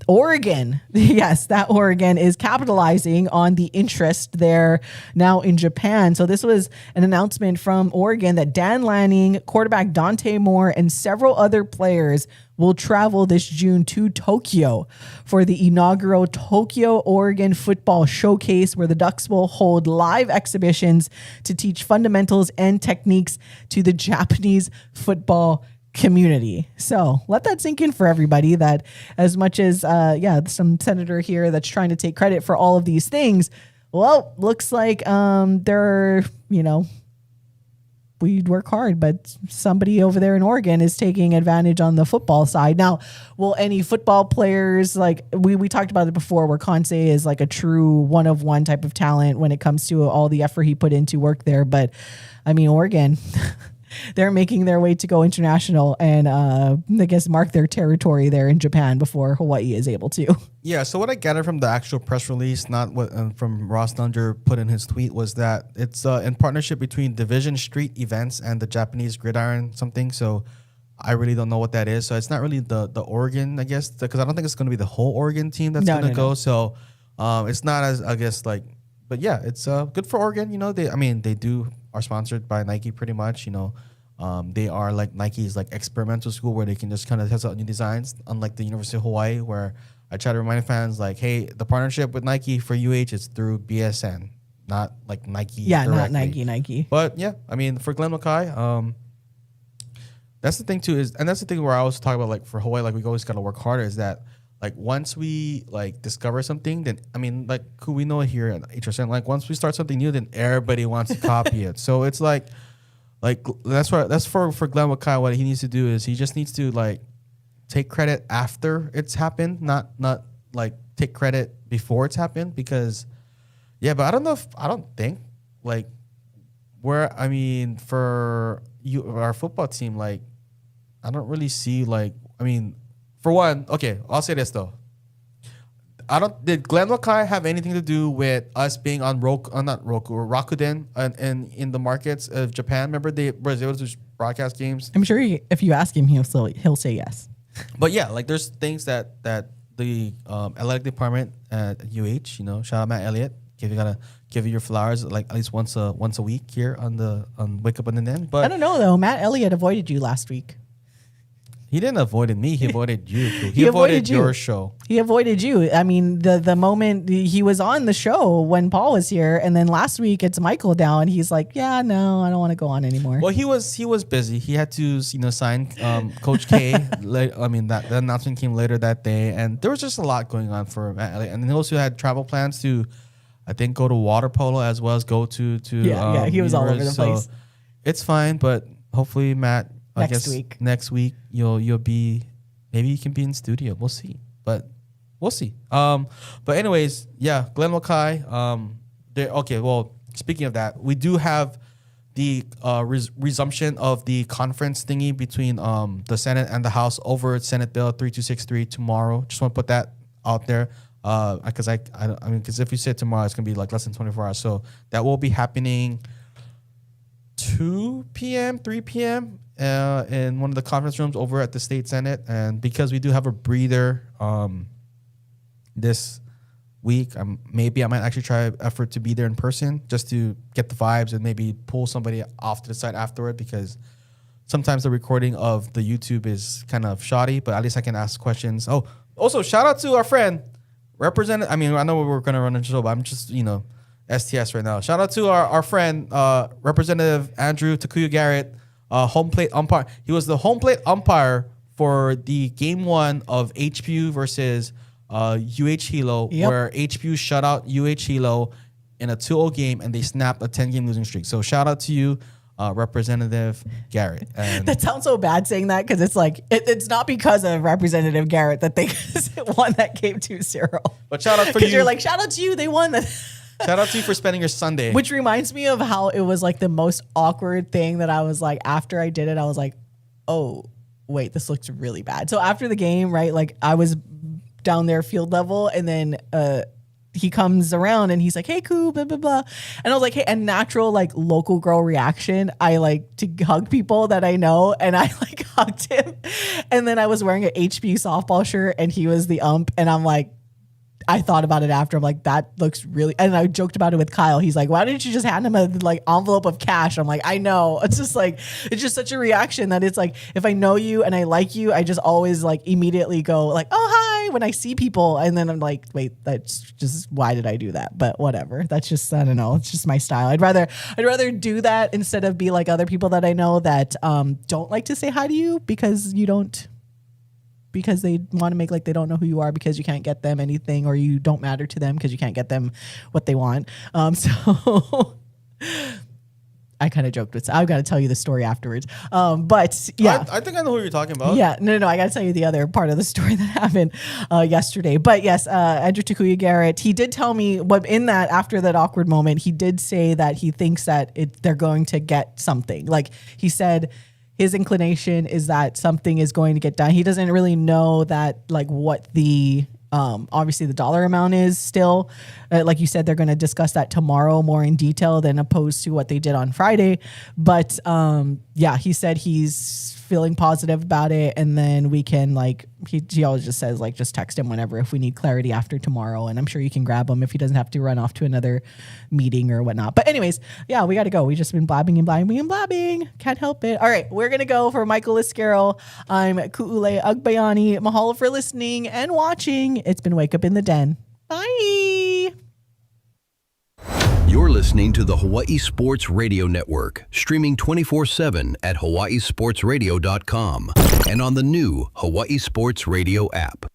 Oregon, yes, that Oregon is capitalizing on the interest there now in Japan. So this was an announcement from Oregon that Dan Lanning, quarterback Dante Moore, and several other players will travel this June to Tokyo for the inaugural Tokyo Oregon Football Showcase, where the Ducks will hold live exhibitions to teach fundamentals and techniques to the Japanese football community. So let that sink in for everybody, that as much as, some senator here that's trying to take credit for all of these things, Well, looks like they're, we'd work hard, but somebody over there in Oregon is taking advantage on the football side. Now, will any football players, like we talked about it before, where Conce is like a true one-of-one type of talent when it comes to all the effort he put into work there. But I mean, Oregon, they're making their way to go international and I guess mark their territory there in Japan before Hawaii is able to. Yeah, so what I gathered from the actual press release, not what from Ross Dunger put in his tweet, was that it's in partnership between Division Street Events and the Japanese Gridiron something. So I really don't know what that is. So it's not really the Oregon, I guess, because I don't think it's going to be the whole Oregon team that's going to go. No. So it's not as, I guess, like, but yeah, it's good for Oregon. They are sponsored by Nike pretty much. They are like Nike's like experimental school where they can just kind of test out new designs, unlike the University of Hawaii, where I try to remind fans like, hey, the partnership with Nike for UH is through BSN, not like Nike. Yeah, directly. not Nike. But yeah, I mean, for Glenn Mackay, that's the thing too, that's the thing where I always talk about, like, for Hawaii, like, we always got to work harder, is that, like, once we like discover something, then I mean, like, who we know here at HSN, like, once we start something new, then everybody wants to copy it. So it's like that's for Glenn Mackay. What he needs to do is he just needs to like take credit after it's happened, not like take credit before it's happened, because but I don't think like for our football team, like, I don't really see, like, I mean, for one, okay, I'll say this though. Did Glenn Mackay have anything to do with us being on Rakuten and in the markets of Japan? Remember they were able to broadcast games? I'm sure if you ask him, he'll say yes. But yeah, like, there's things that the athletic department at UH, shout out Matt Elliott, gotta give you your flowers like at least once a week here on Wake Up on the End. But I don't know though. Matt Elliott avoided you last week. He didn't avoid me. He avoided you. He avoided your show. He avoided you. I mean, the moment he was on the show when Paul was here, and then last week it's Michael down. He's like, yeah, no, I don't want to go on anymore. Well, he was busy. He had to sign Coach K. The announcement came later that day, and there was just a lot going on for Matt Elliott. And he also had travel plans to, I think, go to water polo as well as go to he was all over the place. It's fine, but hopefully Matt. Next week you'll be, maybe you can be in studio. We'll see, but we'll see. But anyways, yeah, Glenn Mackay. Okay, well, speaking of that, we do have the resumption of the conference thingy between the Senate and the House over Senate Bill 3263 tomorrow. Just want to put that out there, because because if you say tomorrow, it's gonna be like less than 24 hours. So that will be happening 2 p.m., 3 p.m. In one of the conference rooms over at the State Senate. And because we do have a breather this week, maybe I might actually try effort to be there in person just to get the vibes and maybe pull somebody off to the side afterward, because sometimes the recording of the YouTube is kind of shoddy, but at least I can ask questions. Oh, also shout out to our friend, Representative. I mean, I know we were going to run into the show, but I'm just, STS right now. Shout out to our friend, Representative Andrew Takuya Garrett, home plate umpire. He was the home plate umpire for the game 1 of HPU versus UH Hilo, where HPU shut out UH Hilo in a 2-0 game, and they snapped a 10-game losing streak. So shout out to you, Representative Garrett. And that sounds so bad saying that, because it's like it's not because of Representative Garrett that they won that game 2-0. But shout out for you. Because you're like, shout out to you, they won that. Shout out to you for spending your Sunday. Which reminds me of how it was like the most awkward thing that I was like, after I did it, I was like, oh, wait, this looks really bad. So after the game, right, like I was down there field level, and then he comes around and he's like, hey, cool, blah, blah, blah. And I was like, hey, a natural like local girl reaction. I like to hug people that I know, and I like hugged him. And then I was wearing an HBU softball shirt, and he was the ump, and I'm like, I thought about it after. I'm like, that looks really, and I joked about it with Kyle. He's like, why didn't you just hand him a like envelope of cash? I'm like, I know. It's just like, it's just such a reaction that it's like, if I know you and I like you, I just always like immediately go like, oh, hi, when I see people. And then I'm like, wait, that's just, why did I do that? But whatever. That's just, I don't know. It's just my style. I'd rather do that instead of be like other people that I know that don't like to say hi to you, because you don't because they want to make like they don't know who you are because you can't get them anything, or you don't matter to them because you can't get them what they want. So I kind of joked with, I've got to tell you the story afterwards. But yeah, I think I know who you're talking about. Yeah, no, I got to tell you the other part of the story that happened yesterday. But yes, Andrew Takuya Garrett, he did tell me what in that, after that awkward moment, he did say that he thinks that they're going to get something. Like he said, his inclination is that something is going to get done. He doesn't really know that, like, what the obviously the dollar amount is still. Like you said, they're going to discuss that tomorrow more in detail than opposed to what they did on Friday. But yeah, he said he's feeling positive about it, and then we can, like, he always just says, like, just text him whenever if we need clarity after tomorrow, and I'm sure you can grab him if he doesn't have to run off to another meeting or whatnot. But anyways, yeah, we got to go. We just been blabbing and blabbing and blabbing. Can't help it. All right, we're gonna go. For Michael Lasquero, I'm Ku'ule Agbayani. Mahalo for listening and watching. It's been Wake Up in the Den. Bye. You're listening to the Hawaii Sports Radio Network, streaming 24/7 at hawaiisportsradio.com and on the new Hawaii Sports Radio app.